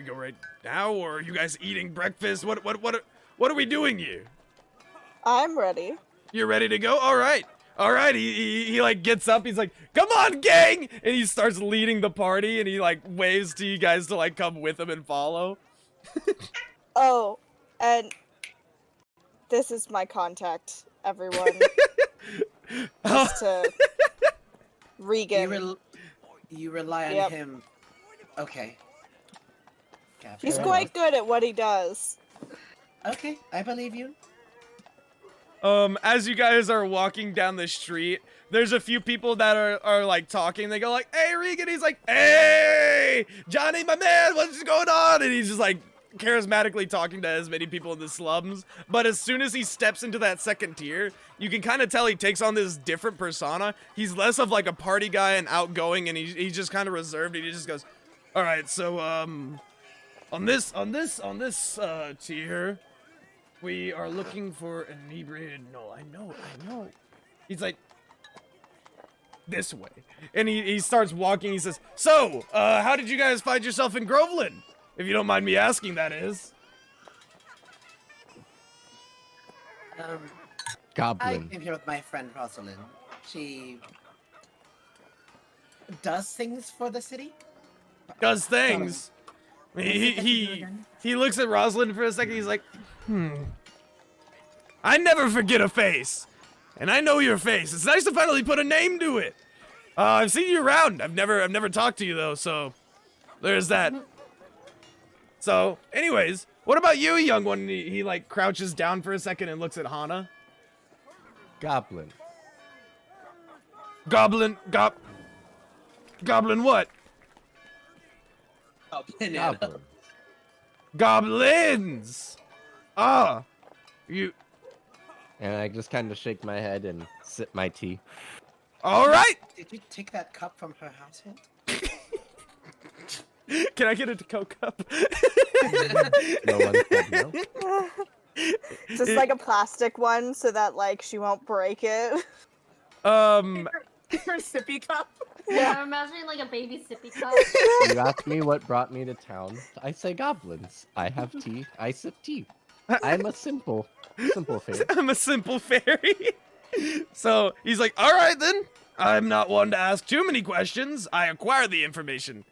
go right now, or are you guys eating breakfast? What are we doing here? I'm ready. You're ready to go? All right. He like gets up. He's like, "Come on, gang!" And he starts leading the party. And he like waves to you guys to like come with him and follow. Oh, and this is my contact, everyone. Just to Regan. You rely on Yep. him. Okay. He's Fair quite enough. good at what he does. Okay, I believe you. As you guys are walking down the street, there's a few people that are like talking. They go like, "Hey, Regan." He's like, "Hey, Johnny, my man, what's going on?" And he's just like charismatically talking to as many people in the slums. But as soon as he steps into that second tier, you can kind of tell he takes on this different persona. He's less of like a party guy and outgoing, and he's just kind of reserved. And he just goes, "All right, so on this tier, we are looking for an inebriated." No, I know. He's like, this way. And he starts walking. He says, "So, how did you guys find yourself in Groveland? If you don't mind me asking, that is." I Goblin. came here with my friend Rosalind. She does things for the city. Does things. He looks at Rosalind for a second. He's like, I never forget a face. And I know your face. It's nice to finally put a name to it. I've seen you around. I've never talked to you though, so there's that. So, anyways, what about you, young one? He like crouches down for a second and looks at Hana. Goblin. Goblin what? Goblin. Goblins! Ah! You... And I just kind of shake my head and sip my tea. Alright! Did you take that cup from her household? Can I get a Coke cup? No one said no. Just like a plastic one so that like she won't break it. Her sippy cup. Yeah, I'm imagining like a baby sippy cup. You ask me what brought me to town. I say goblins. I have tea. I sip tea. I'm a simple fairy. I'm a simple fairy. So he's like, alright then. I'm not one to ask too many questions. I acquire the information.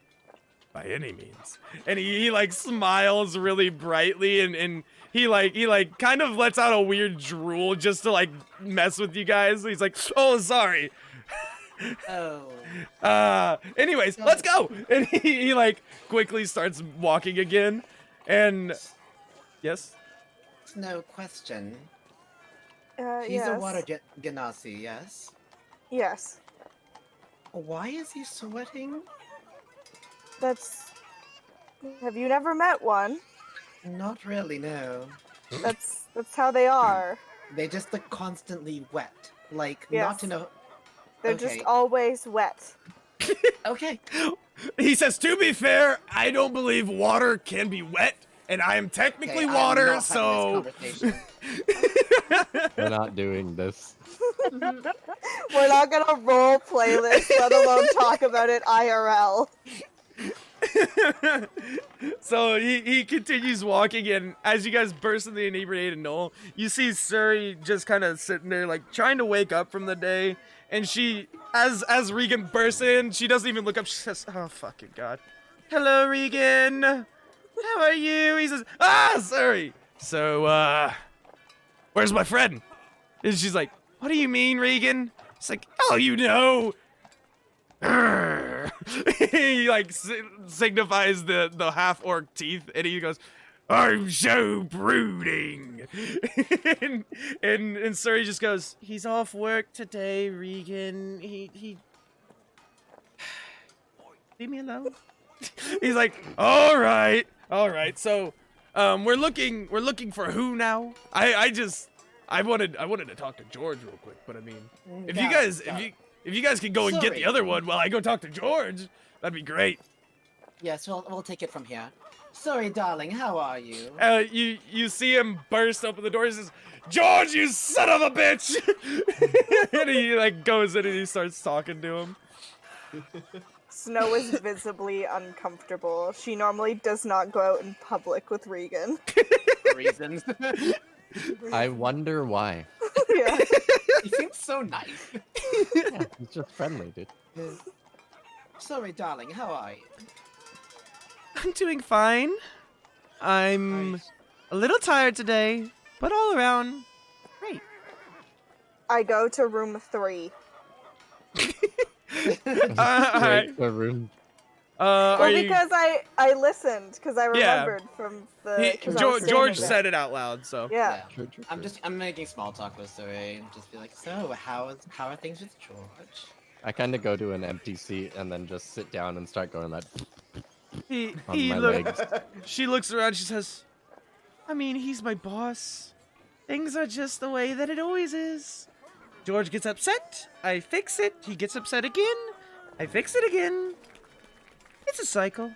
By any means. And he like smiles really brightly and he like kind of lets out a weird drool just to like mess with you guys. He's like, "Oh, sorry." Oh. Anyways, let's go. And he like quickly starts walking again. And yes. No question. He's Yes. a water genasi, yes? Yes. Why is he sweating? That's... Have you never met one? Not really, no. That's how they are. They just look constantly wet. Like, Yes. not to know... They're Okay. just always wet. Okay. He says, "To be fair, I don't believe water can be wet, and I am technically Okay, water, I'm not so..." having this conversation. We're not doing this. We're not gonna role play this, let alone talk about it IRL. So he continues walking, and as you guys burst in the inebriated knoll, you see Suri just kind of sitting there, like trying to wake up from the day. And she, as Regan bursts in, she doesn't even look up. She says, "Oh fucking god, hello Regan, how are you?" He says, "Ah, Suri. So where's my friend?" And she's like, "What do you mean, Regan?" It's like, "Oh, you know." He like signifies the half orc teeth, and he goes, I'm so brooding. and Surrey just goes, he's off work today, Regan. He leave me alone. He's like, all right. So, we're looking for who now? I wanted to talk to George real quick, but I mean, if you guys can go and get the Sorry. other one while I go talk to George, that'd be great. Yes, we'll take it from here. Sorry, darling, how are you? You see him burst open the door. He says, "George, you son of a bitch!" And he like goes in and he starts talking to him. Snow is visibly uncomfortable. She normally does not go out in public with Regan. Reasons. I wonder why. Yeah. He seems so nice. Yeah, he's just friendly, dude. Sorry, darling, how are you? I'm doing fine. I'm Nice. a little tired today, but all around great. I go to room 3. Straight to room. Are Well, you? because I listened, because I Yeah. remembered from the. 'cause I was George standing there. said it out loud, so. Yeah. True, true, I'm true. I'm making small talk with Sorry and just be like, so how are things with George? I kind of go to an empty seat and then just sit down and start going like He on my look. legs. She looks around. She says, "I mean, he's my boss. Things are just the way that it always is." George gets upset. I fix it. He gets upset again. I fix it again. It's a cycle.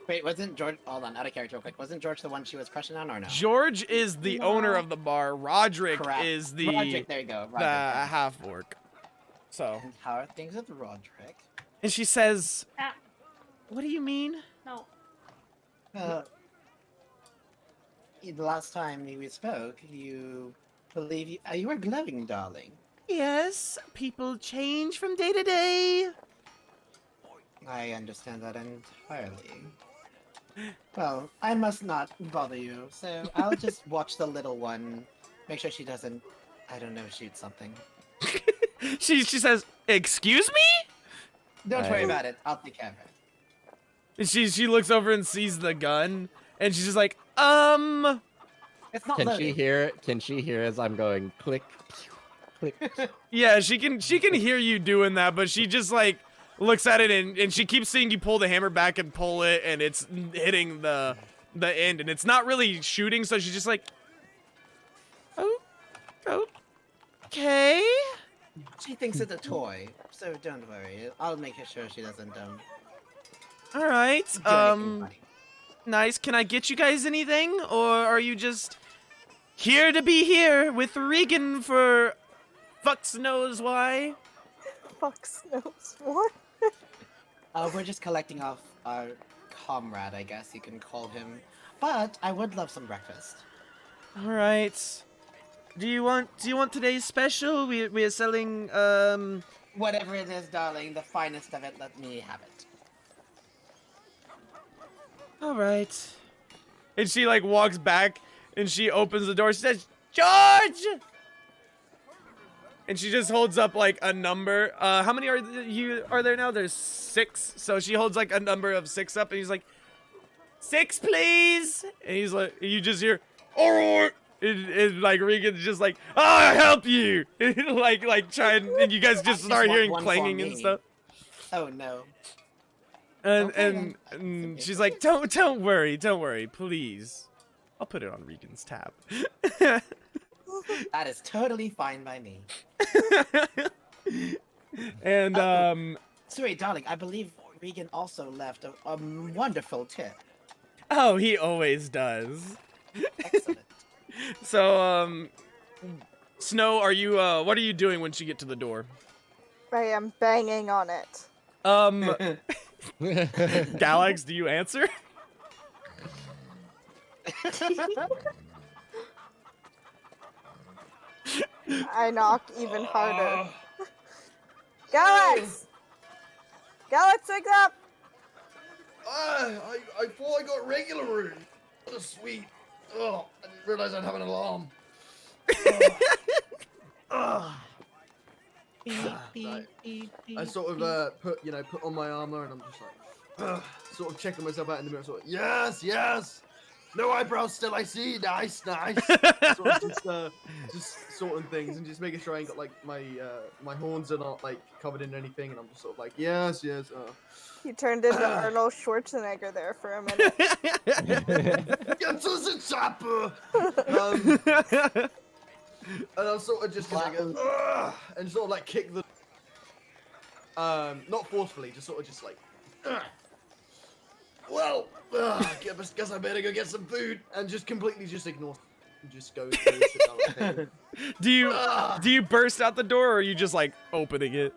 Wait, wasn't George? Hold on, out of character real quick. Wasn't George the one she was crushing on, or no? George is the owner of the bar. Roderick Correct. is the Roderick, there you go. the Roderick. half orc. So, And how are things with Roderick? and she says, Ah, "What do you mean?" no. The last time we spoke, you believe you were glowing, darling. Yes, people change from day to day. I understand that entirely. Well, I must not bother you, so I'll just watch the little one. Make sure she doesn't, I don't know, shoot something. She says, "Excuse me?" Don't worry about it. I'll take care of it. And she looks over and sees the gun, and she's just like, It's not Can loaded. she hear? Can she hear as I'm going click, pew, click? Yeah, she can hear you doing that, but she just like looks at it and she keeps seeing you pull the hammer back and pull it, and it's hitting the end, and it's not really shooting, so she's just like, oh, okay. She thinks it's a toy, so don't worry. I'll make sure she doesn't All right. do anything funny. Nice. Can I get you guys anything, or are you just here to be here with Regan for fucks knows why? Fuck Snows. What? We're just collecting off our comrade, I guess you can call him. But I would love some breakfast. All right. Do you want today's special? We are selling Whatever it is, darling, the finest of it, let me have it. All right. And she like walks back and she opens the door. She says, "George!" And she just holds up like a number. How many are there now? There's 6. So she holds like a number of 6 up, and he's like, 6, please. And he's like, you just hear, all right. And like Regan's just like, I'll help you. like trying, and you guys just start want hearing one for clanging and me. stuff. Oh no. And Okay, and she's like, don't worry, please. I'll put it on Regan's tab. That is totally fine by me. And Sorry, darling, I believe Regan also left a wonderful tip. oh, he always does. Excellent. So Snow, are you what are you doing once you get to the door? I am banging on it. Galax, do you answer? I knock even harder. Galax! Galax, wake up! I thought I got regular room. What a sweet. Oh, I didn't realize I'd have an alarm. Right. I sort of put on my armor and I'm just like sort of checking myself out in the mirror. Sort of, yes. No eyebrows still, I see. Nice, nice. Sort of just sorting things and just making sure I ain't got like my horns are not like covered in anything, and I'm just sort of like, yes. You turned into Arnold Schwarzenegger there for a minute. Get to the chopper. And I'm sort of just gonna go, "Ugh," and sort of like kick the. Not forcefully, just sort of just like. "Ugh. Well, guess I better go get some food," and just completely just ignore. And just go. Sit down at the table. Do you burst out the door, or are you just like opening it?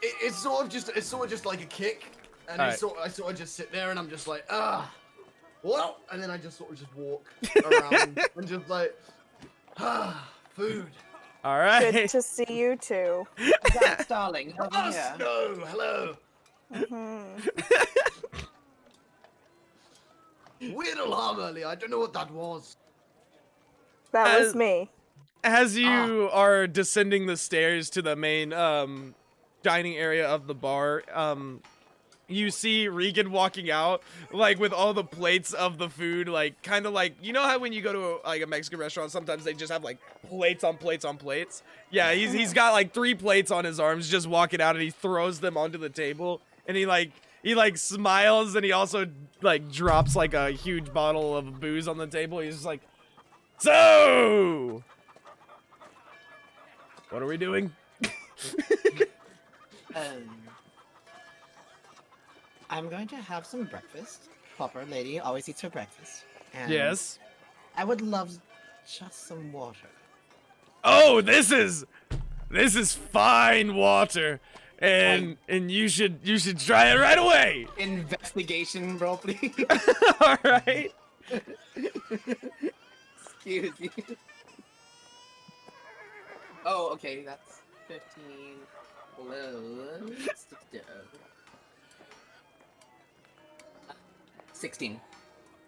It's sort of just like a kick, and I sort of just sit there, and I'm just like, well, and then I just sort of just walk around and just like, food. All right. Good to see you too. That's darling. Over here. No, hello. Weird alarm earlier. I don't know what that was. That was me. As you are descending the stairs to the main dining area of the bar, you see Regan walking out, like with all the plates of the food, like kind of like, you know how when you go to like a Mexican restaurant, sometimes they just have like plates on plates on plates. Yeah, he's got like 3 plates on his arms, just walking out, and he throws them onto the table, and he smiles, and he also like drops like a huge bottle of booze on the table. He's just like, so what are we doing? I'm going to have some breakfast. Proper lady always eats her breakfast. And Yes. I would love just some water. Oh, this is fine water, and you should try it right away. Investigation roll, please. All right. Excuse me. Oh, okay, that's 15 plus 16.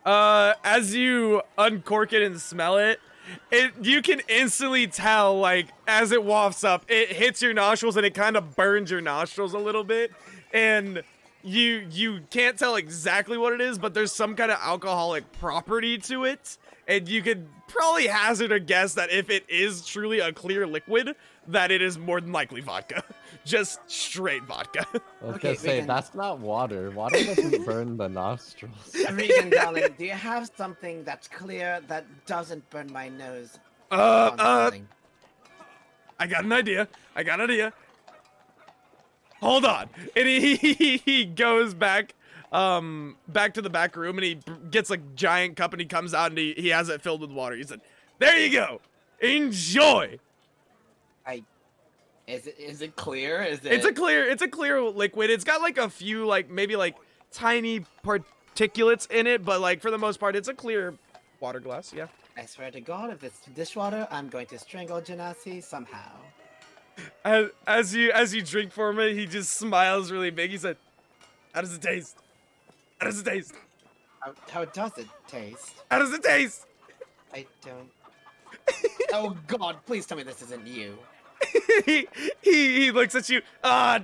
As you uncork it and smell it, you can instantly tell, like, as it wafts up, it hits your nostrils and it kind of burns your nostrils a little bit, and you can't tell exactly what it is, but there's some kind of alcoholic property to it, and you could probably hazard a guess that if it is truly a clear liquid, that it is more than likely vodka. Just straight vodka. I was Okay, gonna say, Regan. that's not water. Water doesn't burn the nostrils. Regan, darling, do you have something that's clear that doesn't burn my nose? I got an idea. Hold on. And he goes back to the back room, and he gets a giant cup, and he comes out, and he has it filled with water. He said, "There you go. Enjoy." Is it clear? It's a clear liquid. It's got like a few maybe tiny particulates in it, but like for the most part it's a clear water glass. Yeah. I swear to God, if it's dishwater, I'm going to strangle Janasi somehow. As you drink from it, he just smiles really big. He said, "How does it taste? How does it taste? How does it taste? How does it taste?" I don't. Oh God! Please tell me this isn't you. he looks at you. Well,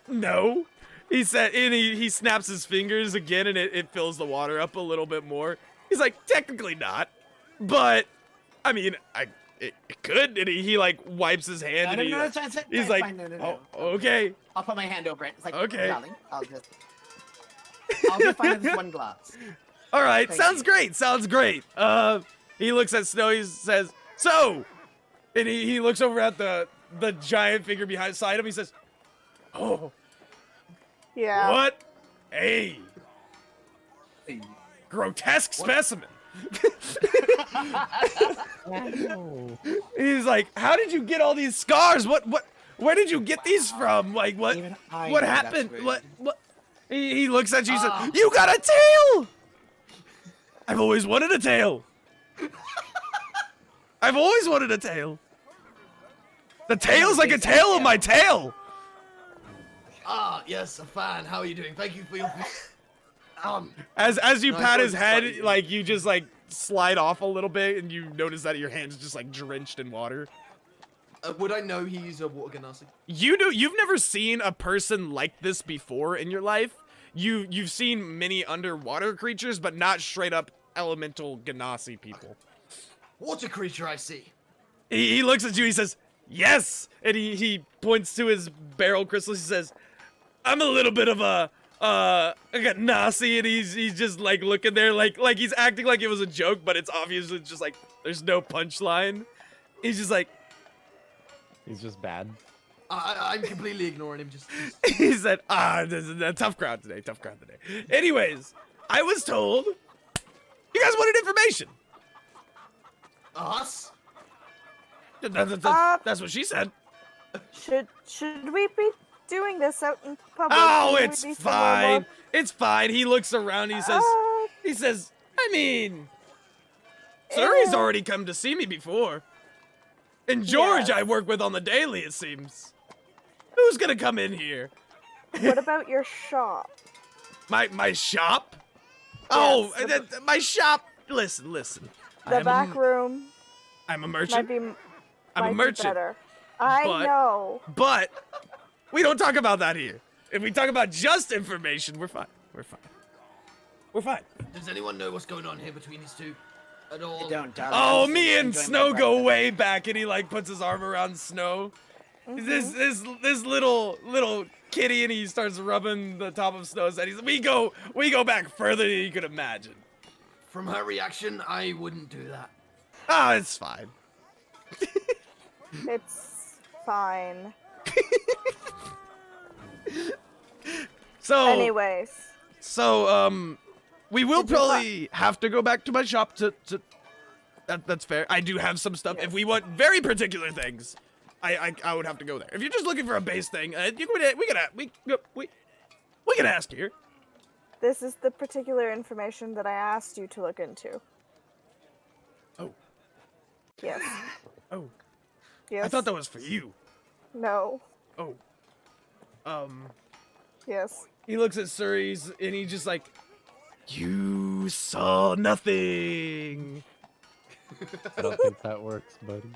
no. He said, and he snaps his fingers again, and it fills the water up a little bit more. He's like, technically not, but I mean, it could. And he like wipes his hand, and he's like, no. "Oh, okay." I'll put my hand over it. It's like, Okay. darling, I'll be fine with this one glass. All right, Thank sounds you. great. Sounds great. He looks at Snow. He says, "So," and he looks over at the giant figure beside him. He says, "Oh, Yeah. what a grotesque specimen." Oh. He's like, "How did you get all these scars? Where did you get these from? Like, what Even I what know that's happened? rude. What?" He looks at you and says, "You got a tail! I've always wanted a tail. I've always wanted a tail. The tail's like a tail of my tail." Yes, fine. How are you doing? Thank you for your. As you No, I pat thought his it was head, funny. like you just like slide off a little bit, and you notice that your hand's just like drenched in water. Would I know he's a water genasi? You've never seen a person like this before in your life. you've seen many underwater creatures, but not straight up elemental Ganassi people. Water creature, I see. He looks at you, he says, yes! And he points to his barrel crystals, he says, I'm a little bit of a Ganassi, and he's just like looking there like he's acting like it was a joke, but it's obviously just like there's no punchline. He's just like, He's just bad. I'm completely ignoring him. Just he said, this is a tough crowd today, tough crowd today. Anyways, I was told you guys wanted information. us. That's what she said. Should we be doing this out in public? Oh, Should we it's be somewhere fine. more- It's fine. He looks around. He says, I mean, Suri's already come to see me before. And George Yes. I work with on the daily, it seems. Who's gonna come in here? What about your shop? My shop? Oh, Yes, my shop. Listen. The back room I'm a might merchant. be. I'm a might be merchant. better. I but- know. But we don't talk about that here. If we talk about just information, we're fine. We're fine. Does anyone know what's going on here between these two at all? I don't, darling. Oh, I'm me just and enjoying my Snow go breakfast. way back, and he like puts his arm around Snow. This little kitty, and he starts rubbing the top of Snow's head. We go back further than you could imagine. From her reaction, I wouldn't do that. Ah, it's fine. It's fine. So Anyways, we will Did you probably have to go back to my shop to that's fair. I do have some stuff. Yes. If we want very particular things, I would have to go there. If you're just looking for a base thing, we can ask here. this is the particular information that I asked you to look into. Oh. Yes. Oh, Yes. I thought that was for you. No. Oh. Yes. He looks at Suri's and he's just like, you saw nothing. I don't think that works, buddy.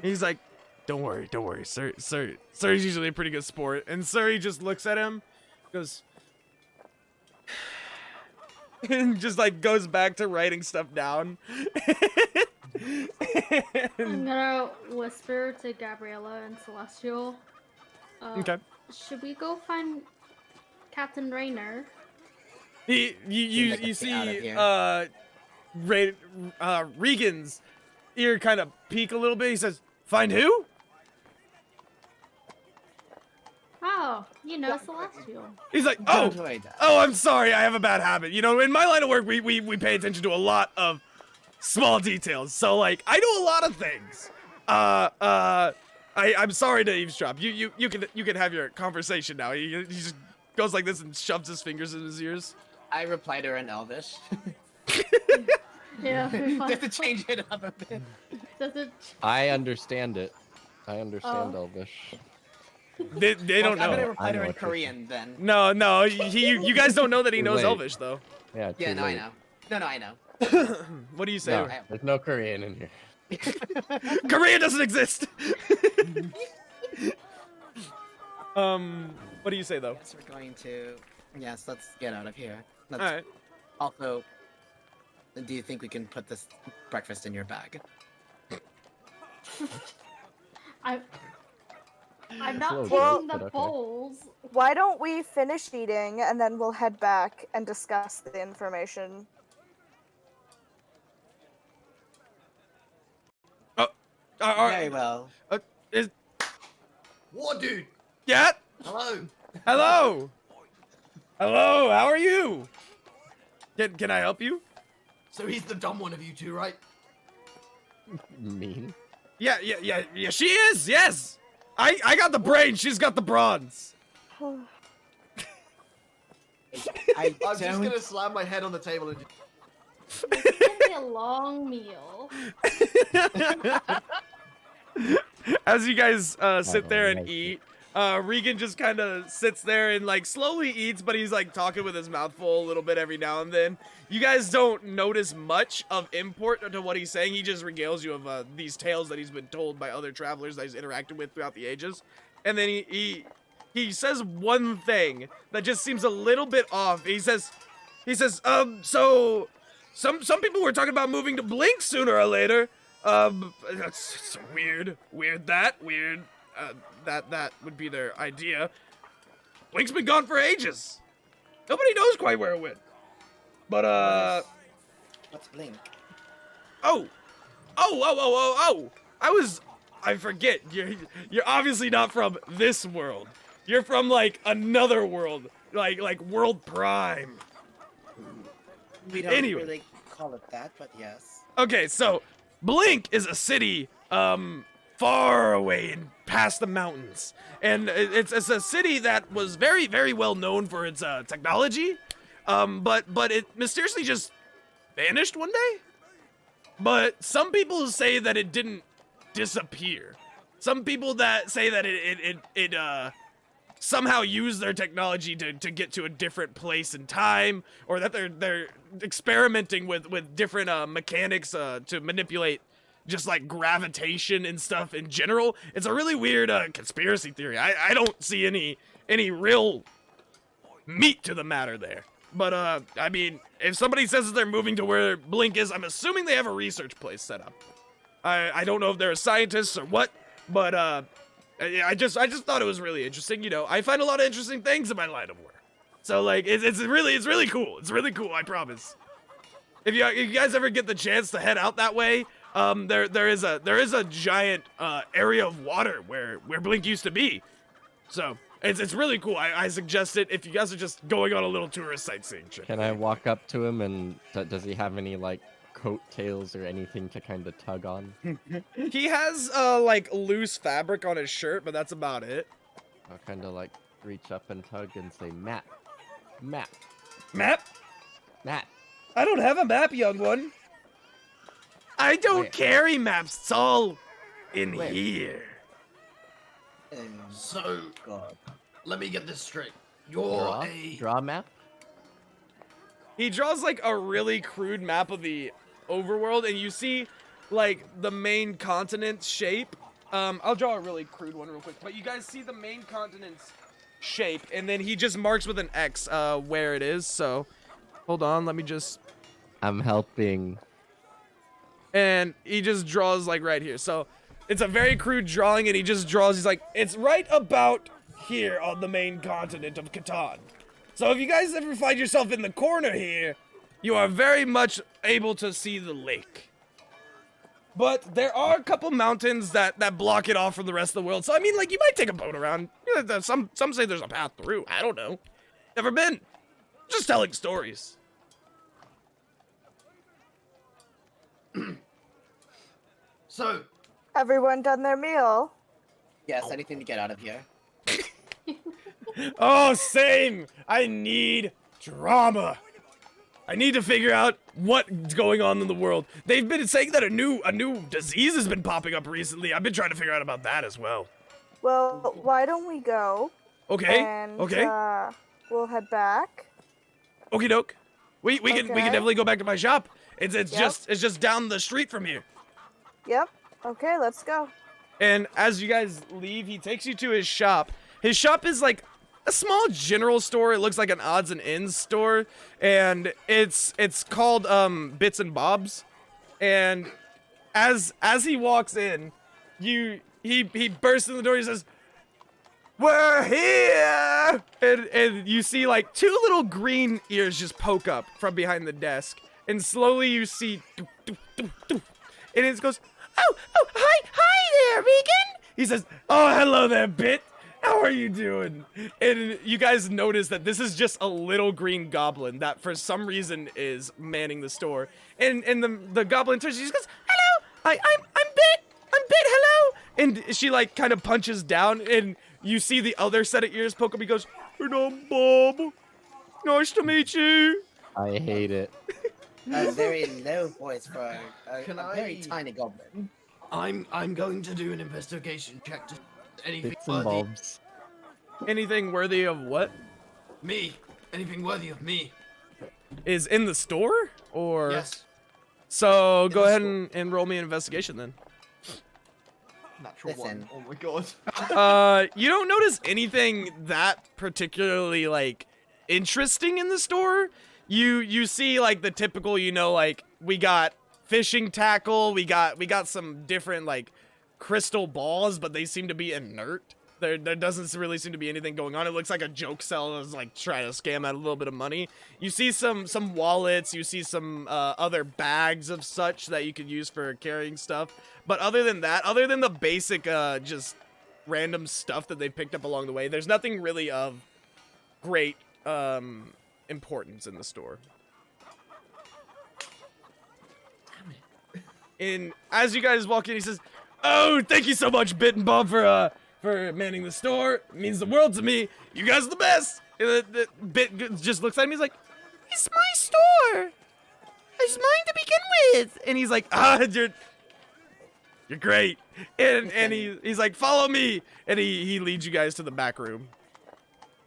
He's like, don't worry. Suri's usually a pretty good sport. And Suri just looks at him, goes, and just like goes back to writing stuff down. I'm gonna whisper to Gabriella and Celestial. Okay. Should we go find Captain Raynor? You Seems like you it's out of see here. Regan's ear kind of peek a little bit. He says, "Find who?" Oh, you know Celestial. He's like, "Oh, Don't worry, darling. oh, I'm sorry. I have a bad habit. You know, in my line of work, we pay attention to a lot of small details. So like, I know a lot of things. I'm sorry to eavesdrop. You can have your conversation now." He just goes like this and shoves his fingers in his ears. I replied to her in Elvish. Yeah. Just to change it up a bit. Does it? I understand it. I understand Oh. Elvish. They don't I'm gonna know. reply to her I know in what you're Korean then. No, you guys don't know that he Too knows late. Elvish though. Yeah, Yeah, too no, I late. know. No, I know. What do you say? No, to her? there's no Korean in here. Korea doesn't exist. What do you say though? Yes, we're going to. Yes, let's get out of here. All Let's right. Also, do you think we can put this breakfast in your bag? I'm not Close, taking but the okay. bowls. Why don't we finish eating and then we'll head back and discuss the information? Very well. Is What, dude? yeah? Hello. Hello. Hello. How are you? Can I help you? So he's the dumb one of you two, right? Mean. Yeah. She is. Yes. I got the brain. She's got the bronze. I I'm just don't. gonna slam my head on the table and. It's gonna be a long meal. As you guys sit there and like eat, Regan just kind of sits there and like slowly eats, but he's like talking with his mouth full a little bit every now and then. You guys don't notice much of import to what he's saying. He just regales you of these tales that he's been told by other travelers that he's interacted with throughout the ages. And then he he says one thing that just seems a little bit off. He says, so some people were talking about moving to Blink sooner or later. That's weird. That would be their idea. Blink's been gone for ages. Nobody knows quite where it went. But What's Blink? Oh! I forget. You're obviously not from this world. You're from like another world, like World Prime. We don't Anyway. really call it that, but yes. Okay, so Blink is a city far away and past the mountains, and it's a city that was very, very well known for its technology, but it mysteriously just vanished one day. But some people say that it didn't disappear. Some people that say that it somehow used their technology to get to a different place in time, or that they're experimenting with different mechanics to manipulate just like gravitation and stuff in general. It's a really weird conspiracy theory. I don't see any real meat to the matter there. But I mean, if somebody says that they're moving to where Blink is, I'm assuming they have a research place set up. I don't know if they're scientists or what, but I just thought it was really interesting. You know, I find a lot of interesting things in my line of work. So like, it's really cool. It's really cool. I promise. If you guys ever get the chance to head out that way, there is a giant area of water where Blink used to be. So it's really cool. I suggest it if you guys are just going on a little tourist sightseeing trip. Can I walk up to him and does he have any like coattails or anything to kind of tug on? He has like loose fabric on his shirt, but that's about it. I'll kind of like reach up and tug and say, Map. Map? Map. I don't have a map, young one. I don't Wait. carry maps. It's all in Wait. here. So, God. let me get this straight. Draw? Draw map? He draws like a really crude map of the overworld, and you see like the main continent's shape. I'll draw a really crude one real quick, but you guys see the main continent's shape, and then he just marks with an X where it is. So hold on, let me just. I'm helping. And he just draws like right here. So it's a very crude drawing, and he just draws. He's like, it's right about here on the main continent of Catan. So if you guys ever find yourself in the corner here, you are very much able to see the lake. But there are a couple mountains that block it off from the rest of the world. So I mean, like, you might take a boat around. You know, some say there's a path through. I don't know. Never been. Just telling stories. So, Everyone done their meal? Yes, anything to get out of here. Oh, same. I need drama. I need to figure out what's going on in the world. They've been saying that a new disease has been popping up recently. I've been trying to figure out about that as well. Well, why don't we go? Okay. And, Okay. We'll head back. Okie doke. We can Okay. definitely go back to my shop. It's Yep. just down the street from here. Yep. Okay, let's go. And as you guys leave, he takes you to his shop. His shop is like a small general store. It looks like an odds and ends store, and it's called Bits and Bobs. And as he walks in, he bursts in the door. He says, "We're here!" And you see like two little green ears just poke up from behind the desk, and slowly you see, and it goes, "Oh, hi there, Regan." He says, "Oh, hello there, Bit. How are you doing?" And you guys notice that this is just a little green goblin that for some reason is manning the store. And the goblin turns, she just goes, "Hello, I'm Bit. I'm Bit, hello." And she like kind of punches down, and you see the other set of ears poke up. He goes, "And I'm Bob. Nice to meet you." I hate it. A very low voice for a Can very I- tiny goblin. I'm going to do an investigation check to anything Bits and worthy. bulbs. Anything worthy of what Me. Anything worthy of me. is in the store? Or Yes. so go the ahead store. and roll me an investigation then. Natural Listen. 1. Oh my god. You don't notice anything that particularly like interesting in the store. You see like the typical, you know, like we got fishing tackle, we got some different like crystal balls, but they seem to be inert. There doesn't really seem to be anything going on. It looks like a joke seller is like trying to scam out a little bit of money. You see some wallets, you see some other bags of such that you could use for carrying stuff. But other than that, other than the basic just random stuff that they picked up along the way, there's nothing really of great importance in the store. And as you guys walk in, he says, "Oh, thank you so much, Bit and Bob, for manning the store. It means the world to me. You guys are the best." And the Bit just looks at me. He's like, "It's my store. It's mine to begin with." And he's like, you're great." And he's like, "Follow me." And he leads you guys to the back room.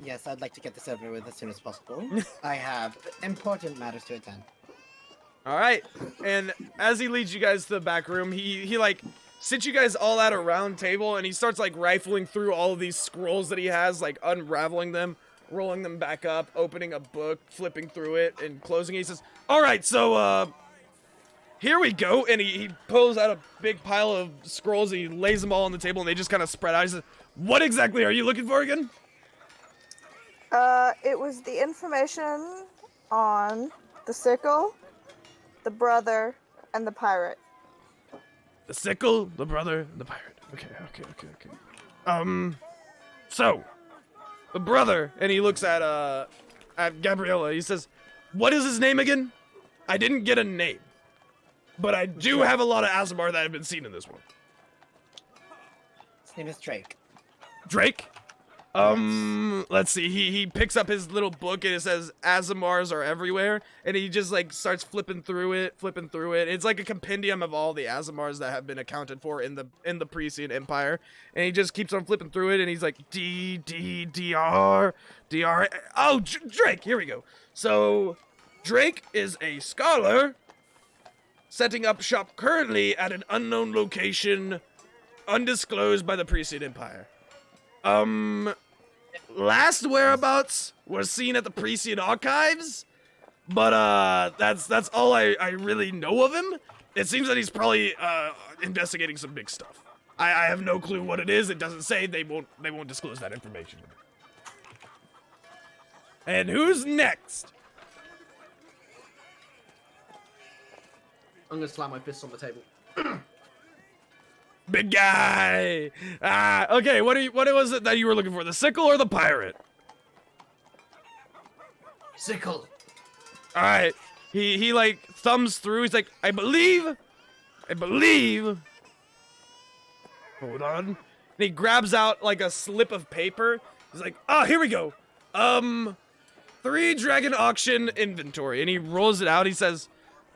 Yes, I'd like to get this over with as soon as possible. I have important matters to attend. All right. And as he leads you guys to the back room, he like sits you guys all at a round table, and he starts like rifling through all of these scrolls that he has, like unraveling them, rolling them back up, opening a book, flipping through it, and closing it. He says, "All right, so here we go." And he pulls out a big pile of scrolls, and he lays them all on the table, and they just kind of spread out. He says, "What exactly are you looking for again?" It was the information on the sickle, the brother, and the pirate. The sickle, the brother, and the pirate. Okay. So, the brother, and he looks at Gabriella. He says, "What is his name again? I didn't get a name, but I do have a lot of Azamar that have been seen in this world." His name is Drake. Drake? Let's see. He picks up his little book, and it says Azamars are everywhere, and he just like starts flipping through it. It's like a compendium of all the Azamars that have been accounted for in the Parisian Empire, and he just keeps on flipping through it, and he's like D-R. Oh, Drake, here we go. So Drake is a scholar setting up shop currently at an unknown location undisclosed by the Parisian Empire. Last whereabouts was seen at the Parisian archives, but that's all I really know of him. It seems that he's probably investigating some big stuff. I have no clue what it is. It doesn't say. They won't disclose that information. And who's next? I'm gonna slam my fist on the table. Big guy. Okay. What was it that you were looking for? The sickle or the pirate? Sickle. All right. He like thumbs through. He's like, I believe. Hold on. And he grabs out like a slip of paper. He's like, "Oh, here we go. 3 dragon auction inventory." And he rolls it out. He says,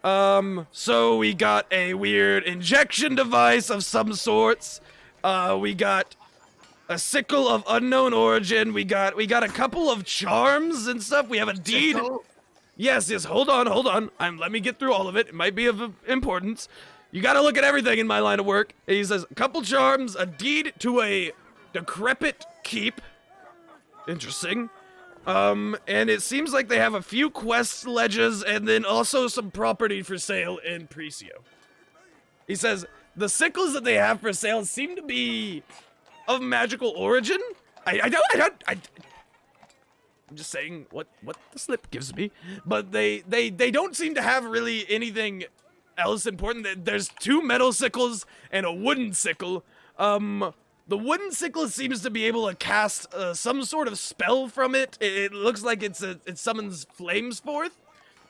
so we got a weird injection device of some sorts. We got a sickle of unknown origin. We got a couple of charms and stuff. We have a deed. Sickle? Yes. Hold on. Let me get through all of it. It might be of importance. You gotta look at everything in my line of work. And he says, a couple charms, a deed to a decrepit keep. Interesting. And it seems like they have a few quest ledges and then also some property for sale in Precio. He says, the sickles that they have for sale seem to be of magical origin. I'm just saying what the slip gives me. But they don't seem to have really anything else important. There's 2 metal sickles and a wooden sickle. The wooden sickle seems to be able to cast some sort of spell from it. It looks like it summons flames forth.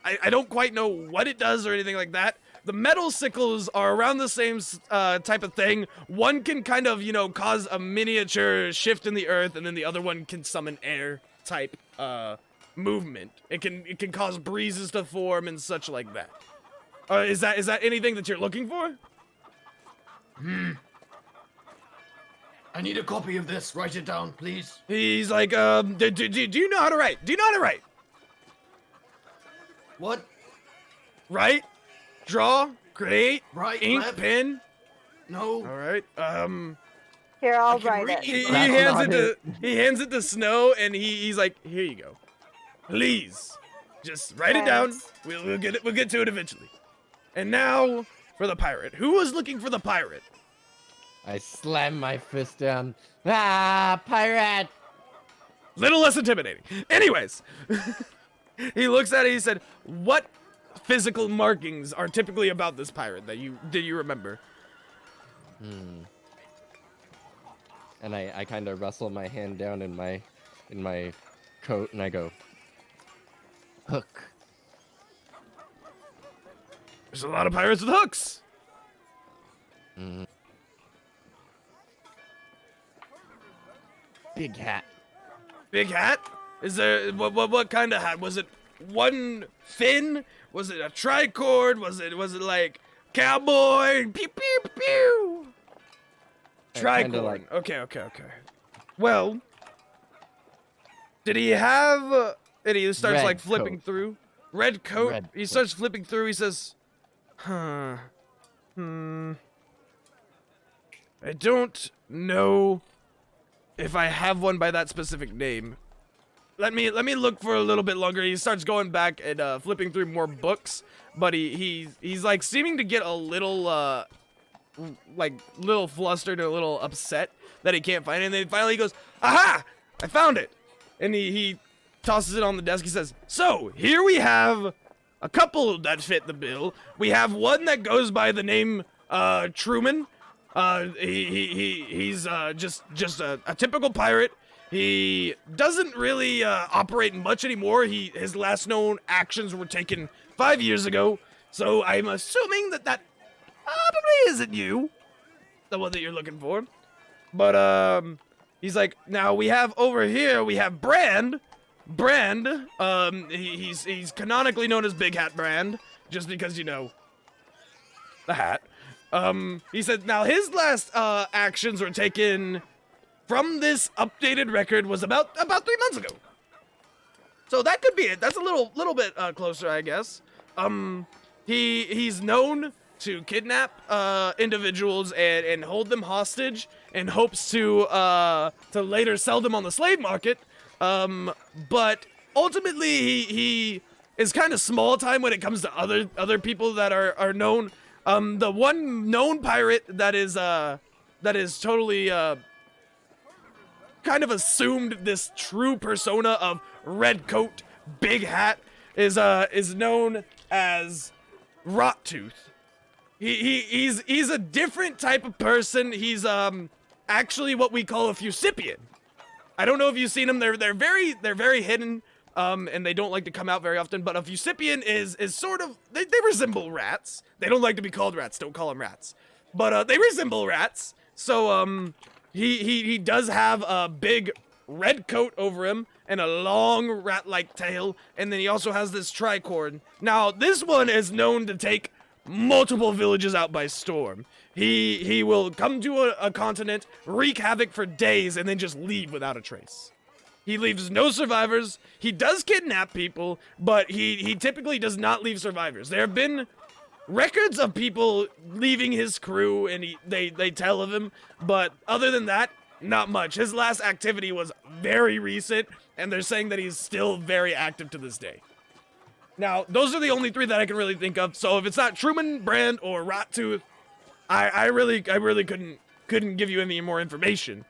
I don't quite know what it does or anything like that. The metal sickles are around the same type of thing. One can kind of, cause a miniature shift in the earth, and then the other one can summon air type movement. It can cause breezes to form and such like that. Is that anything that you're looking for? I need a copy of this. Write it down, please. He's like, do you know how to write? What? Write, draw, create, Right, ink, left. pen. No. All right. Here, I'll can write read. it. He That's hands not it to it. he hands it to Snow, and he's like, "Here you go. Please, just write it down. Thanks. We'll get it. We'll get to it eventually." And now for the pirate. Who was looking for the pirate? I slam my fist down. Ah, pirate! Little less intimidating. Anyways, he looks at it. He said, "What physical markings are typically about this pirate that you remember?" And I kind of wrestle my hand down in my coat, and I go, hook. There's a lot of pirates with hooks. Big hat. Big hat? Is there what kind of hat? Was it one fin? Was it a tricord? Was it like cowboy? Pew pew pew. Kinda Tricord. like- Okay. Well, did he have? And he starts Red like flipping coat. through. Red coat. Red He coat. starts flipping through. He says, I don't know if I have one by that specific name. Let me look for a little bit longer. He starts going back and flipping through more books, but he's like seeming to get a little little flustered, a little upset that he can't find it. And then finally he goes, "Aha! I found it!" And he tosses it on the desk. He says, "So here we have a couple that fit the bill. We have one that goes by the name Truman. He's just a typical pirate. He doesn't really operate much anymore. His last known actions were taken 5 years ago. So I'm assuming that probably isn't you, the one that you're looking for. But he's like, now we have over here we have Brand. He's canonically known as Big Hat Brand, just because, you know, the hat. He said now his last actions were taken from this updated record was about 3 months ago. So that could be it. That's a little bit closer, I guess. He's known to kidnap individuals and hold them hostage in hopes to later sell them on the slave market. But ultimately he is kind of small time when it comes to other people that are known. The one known pirate that is totally kind of assumed this true persona of red coat, big hat is known as Rottooth. He's a different type of person. He's actually what we call a Fusipian. I don't know if you've seen them. They're very hidden. And they don't like to come out very often. But a Fusipian is sort of they resemble rats. They don't like to be called rats. Don't call them rats. But they resemble rats. So he does have a big red coat over him and a long rat-like tail. And then he also has this tricord. Now this one is known to take multiple villages out by storm. He will come to a continent, wreak havoc for days, and then just leave without a trace. He leaves no survivors. He does kidnap people, but he typically does not leave survivors. There have been records of people leaving his crew, and they tell of him, but other than that, not much. His last activity was very recent, and they're saying that he's still very active to this day. Now, those are the only three that I can really think of. So if it's not Truman, Brand, or Rottooth, I really couldn't give you any more information.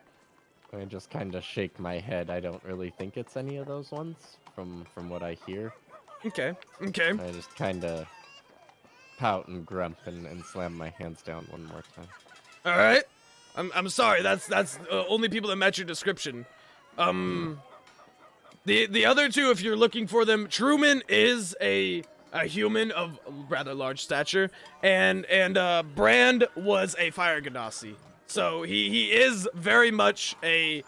I just kind of shake my head. I don't really think it's any of those ones from what I hear. Okay. I just kind of pout and grump and slam my hands down one more time. All right. I'm sorry. That's only people that match your description. The other two, if you're looking for them, Truman is a human of rather large stature, and Brand was a fire ganassi. So he is very much a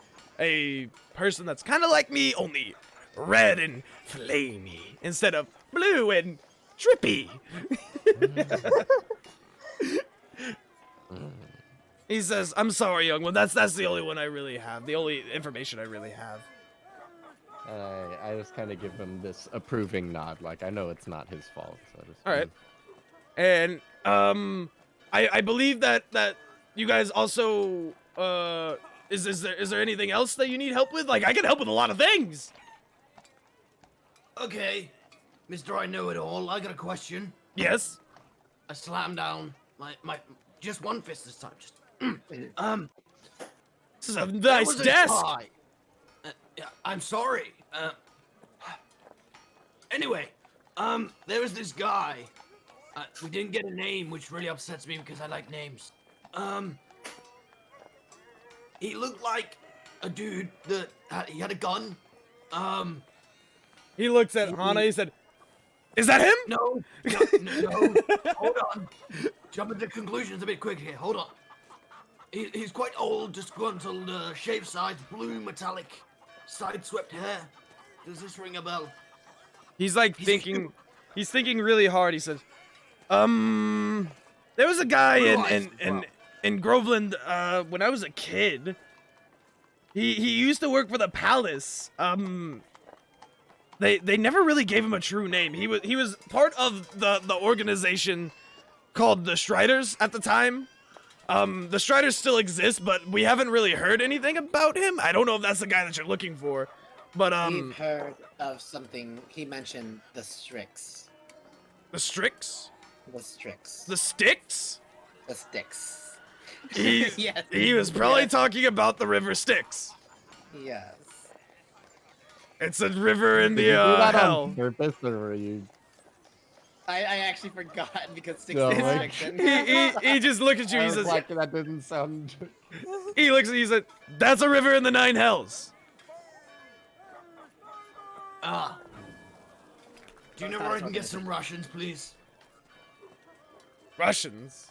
person that's kind of like me, only red and flamey instead of blue and trippy. He says, "I'm sorry, young one. That's the only one I really have. The only information I really have." I just kind of give him this approving nod, like I know it's not his fault. So just, All right. And I believe that you guys also is there anything else that you need help with? Like I can help with a lot of things. Okay, Mr. I Know It All, I got a question. Yes. I slam down my just one fist this time. Just This is a there nice was a desk. guy. Yeah, I'm sorry. Anyway, there was this guy. We didn't get a name, which really upsets me because I like names. He looked like a dude that he had a gun. He looks at Hana. He said, "Is that him?" No. Hold on. Jumping to conclusions a bit quick here. Hold on. He's quite old, disgruntled, shaved sides, blue metallic, side-swept hair. Does this ring a bell? He's like thinking. He's thinking really hard. He says, there was a guy Blue eyes as well. in Groveland when I was a kid. He used to work for the palace. They never really gave him a true name. He was part of the organization called the Striders at the time. The Striders still exist, but we haven't really heard anything about him. I don't know if that's the guy that you're looking for, but We've heard of something. He mentioned the Strix. the Strix, The Strix. the Styx. The Styx. He Yes. he was probably Yes. talking about the River Styx. Yes. It's a river in Did the you do that hell. on purpose, or were you? I actually forgot because Styx No, is like- fiction. He just looked at you. I He was says, like, that didn't sound. he looks at you. He said, "That's a river in the Nine Hells." Do you know where I can get some Russians, please? Russians.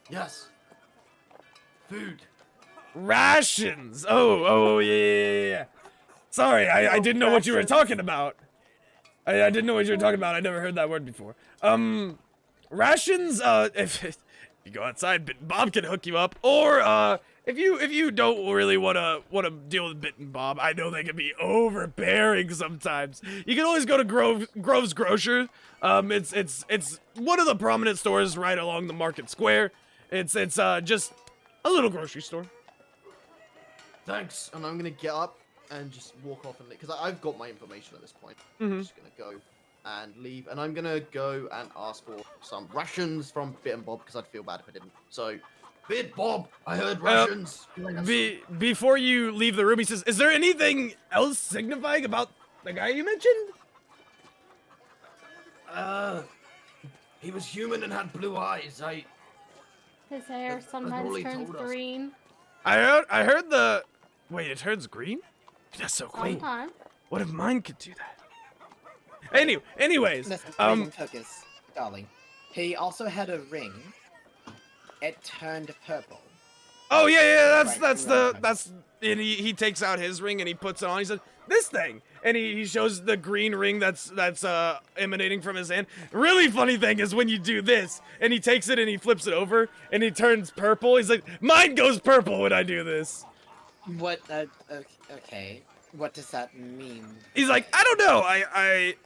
Yes. Food. Rations. Oh, yeah. Sorry, I didn't know what you were talking about. I didn't know what you were talking about. I never heard that word before. Rations. If you go outside, Bob can hook you up. Or if you don't really wanna deal with Bit and Bob, I know they can be overbearing sometimes. You can always go to Grove's Grocer. It's one of the prominent stores right along the market square. It's just a little grocery store. Thanks. And I'm gonna get up and just walk off and because I've got my information at this point. Mhm. I'm just gonna go and leave, and I'm gonna go and ask for some rations from Bit and Bob because I'd feel bad if I didn't. So, Bit Bob, I heard Russians. Before you leave the room, he says, "Is there anything else signifying about the guy you mentioned?" He was human and had blue eyes. His hair That's sometimes all he turns told us. green. I heard the. Wait, it turns green? That's so cool. Sometimes. What if mine could do that? Anyways, Listen, Focus, darling. He also had a ring. It turned purple. oh yeah, Right, that's and he takes out his ring and he puts it on. He said, "This thing," and he shows the green ring that's emanating from his hand. Really funny thing is when you do this and he takes it and he flips it over and he turns purple. He's like, "Mine goes purple when I do this." What? Okay. What does that mean? He's like, "I don't know.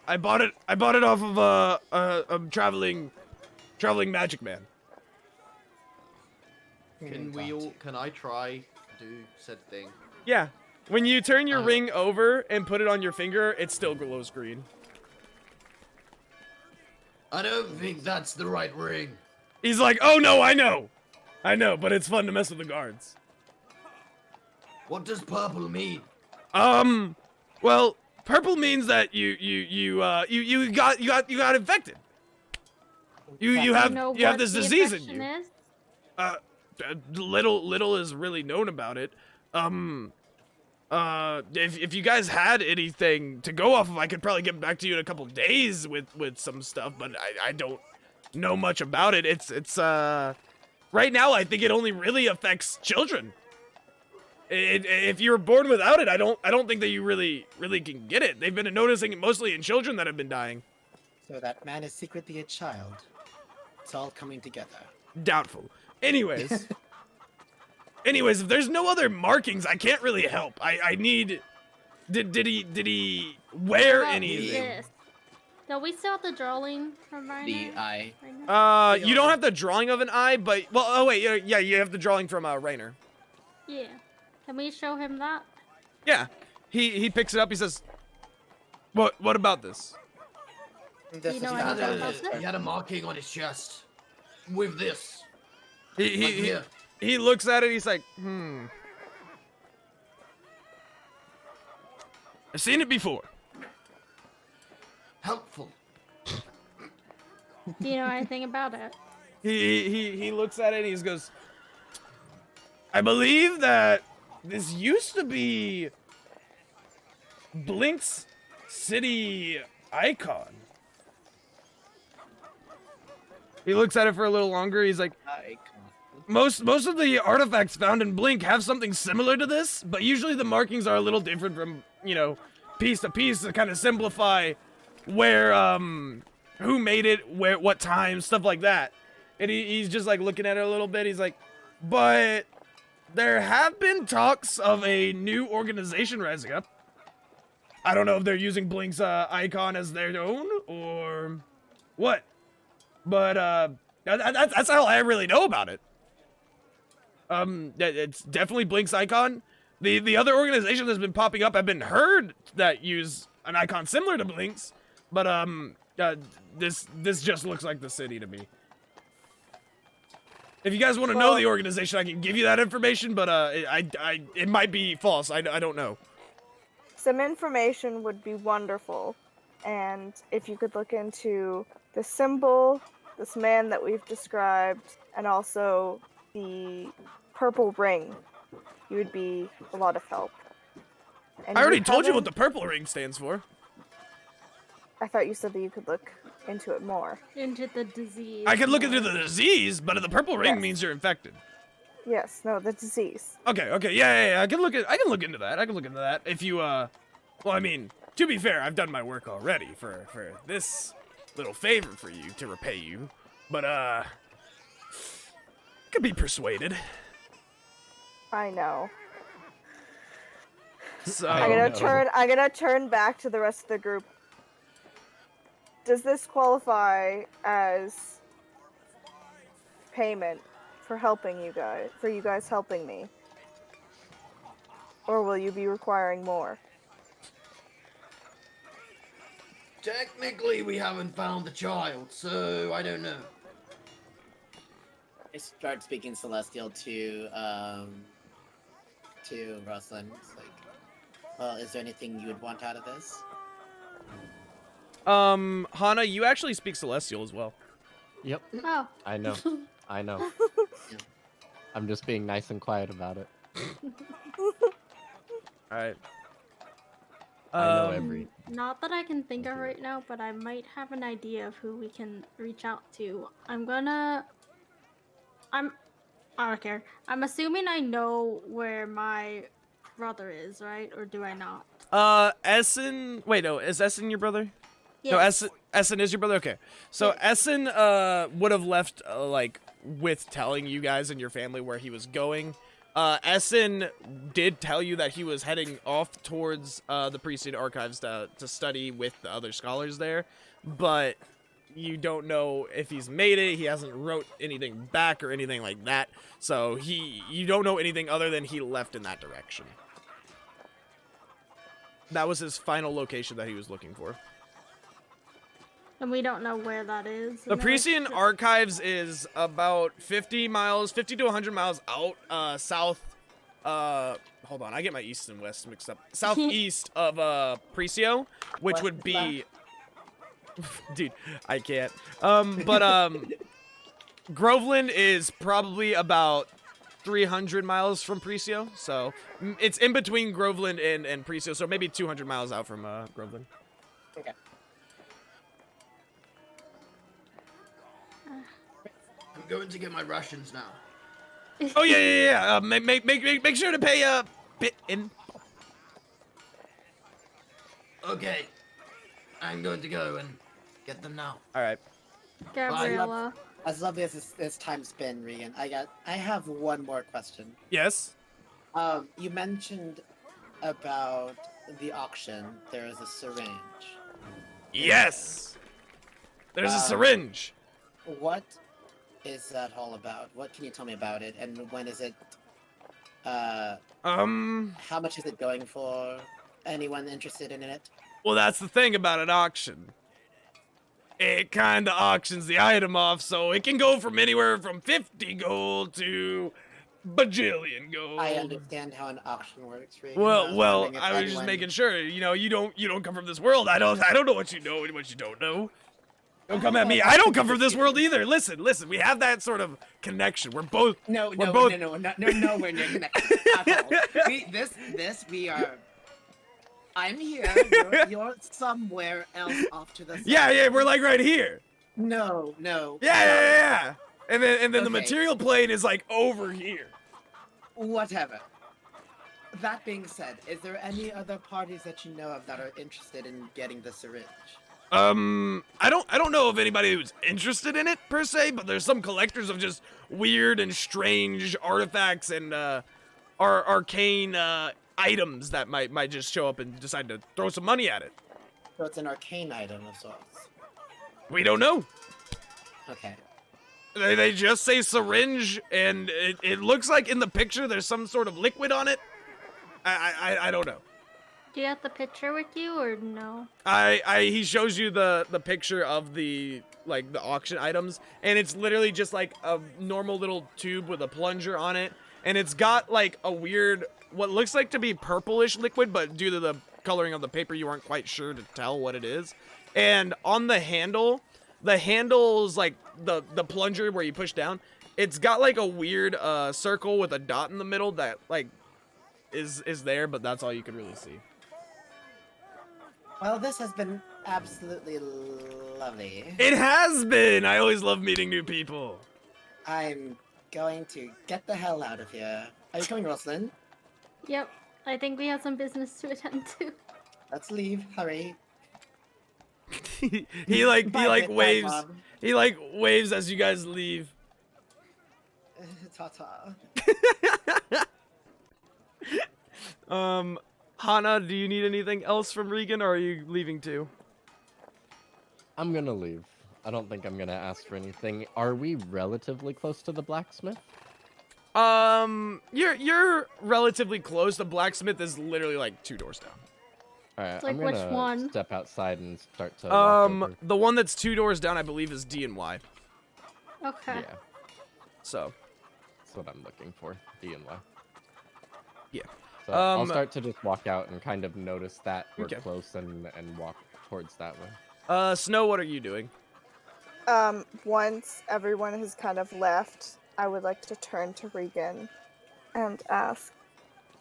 I bought it. I bought it off of a traveling magic man." Can I try to do said thing? Yeah. When you turn your ring over and put it on your finger, it still glows green. I don't think that's the right ring. He's like, "Oh no, I know, but it's fun to mess with the guards." What does purple mean? Well, purple means that you got infected. You have this disease in you. Is? Little is really known about it. If you guys had anything to go off of, I could probably get back to you in a couple days with some stuff, but I don't know much about it. It's right now I think it only really affects children. If you're born without it, I don't think that you really can get it. They've been noticing it mostly in children that have been dying. So that man is secretly a child. It's all coming together. Doubtful. Anyways, if there's no other markings, I can't really help. I need. Did he wear How about anything? this? Do we still have the drawing from Reiner? The eye. Reiner? You don't have the drawing of an eye, but well, oh wait, yeah, you have the drawing from Rainer. Yeah. Can we show him that? Yeah, he picks it up. He says, "What about this?" This You know is anything not about a- this? He had a marking on his chest with this. He Like he, he, here. he looks at it. He's like, I've seen it before. Helpful. Do you know anything about it? He looks at it and he goes, I believe that this used to be Blink's city icon. He looks at it for a little longer. He's like, most of the artifacts found in Blink have something similar to this, but usually the markings are a little different from, piece to piece to kind of simplify where, who made it, where, what time, stuff like that. And he's just like looking at it a little bit. He's like, but there have been talks of a new organization rising up. I don't know if they're using Blink's icon as their own or what, but that's all I really know about it. It's definitely Blink's icon. The other organization that's been popping up, I've been heard that use an icon similar to Blink's, but this just looks like the city to me. If you guys want to know the organization, I can give you that information, but it might be false. I don't know. Some information would be wonderful, and if you could look into the symbol, this man that we've described, and also the purple ring, you would be a lot of help. And I already told you what haven't- the purple ring stands for. I thought you said that you could look into it more. Into the disease. I could look more. into the disease, but the purple ring Yes. means you're infected. Yes, no, the disease. Okay, yeah. I can look into that. If you well, I mean, to be fair, I've done my work already for this little favor for you to repay you, but could be persuaded. I know. So I'm gonna turn back to the rest of the group. Does this qualify as payment for helping you guys, for you guys helping me? Or will you be requiring more? Technically, we haven't found the child, so I don't know. I start speaking Celestial to Rosalind. It's like, well, is there anything you would want out of this? Hana, you actually speak Celestial as well. Yep, Oh. I know. I know. I'm just being nice and quiet about it. Alright. I know every. Not that I can think of right now, but I might have an idea of who we can reach out to. I don't care. I'm assuming I know where my brother is, right? Or do I not? Essen. Wait, no, is Essen your brother? No, Yes. Essen is your brother? Okay. So Essen, would have left, with telling you guys and your family where he was going. Essen did tell you that he was heading off towards, the Priesthood Archives to study with the other scholars there. But you don't know if he's made it. He hasn't wrote anything back or anything like that. So you don't know anything other than he left in that direction. That was his final location that he was looking for. And we don't know where that is. The and Priestine that's- Archives is about 50 to 100 miles out, south, hold on, I get my east and west mixed up. Southeast of, Pricio, which West would and be, dude, I can't. Groveland is probably about 300 miles from Pricio, so it's in between Groveland and Pricio, so maybe 200 miles out from, Groveland. Okay. I'm going to get my rations now. Oh yeah. Make sure to pay a bit in. Okay. I'm going to go and get them now. All right. Gabriella. As lovely as this time's been, Regan, I have one more question. Yes. You mentioned about the auction. There is a syringe. Yes. There's a syringe. What is that all about? What can you tell me about it? And when is it? How much is it going for? Anyone interested in it? Well, that's the thing about an auction. It kind of auctions the item off, so it can go from anywhere from 50 gold to bajillion gold. I understand how an auction works, Regan. Well, wondering if I was just anyone- making sure. You know, you don't come from this world. I don't know what you know and what you don't know. Don't come at me. I don't come from this world either. Listen. We have that sort of connection. We're both. No, we're both... nowhere near connected at all. We are. I'm here. You're somewhere else off to the side. Yeah, we're like right here. No. Yeah. And then the Okay. material plane is like over here. Whatever. That being said, is there any other parties that you know of that are interested in getting the syringe? I don't know of anybody who's interested in it per se, but there's some collectors of just weird and strange artifacts and arcane items that might just show up and decide to throw some money at it. So it's an arcane item of sorts. We don't know. Okay. They just say syringe, and it looks like in the picture there's some sort of liquid on it. I don't know. Do you have the picture with you or no? He shows you the picture of the auction items, and it's literally just like a normal little tube with a plunger on it, and it's got like a weird, what looks like to be purplish liquid, but due to the coloring of the paper, you aren't quite sure to tell what it is. And on the handle's like the plunger where you push down, it's got like a weird circle with a dot in the middle that like is there, but that's all you can really see. Well, this has been absolutely lovely. It has been. I always love meeting new people. I'm going to get the hell out of here. Are you coming, Rosalind? Yep. I think we have some business to attend to. Let's leave. Hurry. he Bye, Big Bad waves. Mom. He like waves as you guys leave. Ta-ta. Hana, do you need anything else from Regan, or are you leaving too? I'm gonna leave. I don't think I'm gonna ask for anything. Are we relatively close to the blacksmith? You're relatively close. The blacksmith is literally like 2 doors down. Alright, It's like, I'm which gonna one? step outside and start to walk over. The one that's 2 doors down, I believe, is D and Y. Okay. Yeah, So, that's what I'm looking for. D and Y. yeah. So I'll start to just walk out and kind of notice that we're Okay. close and walk towards that way. Snow, what are you doing? Once everyone has kind of left, I would like to turn to Regan and ask,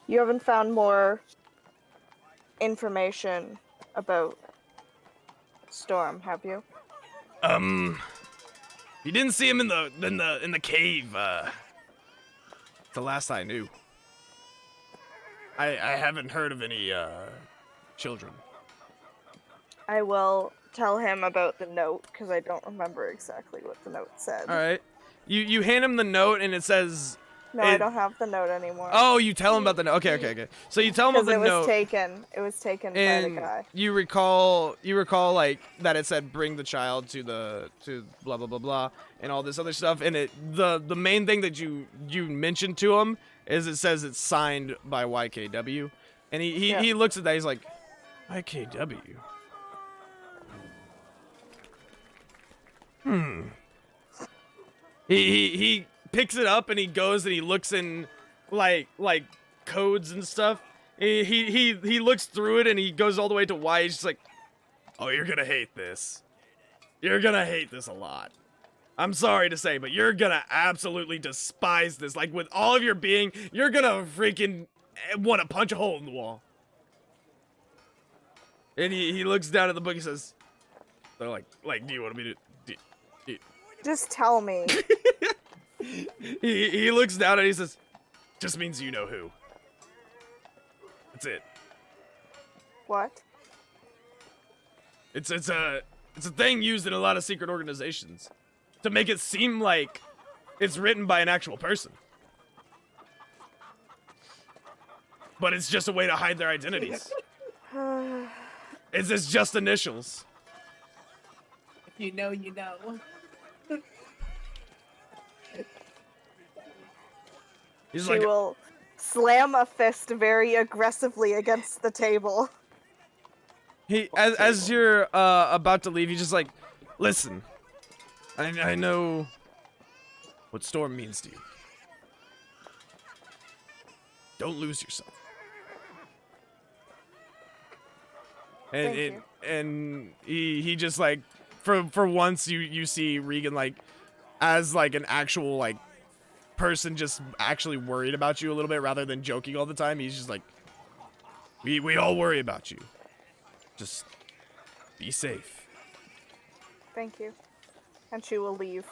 you haven't found more information about Storm, have you? You didn't see him in the cave. The last I knew. I haven't heard of any children. I will tell him about the note, because I don't remember exactly what the note said. All right. You hand him the note, and it says. No, I don't have the note anymore. Oh, you tell him about the note. Okay. So you tell him about Because the it was note. taken. It was taken by the And guy. you recall like that it said bring the child to blah blah blah blah and all this other stuff, and the main thing that you mentioned to him is it says it's signed by YKW, and he looks at that, he's like, YKW. He picks it up and he goes and he looks in like codes and stuff. He looks through it and he goes all the way to Y. He's just like, oh, you're gonna hate this. You're gonna hate this a lot. I'm sorry to say, but you're gonna absolutely despise this. Like, with all of your being, you're gonna freaking want to punch a hole in the wall. And he looks down at the book. He says, they're like, do you want me to? Just tell me. He looks down and he says, just means you know who. That's it. What? It's a thing used in a lot of secret organizations to make it seem like it's written by an actual person. But it's just a way to hide their identities. It's just initials. If You know, you know. He's She like, will slam a fist very aggressively against the table. as you're about to leave, he's just like, listen, I know what storm means to you. Don't lose yourself. And Thank you. and he just like for once you see Regan like as like an actual like person just actually worried about you a little bit rather than joking all the time. He's just like, we all worry about you. Just be safe. Thank you. And she will leave.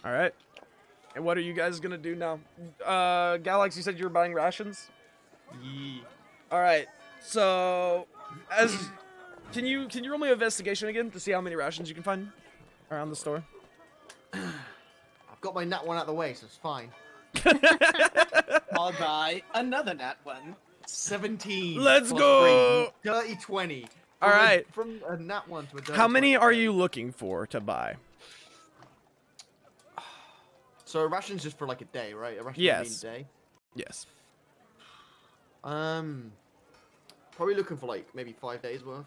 All right. And what are you guys gonna do now? Galax, you said you were buying rations. Yeah. All right. So, can you roll me an investigation again to see how many rations you can find around the store? I've got my nat one out of the way, so it's fine. I'll buy another nat one. 17. Let's plus go! 3, dirty 20. All right. From a nat one to a dirty How many 20. are you looking for to buy? So a ration's just for like a day, right? A ration Yes. a day. Yes. Probably looking for like maybe 5 days worth.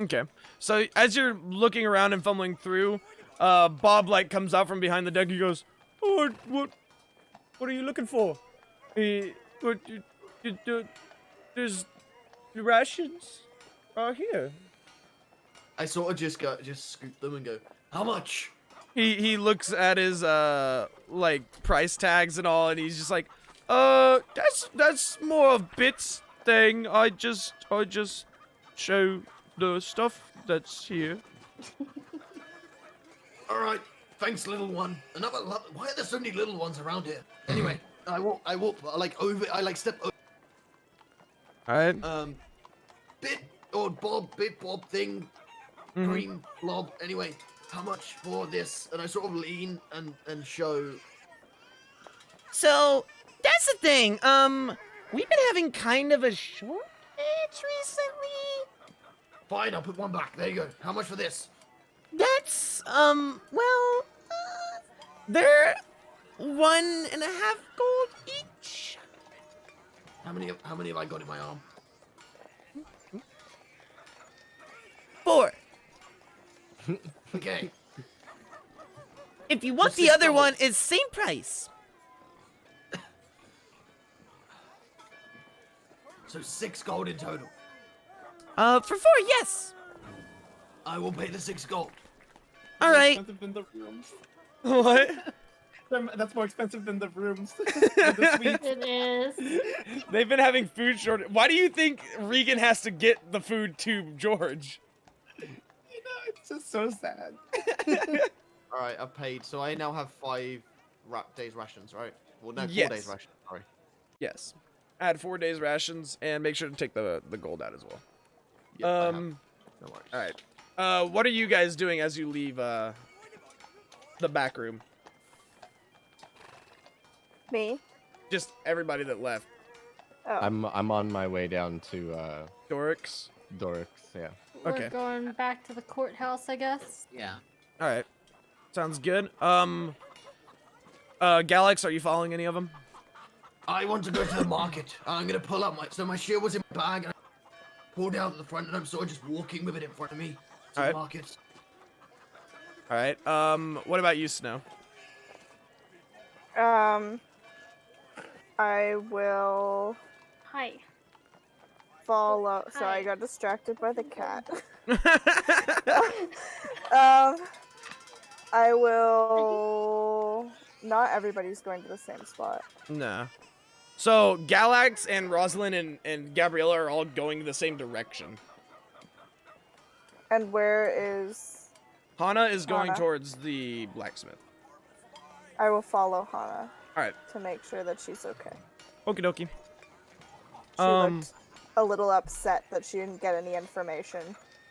Okay. So as you're looking around and fumbling through, Bob like comes out from behind the deck. He goes, "Oh, what are you looking for? There's rations here." I sort of just scoop them and go, how much? He looks at his like price tags and all, and he's just like, that's more of Bit's thing. I just show the stuff that's here. All right, thanks, little one. Why are there so many little ones around here? Anyway, I walk like step over. All right. Bit Bob thing, green blob. Anyway, how much for this? And I sort of lean and show. So, that's the thing. We've been having kind of a shortage recently. Fine, I'll put one back. There you go. How much for this? That's, they're 1.5 gold each. How many have I got in my arm? 4. Okay. If you want So the 6 other gold. one, it's same price. So 6 gold in total. For 4, yes. I will pay the 6 gold. All right. Expensive than the rooms. What? That's more expensive than the rooms. The suites. It is. They've been having food shortage. Why do you think Regan has to get the food to George? You know, it's just so sad. All right, I've paid. So I now have 5 days rations, right? Well, no, 4 Yes. days rations. Sorry. Yes. Add 4 days rations and make sure to take the gold out as well. Yep, I have. No worries. All right. What are you guys doing as you leave the back room? Me? Just everybody that left. Oh. I'm on my way down to Dorix. Dorix. Yeah. We're Okay. going back to the courthouse, I guess. Yeah. All right. Sounds good. Galax, are you following any of them? I want to go to the market. I'm gonna pull up my shield was in my bag and I pulled out at the front and I'm sort of just walking with it in front of me to Alright. the market. All right. What about you, Snow? I will Hi. follow. Sorry, I Hi. got distracted by the cat. I will. Not everybody's going to the same spot. Nah. So Galax and Rosalind and Gabriella are all going the same direction. And where is? Hana is going Hana. towards the blacksmith. I will follow Hana. All right. To make sure that she's okay. Okie dokie. She looked a little upset that she didn't get any information.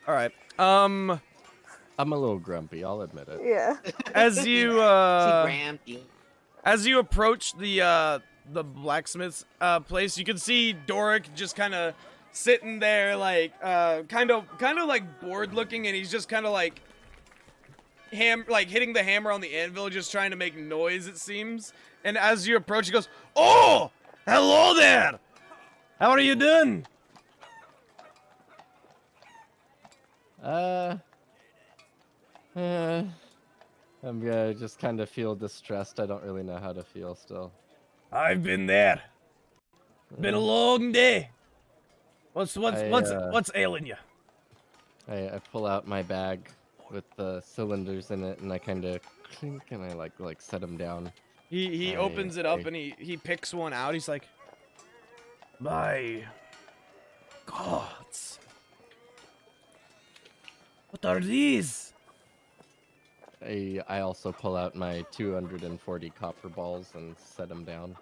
All right. I'm a little grumpy. I'll admit it. Yeah. As you She grampy. as you approach the blacksmith's place, you can see Doric just kind of sitting there like kind of like bored looking, and he's just kind of like hitting the hammer on the anvil, just trying to make noise, it seems. And as you approach, he goes, "Oh, hello there. How are you doing?" I'm gonna just kind of feel distressed. I don't really know how to feel still. I've been there. Been a long day. What's ailing you? I pull out my bag with the cylinders in it, and I kind of clink, and I like set them down. He opens it up and he picks one out. He's like, "My gods, what are these?" I also pull out my 240 copper balls and set them down.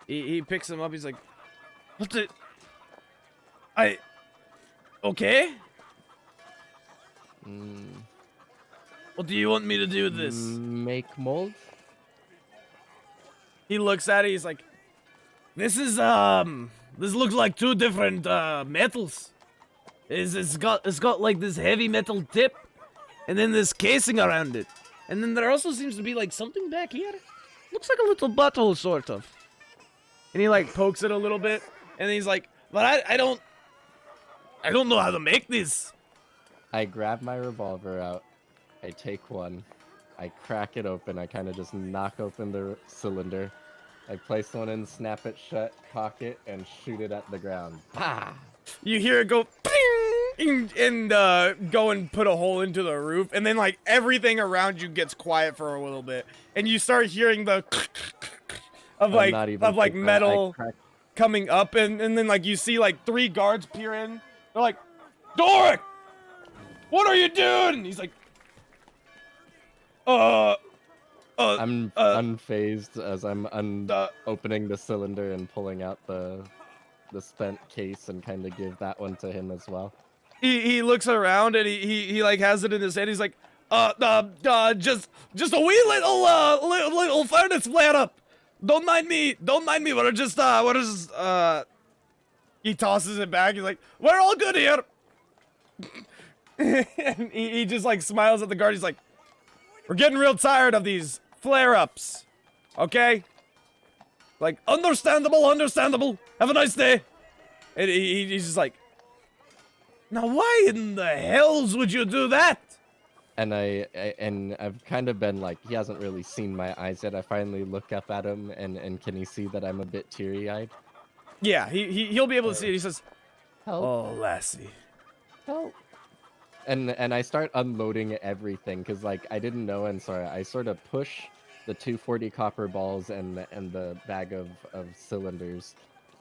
He picks them up. He's like, "What the? Okay? What do you want me to do with this?" Make mold? He looks at it. He's like, "This is this looks like two different metals. It's got like this heavy metal tip, and then this casing around it, and then there also seems to be like something back here. Looks like a little butthole, sort of." And he like pokes it a little bit, and he's like, "But I don't know how to make this." I grab my revolver out. I take one. I crack it open. I kind of just knock open the cylinder. I place one in, snap it shut, cock it, and shoot it at the ground. Ah! You hear it go ping, and go and put a hole into the roof, and then like everything around you gets quiet for a little bit, and you start hearing the of like metal coming up, and then like you see like 3 guards peer in. They're like, "Doric, what are you doing?" And he's like, I'm unfazed as I'm opening the cylinder and pulling out the spent case and kind of give that one to him as well. He looks around and he like has it in his hand. He's like, just a wee little furnace flare up. Don't mind me. We're just He tosses it back. He's like, "We're all good here." And he just like smiles at the guard. He's like, "We're getting real tired of these flare-ups, okay? Like, understandable. Have a nice day." And he's just like, "Now why in the hells would you do that?" And I've kind of been like, he hasn't really seen my eyes yet. I finally look up at him, and can he see that I'm a bit teary-eyed? Yeah, he'll be able to see it. He says, Help. "Oh, lassie." Help. And I start unloading everything, because like I didn't know, and so I sort of push the 240 copper balls and the bag of cylinders,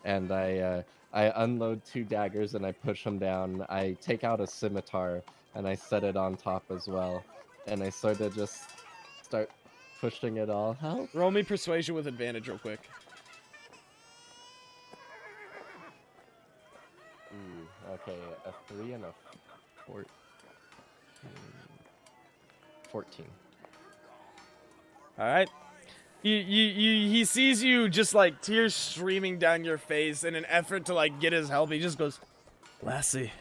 and I unload 2 daggers and I push them down. I take out a scimitar and I set it on top as well, and I sort of just start pushing it all. Help. Roll me persuasion with advantage real quick. Okay, a 3 and a 14. All right. He sees you just like tears streaming down your face in an effort to like get his help. He just goes, "Lassie,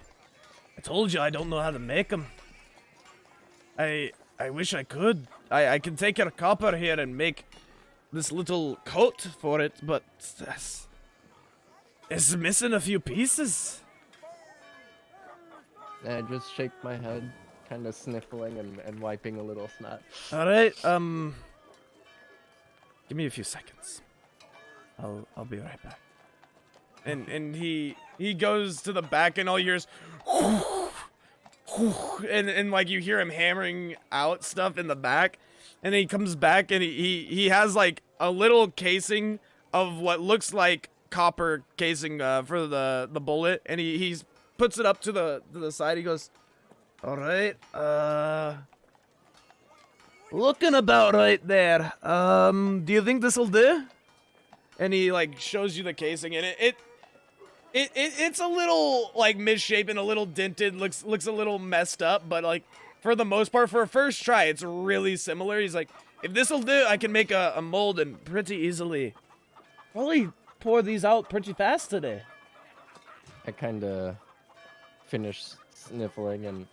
I told you I don't know how to make them. I wish I could. I can take your copper here and make this little coat for it, but it's missing a few pieces." I just shake my head, kind of sniffling and wiping a little snot. All right. Give me a few seconds. I'll be right back. And he goes to the back, and all you hear is and like you hear him hammering out stuff in the back, and he comes back and he has like a little casing of what looks like copper casing for the bullet, and he puts it up to the side. He goes, "All right, looking about right there. Do you think this'll do?" And he like shows you the casing, and it's a little like misshapen, a little dented, looks a little messed up, but like for the most part, for a first try, it's really similar. He's like, "If this'll do, I can make a mold and pretty easily. Probably pour these out pretty fast today." kind of finish sniffling and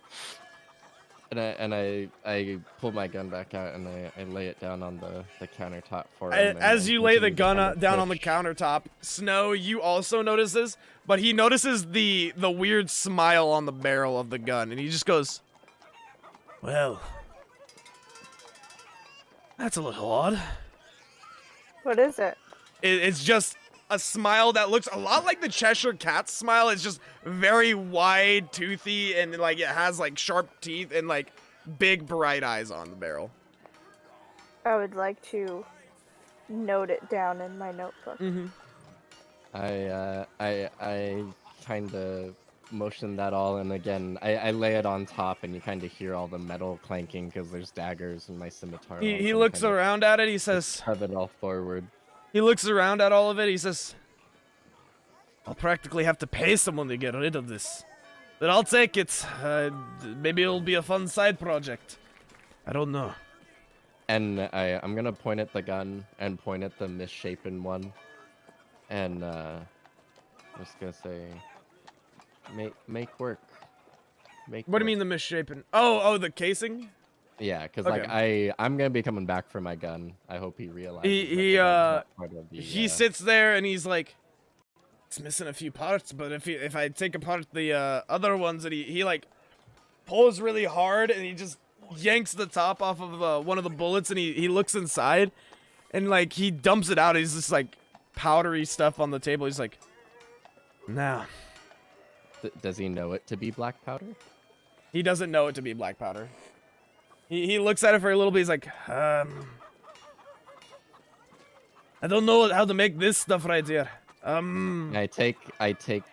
I pull my gun back out and I lay it down on the countertop for him. And As I you lay the continue to gun kinda down on the push. countertop, Snow, you also notice this, but he notices the weird smile on the barrel of the gun, and he just goes, "Well, that's a little odd." What is it? It's just a smile that looks a lot like the Cheshire Cat's smile. It's just very wide, toothy, and like it has like sharp teeth and like big bright eyes on the barrel. I would like to note it down in my notebook. Mm-hmm. I kind of motion that all, and again I lay it on top, and you kind of hear all the metal clanking because there's daggers in my scimitar. He looks around at it. He says, Shove it all forward. he looks around at all of it. He says, "I'll practically have to pay someone to get rid of this, but I'll take it. Maybe it'll be a fun side project. I don't know." And I'm gonna point at the gun and point at the misshapen one, and I'm just gonna say, make work. Make. What do you work." mean the misshapen? Oh, the casing? Yeah, because Okay. like I'm gonna be coming back for my gun. I hope he realizes. He that the gun's not part of the, He sits there and he's like, "It's missing a few parts, but if I take apart the other ones," and he like pulls really hard and he just yanks the top off of one of the bullets, and he looks inside and like he dumps it out. He's just like powdery stuff on the table. He's like, "Now." Does he know it to be black powder? He doesn't know it to be black powder. He looks at it for a little bit. He's like, I don't know how to make this stuff right here. I take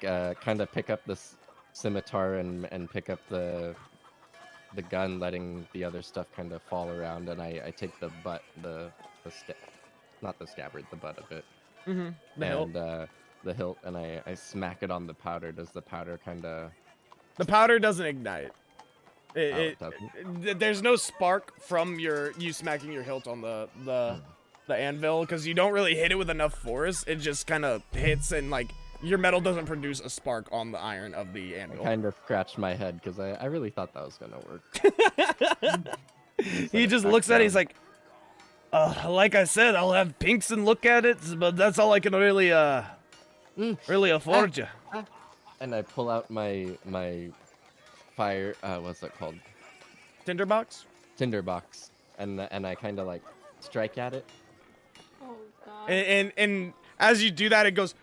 kind of pick up this scimitar and pick up the gun, letting the other stuff kind of fall around, and I take the butt, not the scabbard, the butt of it, The hilt. and the hilt, and I smack it on the powder. Does the powder kind of? The powder doesn't ignite. It doesn't? There's no spark from you smacking your hilt on the anvil, because you don't really hit it with enough force. It just kind of hits, and like your metal doesn't produce a spark on the iron of the I anvil. kind of scratched my head because I really thought that was gonna work. He just looks at it. He's like, like I said, I'll have Pinkson look at it, but that's all I can really afford you." And I pull out my fire. What's that called? Tinderbox. Tinderbox, and I kind of like strike at it. Oh god. And as you do that, it goes.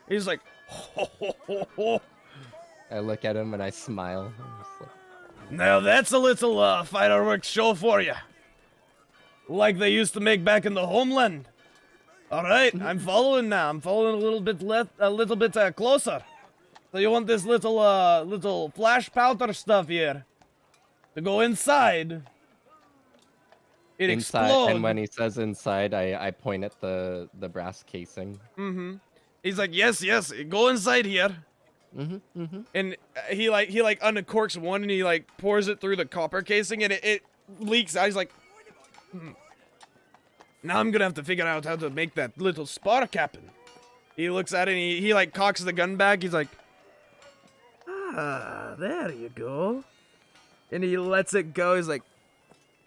He's like, "Ho, ho, ho, ho." I look at him and I smile. I'm just like, "Now that's a little fireworks show for you, like they used to make back in the homeland." All right, I'm following now. I'm following a little bit closer. So you want this little flash powder stuff here to go inside? It inside, explodes. and when he says inside, I point at the brass casing. Mm-hmm. He's like, yes, go inside here. And he uncorks one and he like pours it through the copper casing, and it leaks out. He's like, now I'm gonna have to figure out how to make that little spark happen. He looks at it and he like cocks the gun back. He's like, there you go. And he lets it go. He's like,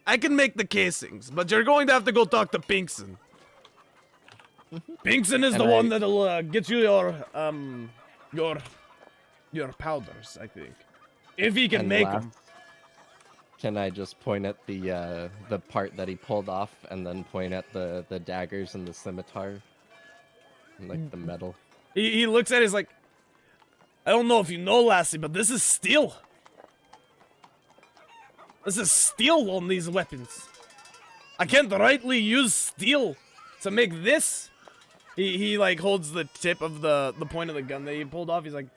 I can make the casings, but you're going to have to go talk to Pinkson. Pinkson is the one that'll get you your powders, I think, if he can And make last, them. Can I just point at the part that he pulled off, and then point at the daggers and the scimitar, and like the metal? He looks at it. He's like, I don't know if you know, lassie, but this is steel. This is steel on these weapons. I can't rightly use steel to make this. He like holds the tip of the point of the gun that he pulled off. He's like,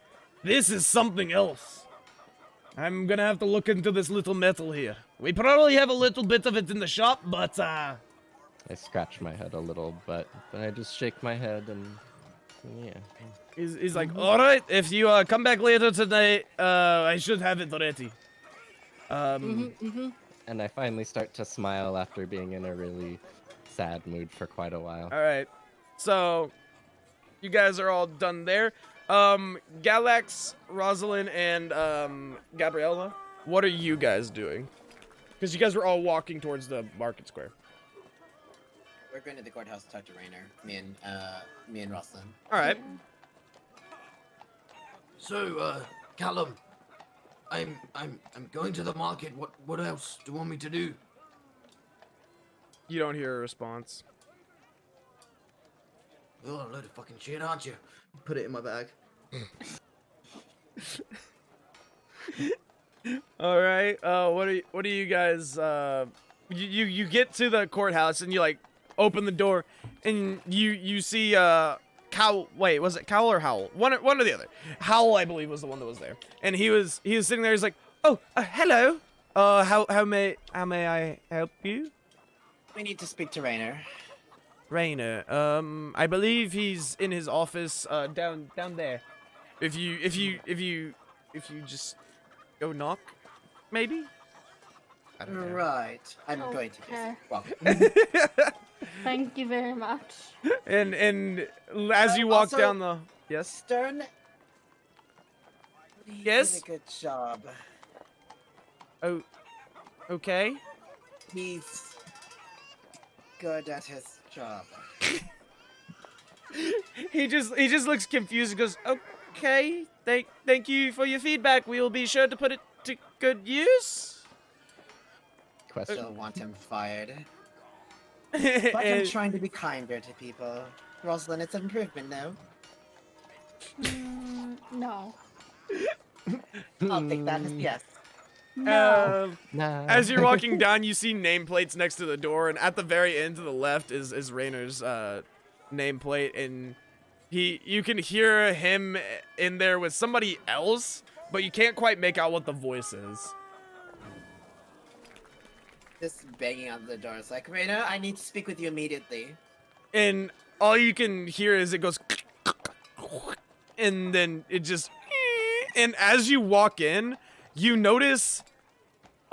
this is something else. I'm gonna have to look into this little metal here. We probably have a little bit of it in the shop, but I scratch my head a little, but I just shake my head and yeah. he's like, all right, if you come back later tonight, I should have it ready. And I finally start to smile after being in a really sad mood for quite a while. All right, so you guys are all done there. Galax, Rosalind, and Gabriella, what are you guys doing? Because you guys were all walking towards the market square. We're going to the courthouse to talk to Rainer. Me and Rosalind. All right. So, Callum, I'm going to the market. What else do you want me to do? You don't hear a response. Oh, a load of fucking shit, aren't you? Put it in my bag. All right. What are you guys? You get to the courthouse and you like open the door and you see Cowl. Wait, was it Cowl or Howl? One or the other. Howl, I believe, was the one that was there. And he was sitting there. He's like, oh, hello. How may I help you? We need to speak to Rainer. Rainer. I believe he's in his office down there. If you just go knock, maybe. I don't know. Right. I'm going to Okay. Welcome. Thank you very much. And as you walk Also- down the Stern. He Yes? did a good job. Oh, okay. He's good at his job. He just looks confused and goes, okay, thank you for your feedback. We will be sure to put it to good use. Question. Still want him fired. But I'm And- trying to be kinder to people. Rosalind, it's an improvement, no? No. I'll take that as yes. No. Nah. As you're walking down, you see nameplates next to the door, and at the very end to the left is Rainer's nameplate, and you can hear him in there with somebody else, but you can't quite make out what the voice is. Just banging on the door. It's like, Rainer, I need to speak with you immediately. And all you can hear is it goes, and then it just, and as you walk in, you notice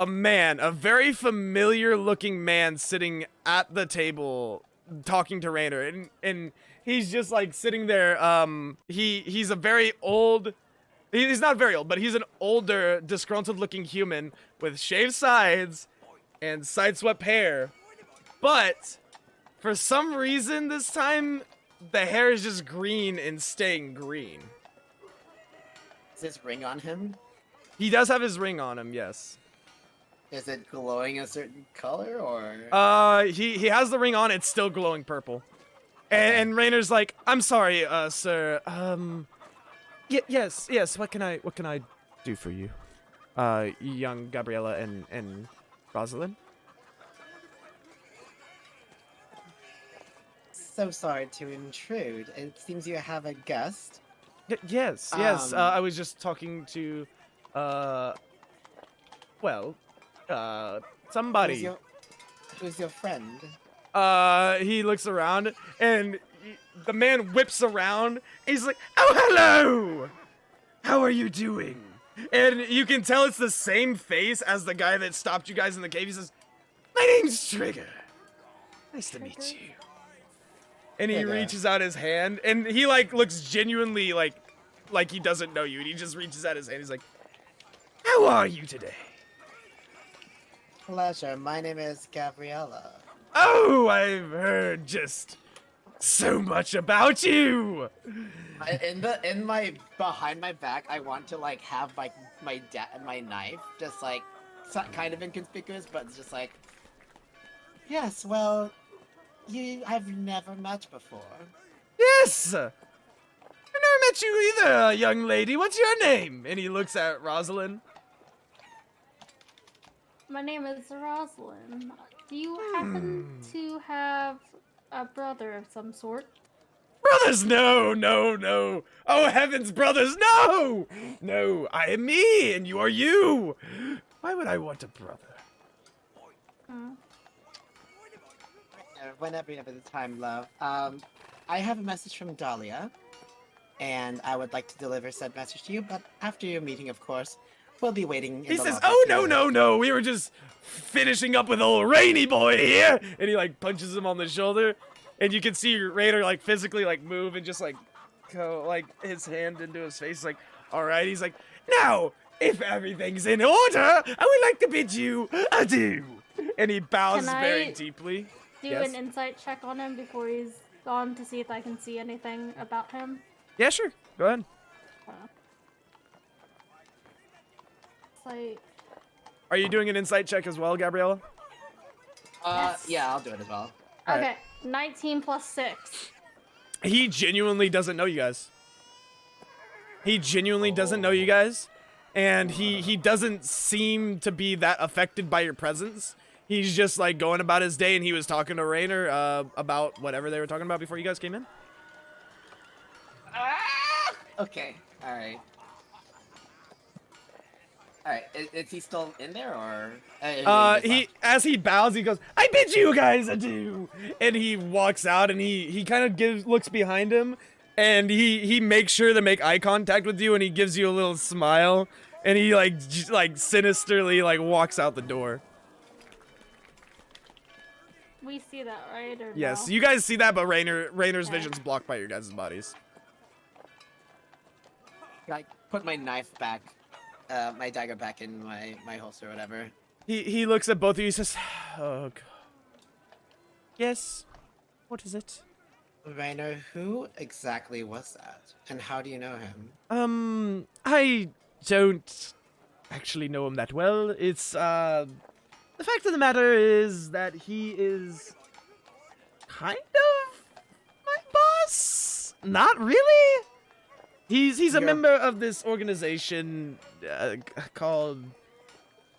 a man, a very familiar looking man sitting at the table talking to Rainer, and he's just like sitting there. He's a very old, he's not very old, but he's an older, disgruntled looking human with shaved sides and sideswept hair, but for some reason this time the hair is just green and staying green. Is this ring on him? He does have his ring on him, yes. Is it glowing a certain color or? He has the ring on. It's still glowing purple. And Rainer's like, I'm sorry, sir. Yes. What can I do for you, young Gabriella and Rosalind? So sorry to intrude. It seems you have a guest. Yes. I was just talking to, somebody. Who's your friend? He looks around and the man whips around. He's like, "Oh, hello! How are you doing?" And you can tell it's the same face as the guy that stopped you guys in the cave. He says, "My name's Trigger. Nice to meet you." And he Trigger. reaches out his hand, and he like looks genuinely like he doesn't know you. And he just reaches out his hand. He's like, "How are you today?" Pleasure. My name is Gabriella. "Oh, I've heard just so much about you." In my behind my back, I want to like have my knife just like kind of inconspicuous, but it's just like, yes. Well, I've never met before. Yes! I've never met you either, young lady. What's your name? And he looks at Rosalind. My name is Rosalind. Do you happen to have a brother of some sort? Brothers, no. Oh, heavens, brothers, no! No, I am me, and you are you. Why would I want a brother? Whenever you have the time, love. I have a message from Dahlia, and I would like to deliver said message to you, but after your meeting, of course, we'll be waiting in He the says, lobby "Oh, for you." no. We were just finishing up with old Rainy Boy here." And he, like, punches him on the shoulder. And you can see Rainer, like, physically, like, move and just, like, go like his hand into his face, like, all right. He's like, now, if everything's in order, I would like to bid you adieu. And he bows Can very I deeply. Do Yes? an insight check on him before he's gone to see if I can see anything about him. Yeah, sure. Go ahead. It's like, Are you doing an insight check as well, Gabriella? Yes. Yeah, I'll do it as well. All okay, right. 19 plus 6. He genuinely doesn't know you guys. He genuinely doesn't know you guys. And he doesn't seem to be that affected by your presence. He's just like going about his day, and he was talking to Rainer about whatever they were talking about before you guys came in. Okay. All right. All right. Is he still in there, or? As he bows, he goes, "I bid you guys adieu," and he walks out, and he kind of looks behind him, and he makes sure to make eye contact with you, and he gives you a little smile, and he like sinisterly like walks out the door. We see that, right? Or Yes, no? you guys see that, but Rainer's Okay. vision's blocked by your guys' bodies. Like, put my knife back, my dagger back in my holster or whatever. He looks at both of you. He says, "Oh God. Yes. What is it?" Rainer, who exactly was that, and how do you know him? I don't actually know him that well. It's the fact of the matter is that he is kind of my boss. Not really. He's a member of this organization called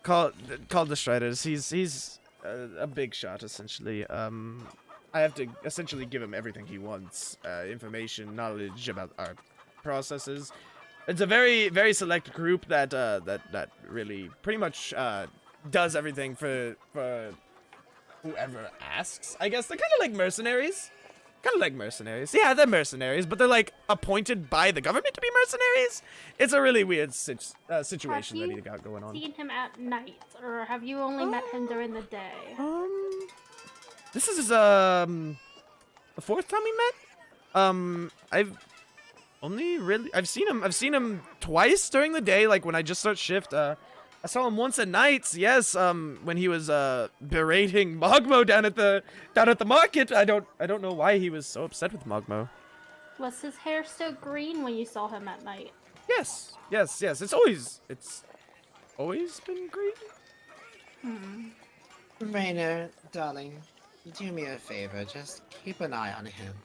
the Striders. He's a big shot essentially. I have to essentially give him everything he wants, information, knowledge about our processes. It's a very, very select group that really pretty much does everything for whoever asks. I guess they're kind of like mercenaries. Yeah, they're mercenaries, but they're like appointed by the government to be mercenaries. It's a really weird situation that he got going on. Seen him at night, or have you only met him during the day? This is the fourth time we met. I've seen him twice during the day, like when I just start shift. I saw him once at night, yes, when he was berating Mogmo down at the market. I don't know why he was so upset with Mogmo. Was his hair still green when you saw him at night? Yes. It's always been green. Rainer, darling, do me a favor. Just keep an eye on him.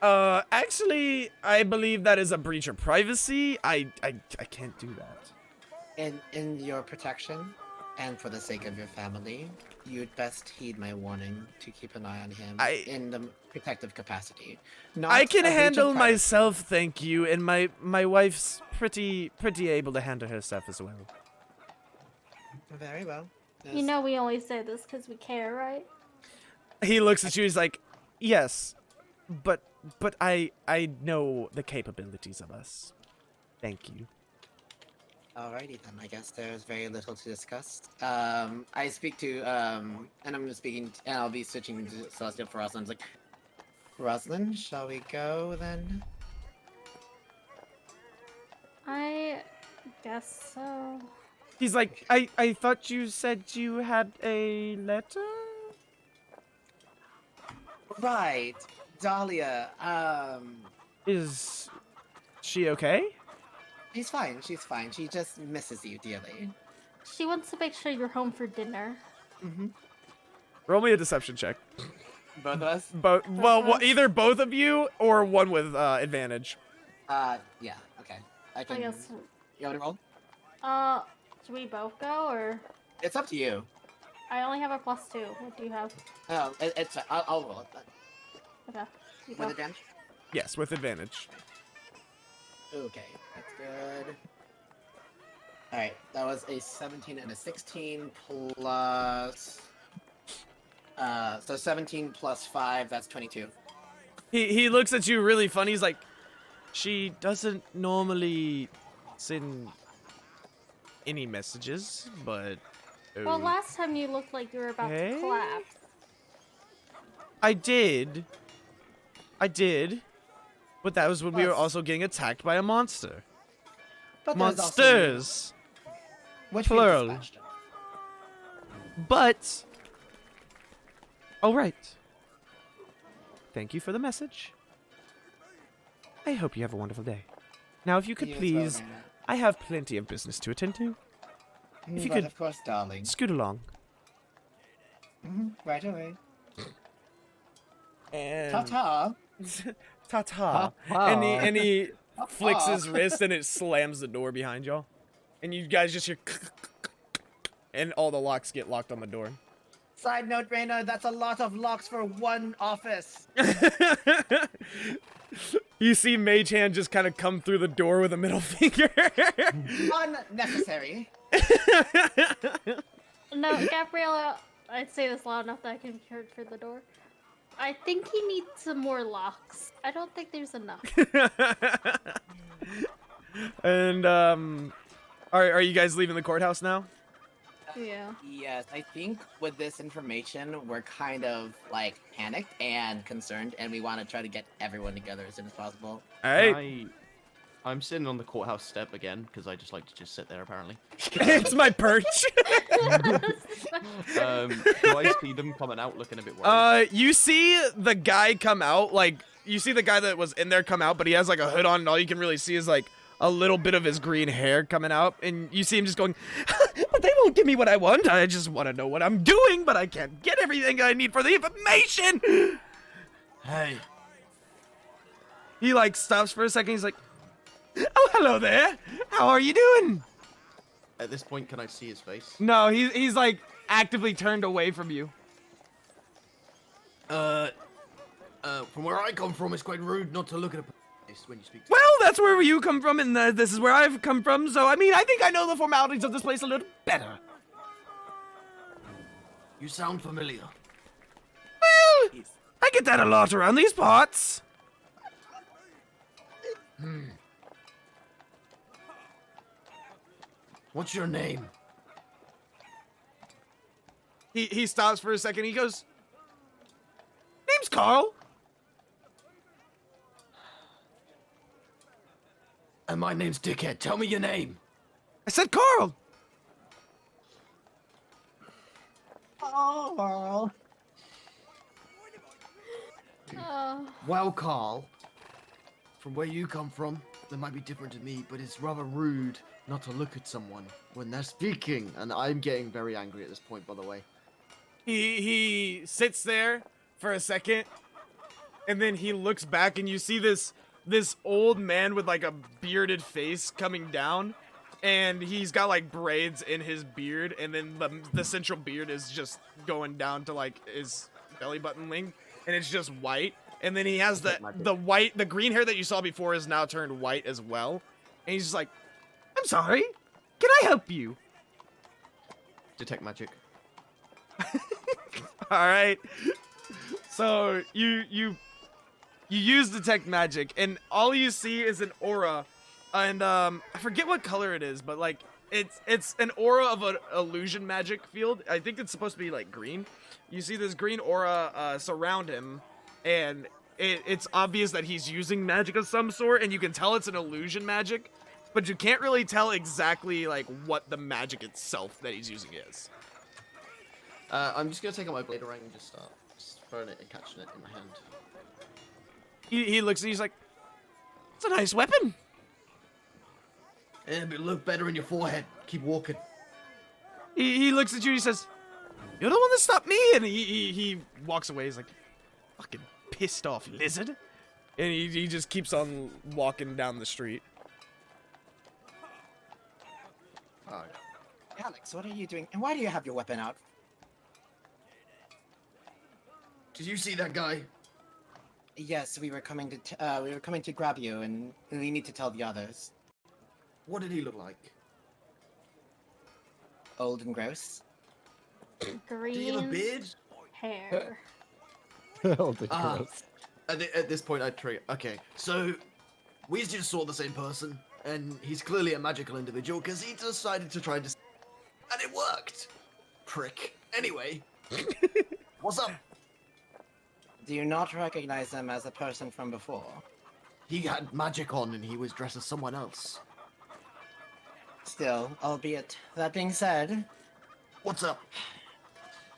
Actually, I believe that is a breach of privacy. I can't do that. In your protection, and for the sake of your family, you'd best heed my warning to keep an eye on him in the protective capacity. Not I can a breach of handle privacy. myself, thank you, and my wife's pretty able to handle herself as well. Very well. You know we only say this because we care, right? He looks at you. He's like, "Yes, but I know the capabilities of us. Thank you." Alrighty then, I guess there's very little to discuss. I speak to, and I'll be switching to Celestial for Rosalind. Like, Rosalind, shall we go then? I guess so. He's like, I thought you said you had a letter? Right, Dahlia, Is she okay? she's fine, she just misses you dearly. She wants to make sure you're home for dinner. Roll me a deception check. Both of us? Either both of you or one with advantage. Yeah, okay. I I can... guess. You want to roll? Should we both go, or? It's up to you. I only have a +2. What do you have? Oh, I'll roll it then. Okay. You With go. advantage? Yes, with advantage. Okay, that's good. Alright, that was a 17 and a 16 plus... so 17 plus 5, that's 22. He looks at you really funny. He's like, she doesn't normally send any messages, but Well, last time you looked like you were about to Okay. collapse. I did. But that was when we were Plus- also getting attacked by a monster. But there's also you, Monsters! which we plural. dispatched. But... Alright. Thank you for the message. I hope you have a wonderful day. Now, if you could You as well, please... Raina. I have plenty of business to attend to. If you But could- of course, darling. Scoot along. Right away. And... Ta-ta. Ta-ta. And he flicks his wrist and it slams the door behind y'all. And you guys just hear... And all the locks get locked on the door. Side note, Raina, that's a lot of locks for one office. You see Mage Hand just kind of come through the door with a middle finger. Unnecessary. No, Gabriella, I'd say this loud enough that I can be heard through the door. I think he needs some more locks. I don't think there's enough. And are you guys leaving the courthouse now? Yeah. Yes, I think with this information, we're kind of like panicked and concerned, and we want to try to get everyone together as soon as possible. All right. I'm sitting on the courthouse step again because I just like to just sit there apparently. It's my perch. Do I see them coming out looking a bit worried? You see the guy come out, like you see the guy that was in there come out, but he has like a hood on, and all you can really see is like a little bit of his green hair coming out, and you see him just going, but they won't give me what I want. I just want to know what I'm doing, but I can't get everything I need for the information. Hey, He like stops for a second. He's like, oh, hello there. How are you doing? At this point, can I see his face? No, he's like actively turned away from you. from where I come from, it's quite rude not to look at a place when you speak to Well, that's where you come from, and this is where I've come from, so I mean, I think I know the formalities of this place a little better. You sound familiar. Well, I get that a lot around these parts. What's your name? He stops for a second, he goes, name's Carl. And my name's Dickhead. Tell me your name. I said Carl. Oh. Well, Carl, from where you come from, that might be different to me, but it's rather rude not to look at someone when they're speaking. And I'm getting very angry at this point, by the way. He sits there for a second, and then he looks back, and you see this old man with like a bearded face coming down, and he's got like braids in his beard, and then the central beard is just going down to like his belly button length, and it's just white. And then he has the green hair that you saw before is now turned white as well. And he's just like, I'm sorry, can I help you? Detect magic. All right. So you use detect magic, and all you see is an aura, and I forget what color it is, but like it's an aura of an illusion magic field. I think it's supposed to be like green. You see this green aura surround him, and it's obvious that he's using magic of some sort, and you can tell it's an illusion magic, but you can't really tell exactly like what the magic itself that he's using is. I'm just gonna take out my blade ring and just start throwing it and catching it in my hand. He looks and he's like, it's a nice weapon. It'll look better in your forehead. Keep walking. He looks at you and he says, you're the one that stopped me. And he walks away. He's like, fucking pissed off lizard. And he just keeps on walking down the street. Alright. Alex, what are you doing? And why do you have your weapon out? Did you see that guy? Yes, we were coming to grab you, and we need to tell the others. What did he look like? Old and gross. Did he have a Green beard? hair. Oh, the Ah. gross. At this point, I trigger. Okay, so we just saw the same person, and he's clearly a magical individual because he decided to try and and it worked. Prick. Anyway, what's up? Do you not recognize them as a person from before? He had magic on and he was dressed as someone else. Still, albeit that being said, What's up?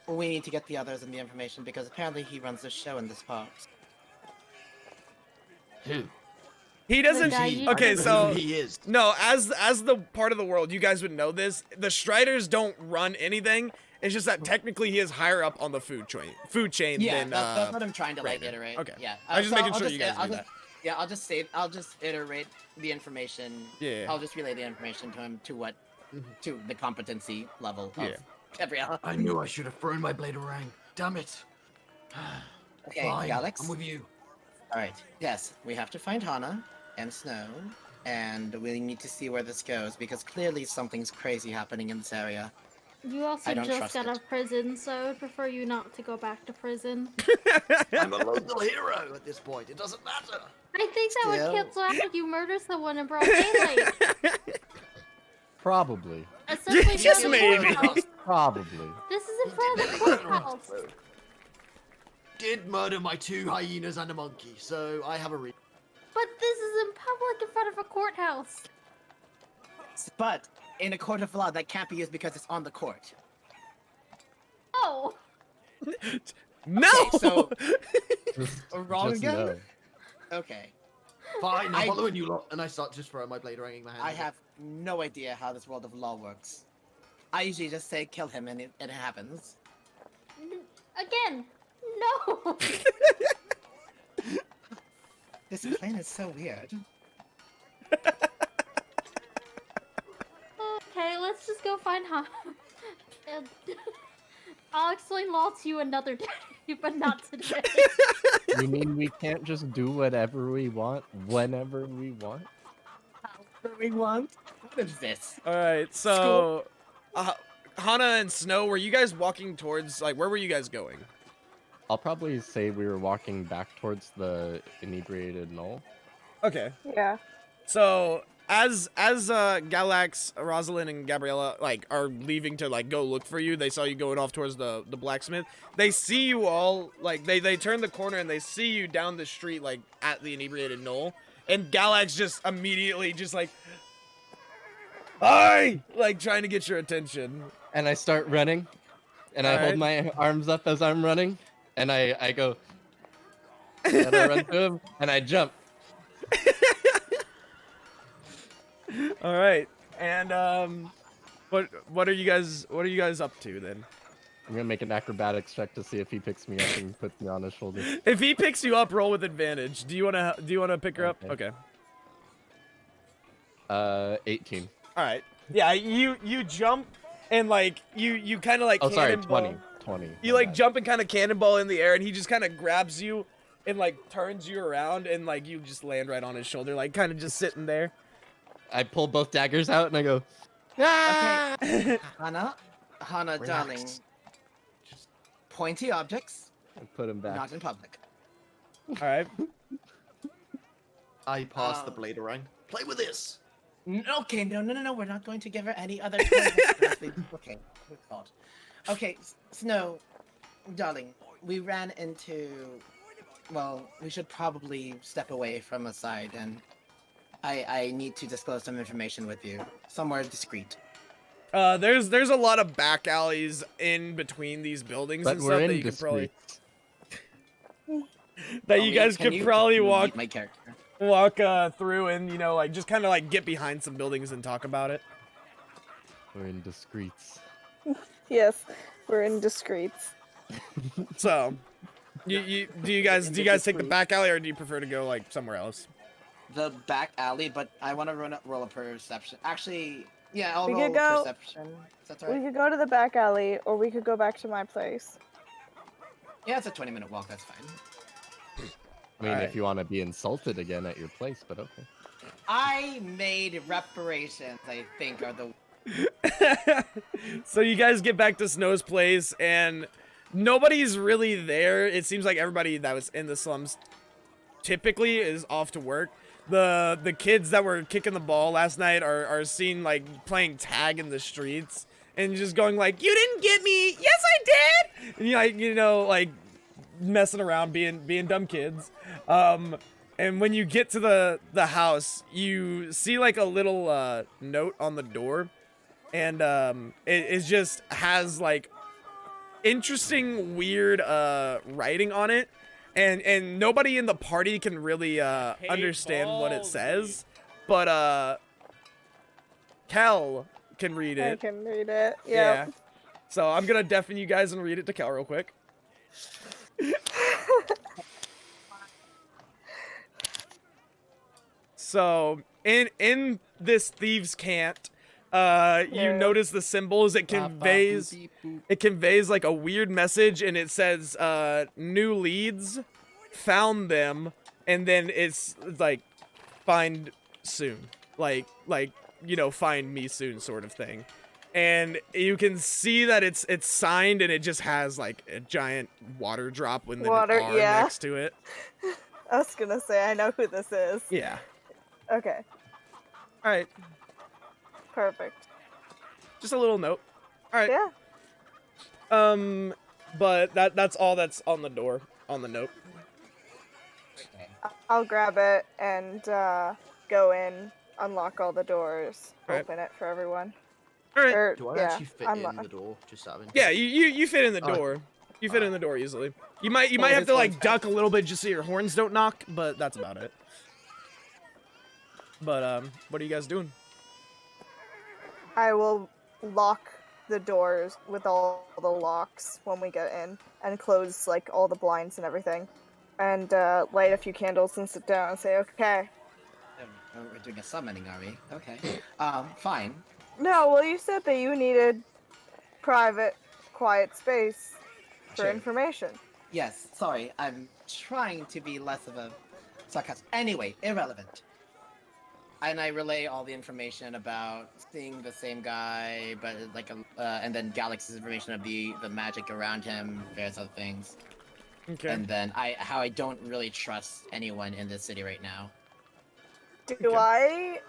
we need to get the others and the information because apparently he runs the show in this part. Who? He doesn't. guy you- Okay, so Who he is. no, as the part of the world, you guys would know this. The Striders don't run anything. It's just that technically he is higher up on the food chain. Yeah, than that's what I'm trying to Raven. iterate. Okay. Yeah. I was just so making I'll sure just- you guys I'll knew just- Yeah, I'll just iterate the information. Yeah. I'll just relay the information to him to the competency level of Yeah. Gabriella. I knew I should have thrown my blade around. Damn it. Okay, Fine, Alex. I'm with you. All right. Yes, we have to find Hana and Snow, and we need to see where this goes because clearly something's crazy happening in this area. You also I don't just trust got it. out of prison, so I would prefer you not to go back to prison. I'm a local hero at this point. It doesn't matter. I think that Still- would cancel out if you murder someone in broad daylight. Probably. Essentially, Just from the maybe. courthouse. Probably. This is in front of the courthouse. Did murder my 2 hyenas and a monkey, so I have a reason. But this is in public in front of a courthouse. But in a court of law, that can't be used because it's on the court. Oh, No. Okay, so Just, wrong just again. no. Okay. Fine, I'm I- following you lot. And I start just throwing my blade around in my hand. I have no idea how this world of law works. I usually just say kill him and it happens. again, no. This plane is so weird. Okay, let's just go find Han. And I'll explain law to you another day, but not today. You mean we can't just do whatever we want, whenever we want? What do we want? What is this? All right, so Hana and Snow, were you guys walking towards like where were you guys going? I'll probably say we were walking back towards the inebriated knoll. Okay. Yeah. So as Galax, Rosalind, and Gabriella like are leaving to like go look for you, they saw you going off towards the blacksmith. They see you all like they turn the corner and they see you down the street like at the inebriated knoll, and Galax just immediately just like, hi, like trying to get your attention. And I start running, and I hold my arms up as I'm running, and I go, and I run to him, and I jump. All right, and what are you guys up to then? I'm gonna make an acrobatics check to see if he picks me up and puts me on his shoulder. If he picks you up, roll with advantage. Do you wanna pick her up? Okay. Okay. 18. All right. Yeah, you jump and like you kind of like Oh, sorry, cannonball. 20. You my like bad. jump and kind of cannonball in the air, and he just kind of grabs you and like turns you around, and like you just land right on his shoulder, like kind of just sitting there. I pull both daggers out, and I go, Ah! Hana, Relax. darling. Just pointy objects, and put him back. not in public. All right. I pass the Um, blade around. Play with this. Okay, no. We're not going to give her any other toys. Okay, good God. Okay, Snow, darling, we ran into. Well, we should probably step away from a side, and I need to disclose some information with you, somewhere discreet. There's a lot of back alleys in between these buildings But and we're stuff that you could indiscreet. you guys Can could you probably meet walk my character. through and like just kind of like get behind some buildings and talk about it. We're indiscreets. Yes, we're indiscreets. So, do you guys take the back alley or do you prefer to go like somewhere else? The back alley, but I want to roll a perception. Actually, yeah, I'll We roll could go- perception. Is that We right? could go to the back alley, or we could go back to my place. Yeah, it's a 20-minute walk. That's fine. I mean, Alright. if you want to be insulted again at your place, but okay. I made reparations. I think are the. So you guys get back to Snow's place and nobody's really there. It seems like everybody that was in the slums typically is off to work. The kids that were kicking the ball last night are seen like playing tag in the streets and just going like, "You didn't get me. Yes, I did." And like messing around being dumb kids. And when you get to the house, you see like a little note on the door, and it just has like interesting weird writing on it, and nobody in the party can really understand what it says, but Kel can read I it. can read it. Yeah. Yep. So I'm gonna deafen you guys and read it to Kel real quick. So in this thieves' cant, you Yeah. notice the symbols. It conveys like a weird message, and it says new leads, found them, and then it's like find soon, like you know, find me soon sort of thing. And you can see that it's signed, and it just has like a giant water drop with an Water, R yeah. next to it. I was gonna say I know who this is. Yeah. Okay, All right. perfect. Just a little note. All right. Yeah. But that's all that's on the door, on the note. Okay. I'll grab it and go in, unlock all the doors, Right. open it for everyone. All right. Or, Do I yeah, actually fit unlock. in the door? Just out of Yeah, interest? you fit in the Oh. door. You fit in the door easily. You might Well, have his to like horns duck a little bit just so your horns don't knock, but that's about it. But what are you guys doing? I will lock the doors with all the locks when we get in, and close like all the blinds and everything, and light a few candles and sit down and say, okay. We're doing a summoning, are we? Okay. Fine. No, well, you said that you needed private, quiet space for Sure. information. Yes, sorry, I'm trying to be less of a sarcasm. Anyway, irrelevant. And I relay all the information about seeing the same guy, but like and then Galaxy's information of the magic around him, various other things. Okay. And then how I don't really trust anyone in this city right now. Do Okay. I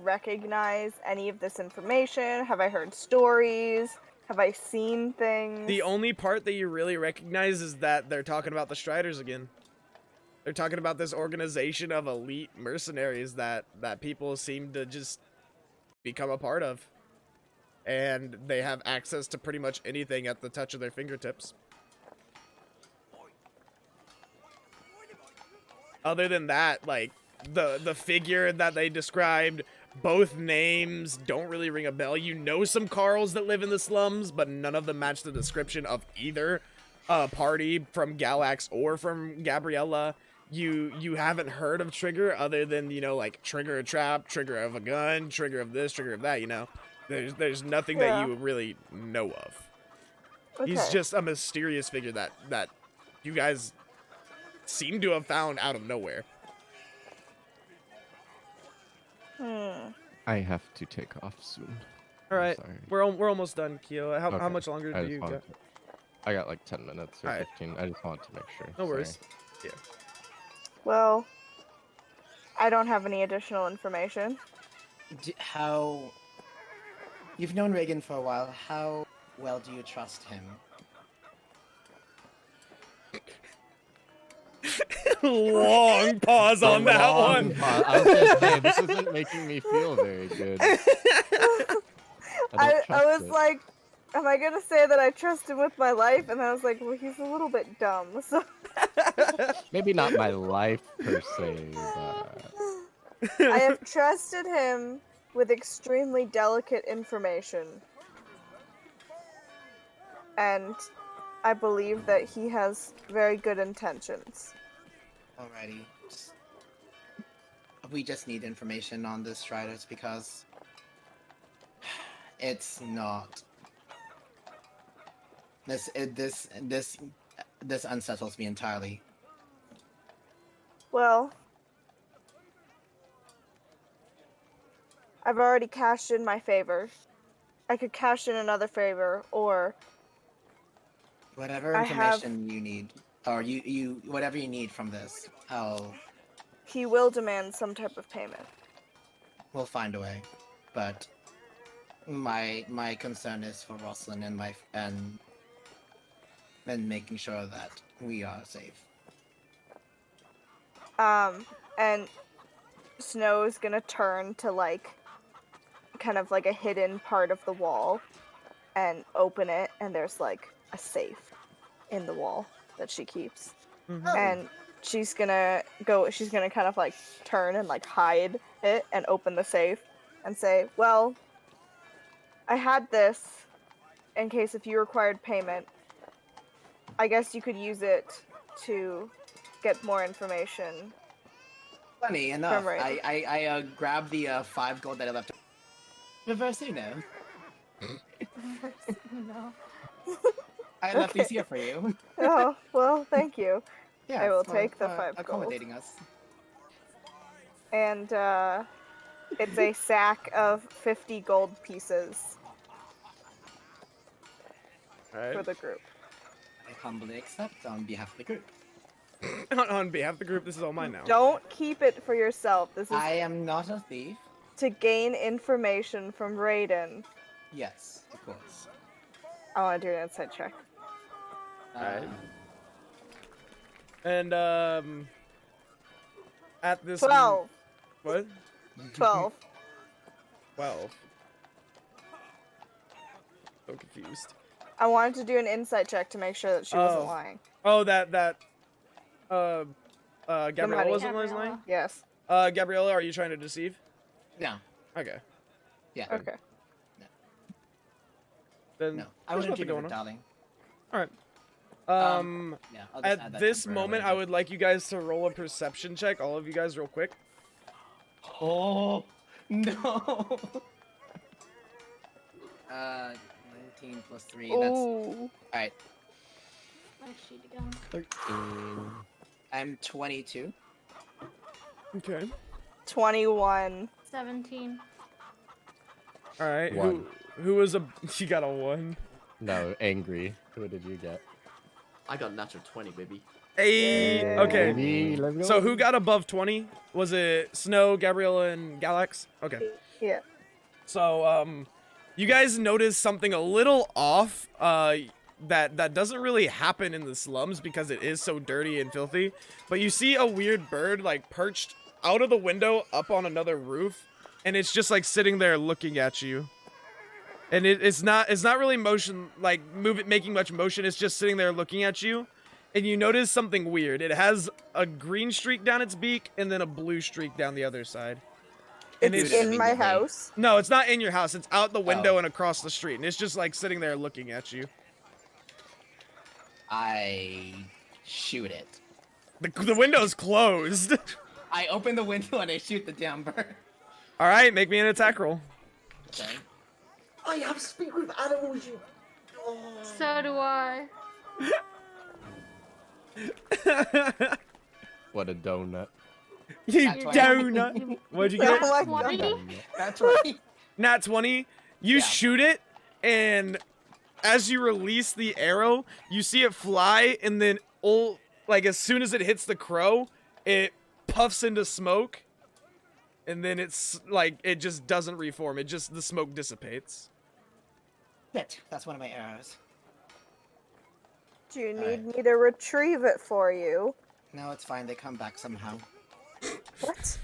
recognize any of this information? Have I heard stories? Have I seen things? The only part that you really recognize is that they're talking about the Striders again. They're talking about this organization of elite mercenaries that people seem to just become a part of. And they have access to pretty much anything at the touch of their fingertips. Other than that, like, the figure that they described, both names don't really ring a bell. You know some Carls that live in the slums, but none of them match the description of either party from Galax or from Gabriella. You haven't heard of Trigger other than, you know, like trigger a trap, trigger of a gun, trigger of this, trigger of that, you know. There's nothing Yeah. that you really know of. Okay. He's just a mysterious figure that you guys seem to have found out of nowhere. I have to take off soon. All I'm right, sorry. we're almost done, Kyo. How Okay. much longer I do just you got? wanted to- I got like 10 minutes or Alright. 15. I just wanted to make sure. No worries. Sorry. Well, I don't have any additional information. How... You've known Reagan for a while. How well do you trust him? Long pause on that Long one. pause. I was gonna say, this isn't making me feel very good. I I don't was trust it. like, am I gonna say that I trust him with my life? And then I was like, well, he's a little bit dumb, so... Maybe not my life per se, but I have trusted him with extremely delicate information. And I believe that he has very good intentions. Alrighty. We just need information on the Striders because it's not. This unsettles me entirely. Well, I've already cashed in my favor. I could cash in another favor, or Whatever I have- information you need, or you whatever you need from this, he will demand some type of payment. we'll find a way. But my concern is for Rosalind and making sure that we are safe. And Snow's gonna turn to like kind of like a hidden part of the wall and open it, and there's like a safe in the wall that she keeps. And she's gonna kind of like turn and like hide it and open the safe and say, well, I had this in case if you required payment. I guess you could use it to get more information. Funny enough, Right. I grabbed the 5 gold that I left. Reverse Uno. No. I left Okay. these here for you. Oh, well, thank you. Yeah, I will for, take the 5 gold. accommodating us. And it's a sack of 50 gold pieces All for right. the group. I humbly accept on behalf of the group. On behalf of the group, this is all mine now. Don't keep it for yourself. This is I am not a thief. to gain information from Raiden. Yes, of course. I want to do an insight check. Alright. And at this 12. What? 12. 12. So confused. I wanted to do an insight check to make sure that she wasn't Oh. lying. Oh, Gabriella money. wasn't lying? Gabriella. Yes. Gabriella, are you trying to deceive? No. Okay. Yeah. Okay. Then No. I there's wouldn't nothing dream of going it, on. darling. Alright. Yeah, I'll just add At that this temporarily. moment, I would like you guys to roll a perception check, all of you guys, real quick. Oh no. 19 plus 3. That's Ooh. alright. My sheet again. 13. I'm 22. Okay. 21. 17. Alright. One. Who was a? You got a 1. No, angry. What did you get? I got natural 20, baby. Hey. Yeah. Okay. Baby, let's go. So who got above 20? Was it Snow, Gabriella, and Galax? Okay. Yeah. So you guys notice something a little off. That doesn't really happen in the slums because it is so dirty and filthy. But you see a weird bird like perched out of the window up on another roof, and it's just like sitting there looking at you. And it's not really motion, like making much motion. It's just sitting there looking at you. And you notice something weird. It has a green streak down its beak and then a blue streak down the other side. And It's it's- in my house. No, it's not in your house. It's out the window and across the street. And it's just like sitting there looking at you. I shoot it. The window's closed. I open the window and I shoot the damn bird. All right, make me an attack roll. Okay. I have speak with animals, you. So do I. What a donut. You That's why- donut. What'd you get? Oh my What? God. That's right. Nat 20. You Yeah. shoot it, and as you release the arrow, you see it fly, and then like as soon as it hits the crow, it puffs into smoke, and then it's like it just doesn't reform. The smoke dissipates. Shit, that's one of my arrows. Do you Alright. need me to retrieve it for you? No, it's fine. They come back somehow. What?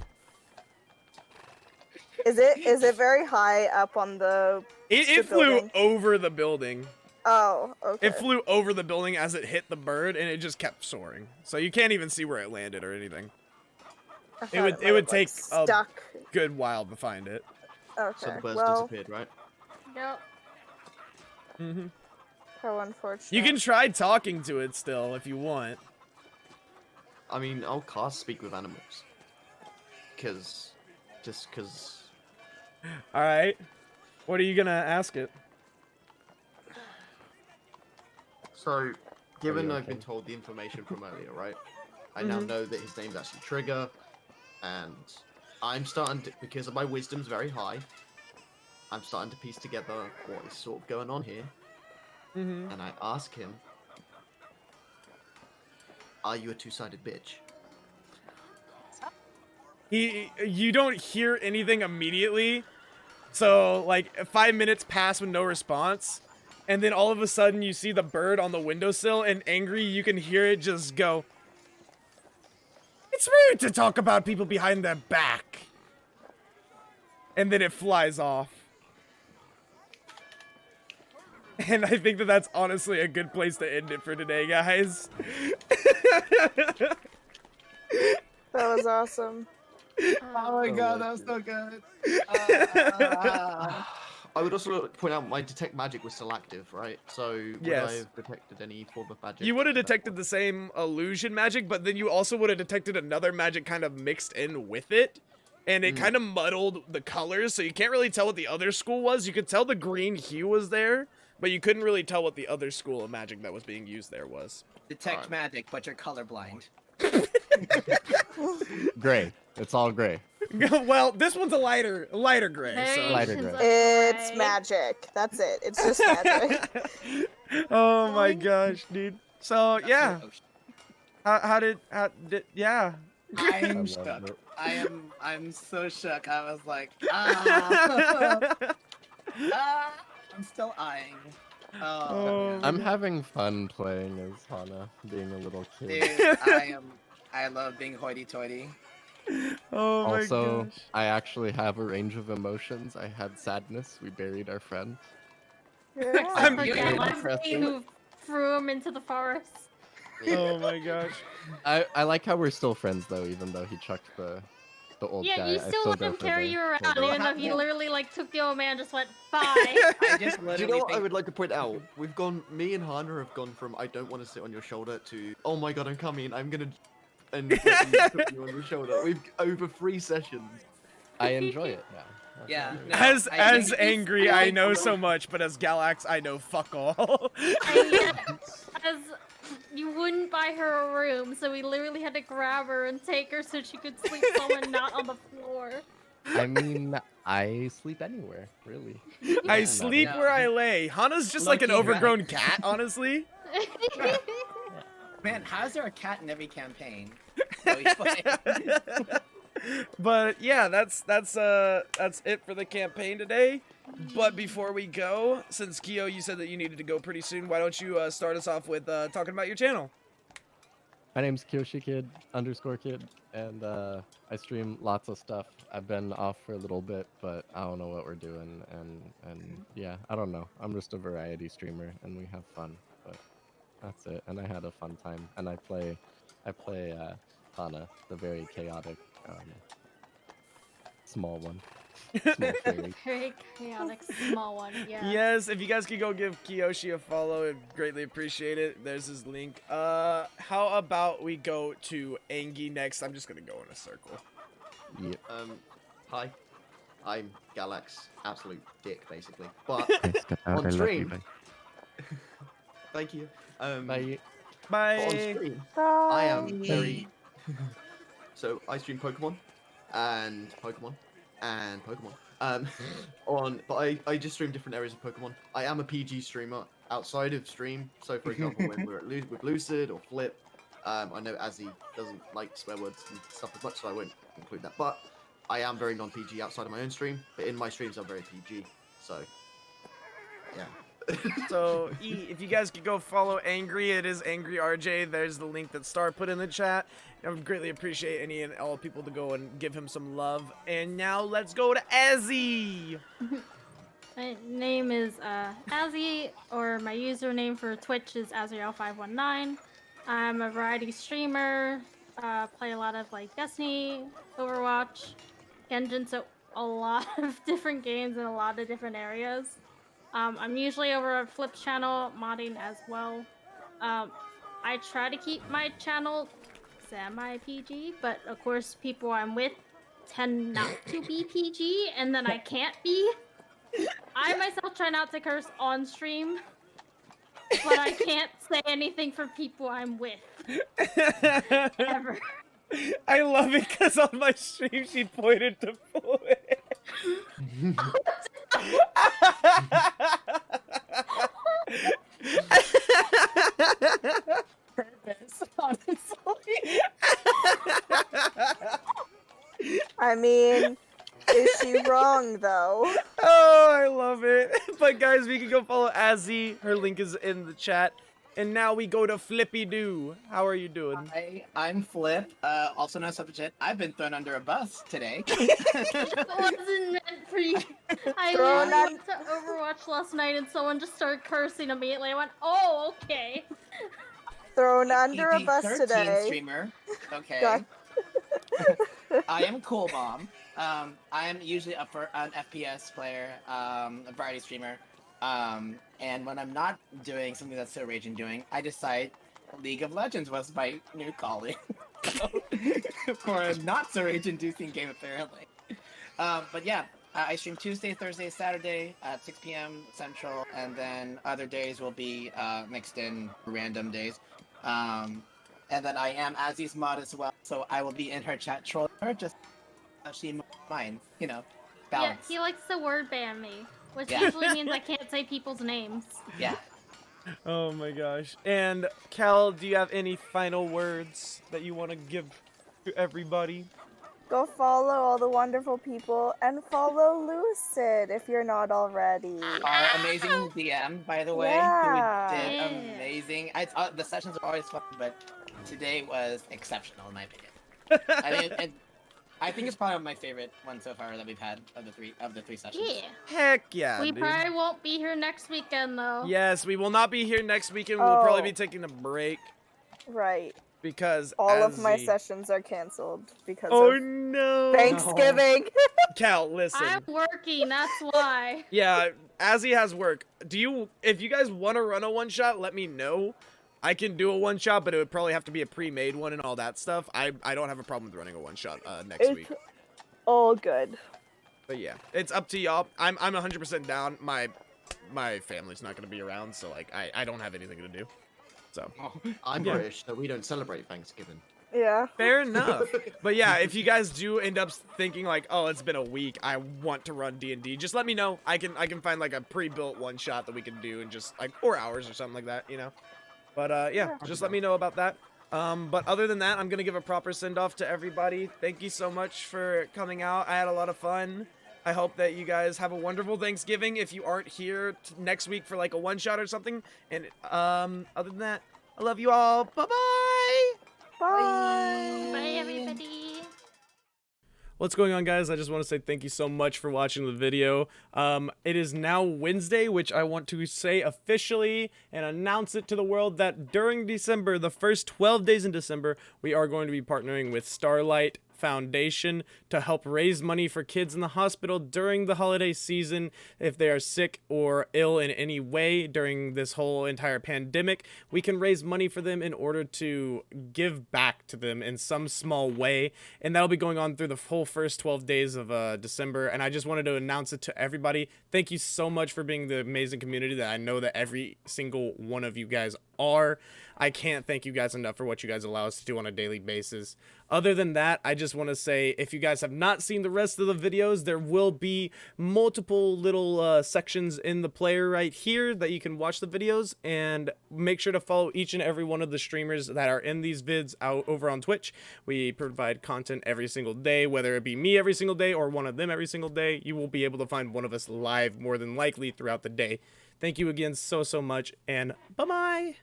Is it very high up on the? It The flew building. over the building. Oh, okay. It flew over the building as it hit the bird, and it just kept soaring. So you can't even see where it landed or anything. I it thought would- might it would have, like, take a- stuck. Good while to find it. Okay. So the birds Well, disappeared, right? Yep. Hmm. how unfortunate. You can try talking to it still if you want. I mean, I'll cast speak with animals. Cause. All right. What are you gonna ask it? So, given you I've been okay? told the information from earlier, right? I now Mhm. know that his name's actually Trigger, and I'm starting to, because my wisdom's very high, I'm starting to piece together what is sort of going on here, Mm-hmm. and I ask him, "Are you a two-sided bitch?" You don't hear anything immediately, so like 5 minutes pass with no response, and then all of a sudden you see the bird on the windowsill, and angry you can hear it just go. It's rude to talk about people behind their back. And then it flies off. And I think that that's honestly a good place to end it for today, guys. That was awesome. Oh my god, that was so good. I would also point out my detect magic was selective, right? So would Yes. I have detected any form of magic? You would have detected the same illusion magic, but then you also would have detected another magic kind of mixed in with it. And it kind of muddled the colors, so you can't really tell what the other school was. You could tell the green hue was there, but you couldn't really tell what the other school of magic that was being used there was. Detect magic, but you're colorblind. Gray. It's all gray. Well, this one's a lighter gray. So. Lighter Variations gray. of It's gray. magic. That's it. It's just magic. Oh my gosh, dude. So That's yeah, the ocean. how did yeah? I'm love shook. it. I'm so shook. I was like, ah. I'm still eyeing. Oh, I'm having fun playing as Hana, being a little kid. dude, I love being hoity-toity. Oh my Also, gosh. I actually have a range of emotions. I had sadness. We buried our friend. Yeah. I'm- Except for Very Galaxy depressing. who threw him into the forest. Oh my gosh. I like how we're still friends though, even though he chucked the old Yeah, guy. you I still let go him for carry the you around, older even guy. though he literally like took the old man and just went bye. I just Do literally you know what I think would like to point out? Me and Hana have gone from I don't want to sit on your shoulder to oh my god I'm coming, I'm gonna and let you put you on your shoulder. We've over 3 sessions. I enjoy it now. That's Yeah, what it no. is. As think- angry, I know so much, but as Galax, I know fuck all. And yet, as you wouldn't buy her a room, so we literally had to grab her and take her so she could sleep somewhere not on the floor. I mean, I sleep anywhere, really. I Yeah, sleep no. where I lay. Hana's just like an Low-key overgrown cat, honestly. man, how is there a cat in every campaign? No, he's playing. But yeah, that's it for the campaign today. But before we go, since Kyo, you said that you needed to go pretty soon, why don't you start us off with talking about your channel? My name's Kyoshi_Kid, and I stream lots of stuff. I've been off for a little bit, but I don't know what we're doing, and yeah, I don't know. I'm just a variety streamer, and we have fun, but that's it. And I had a fun time, and I play Hana, the very chaotic, small one. Small fairy. Very chaotic, small one, yeah. Yes, if you guys could go give Kiyoshi a follow, I'd greatly appreciate it. There's his link. How about we go to Angie next? I'm just gonna go in a circle. Yeah. Hi. I'm Galax, absolute dick basically. But Thanks, Scott. I On love you, stream. bye. thank you. Bye. Bye. On stream, I Bye. am very. So I stream Pokemon, and Pokemon, and Pokemon. But I just stream different areas of Pokemon. I am a PG streamer outside of stream. So for example, when we're at with Lucid or Flip, I know Azzy doesn't like swear words and stuff as much, so I won't include that. But I am very non-PG outside of my own stream. But in my streams, I'm very PG. So yeah. So, if you guys could go follow Angry, it is Angry RJ. There's the link that Star put in the chat. I would greatly appreciate any and all people to go and give him some love. And now let's go to Azzy. My name is Azzy, or my username for Twitch is Azrael519. I'm a variety streamer. Play a lot of like Destiny, Overwatch, Genshin, so a lot of different games in a lot of different areas. I'm usually over at Flip's channel, modding as well. I try to keep my channel semi-PG, but of course people I'm with tend not to be PG, and then I can't be. I myself try not to curse on stream, but I can't say anything for people I'm with. Ever. I love it because on my stream she pointed to Flip. Purpose, honestly. I mean, is she wrong though? Oh, I love it. But guys, we can go follow Azzy. Her link is in the chat. And now we go to Flippy Doo. How are you doing? I'm Flip, also known as Subject. I've been thrown under a bus today. It wasn't meant for you. I Thrown literally went to Overwatch last night and someone just started cursing immediately. I went, oh, okay. Thrown under a EP bus 13 today. streamer. Okay. God. I am Cool Bomb. I am usually up for an FPS player, a variety streamer. And when I'm not doing something that's so raging doing, I decide League of Legends was my new calling. For a not so rage-inducing game, apparently. But yeah, I stream Tuesday, Thursday, Saturday at 6 p.m. Central, and then other days will be mixed in random days. And then I am Azzy's mod as well, so I will be in her chat trolling her, just as she mine, balance. Yeah, he likes to word ban me, which Yeah. usually means I can't say people's names. Yeah. Oh my gosh. And Cal, do you have any final words that you want to give to everybody? Go follow all the wonderful people and follow Lucid if you're not already. Our amazing DM, by the way, Yeah. who did Yeah. amazing. The sessions are always fun, but today was exceptional in my opinion. I think it's probably my favorite one so far that we've had of the three sessions. Yeah. Heck yeah, We dude. probably won't be here next weekend, though. Yes, we will not be here next weekend. We'll probably Oh. be taking a break Right. because All of my Azzy- sessions are canceled because Oh of no. Thanksgiving. Cal, listen. I'm working, that's why. Yeah, Azzy has work. If you guys want to run a one shot, let me know. I can do a one shot, but it would probably have to be a pre-made one and all that stuff. I don't have a problem with running a one shot next week. It's all good. But yeah, it's up to y'all. I'm 100% down. My family's not gonna be around, so like I don't have anything to do. So I'm Yeah. British, so we don't celebrate Thanksgiving. Yeah. fair enough. But yeah, if you guys do end up thinking like, oh, it's been a week, I want to run D&D, just let me know. I can find like a pre-built one shot that we can do in just like 4 hours or something like that, But yeah, just let me know about that. But other than that, I'm gonna give a proper send-off to everybody. Thank you so much for coming out. I had a lot of fun. I hope that you guys have a wonderful Thanksgiving if you aren't here next week for like a one-shot or something. And other than that, I love you all. Bye-bye! Bye. Bye, everybody. What's going on, guys? I just want to say thank you so much for watching the video. It is now Wednesday, which I want to say officially and announce it to the world that during December, the first 12 days in December, we are going to be partnering with Starlight Foundation to help raise money for kids in the hospital during the holiday season if they are sick or ill in any way during this whole entire pandemic. We can raise money for them in order to give back to them in some small way, and that'll be going on through the whole first 12 days of December. And I just wanted to announce it to everybody. Thank you so much for being the amazing community that I know that every single one of you guys are. I can't thank you guys enough for what you guys allow us to do on a daily basis. Other than that, I just want to say, if you guys have not seen the rest of the videos, there will be multiple little sections in the player right here that you can watch the videos, and make sure to follow each and every one of the streamers that are in these vids out over on Twitch. We provide content every single day, whether it be me every single day or one of them every single day. You will be able to find one of us live more than likely throughout the day. Thank you again so much, and bye-bye!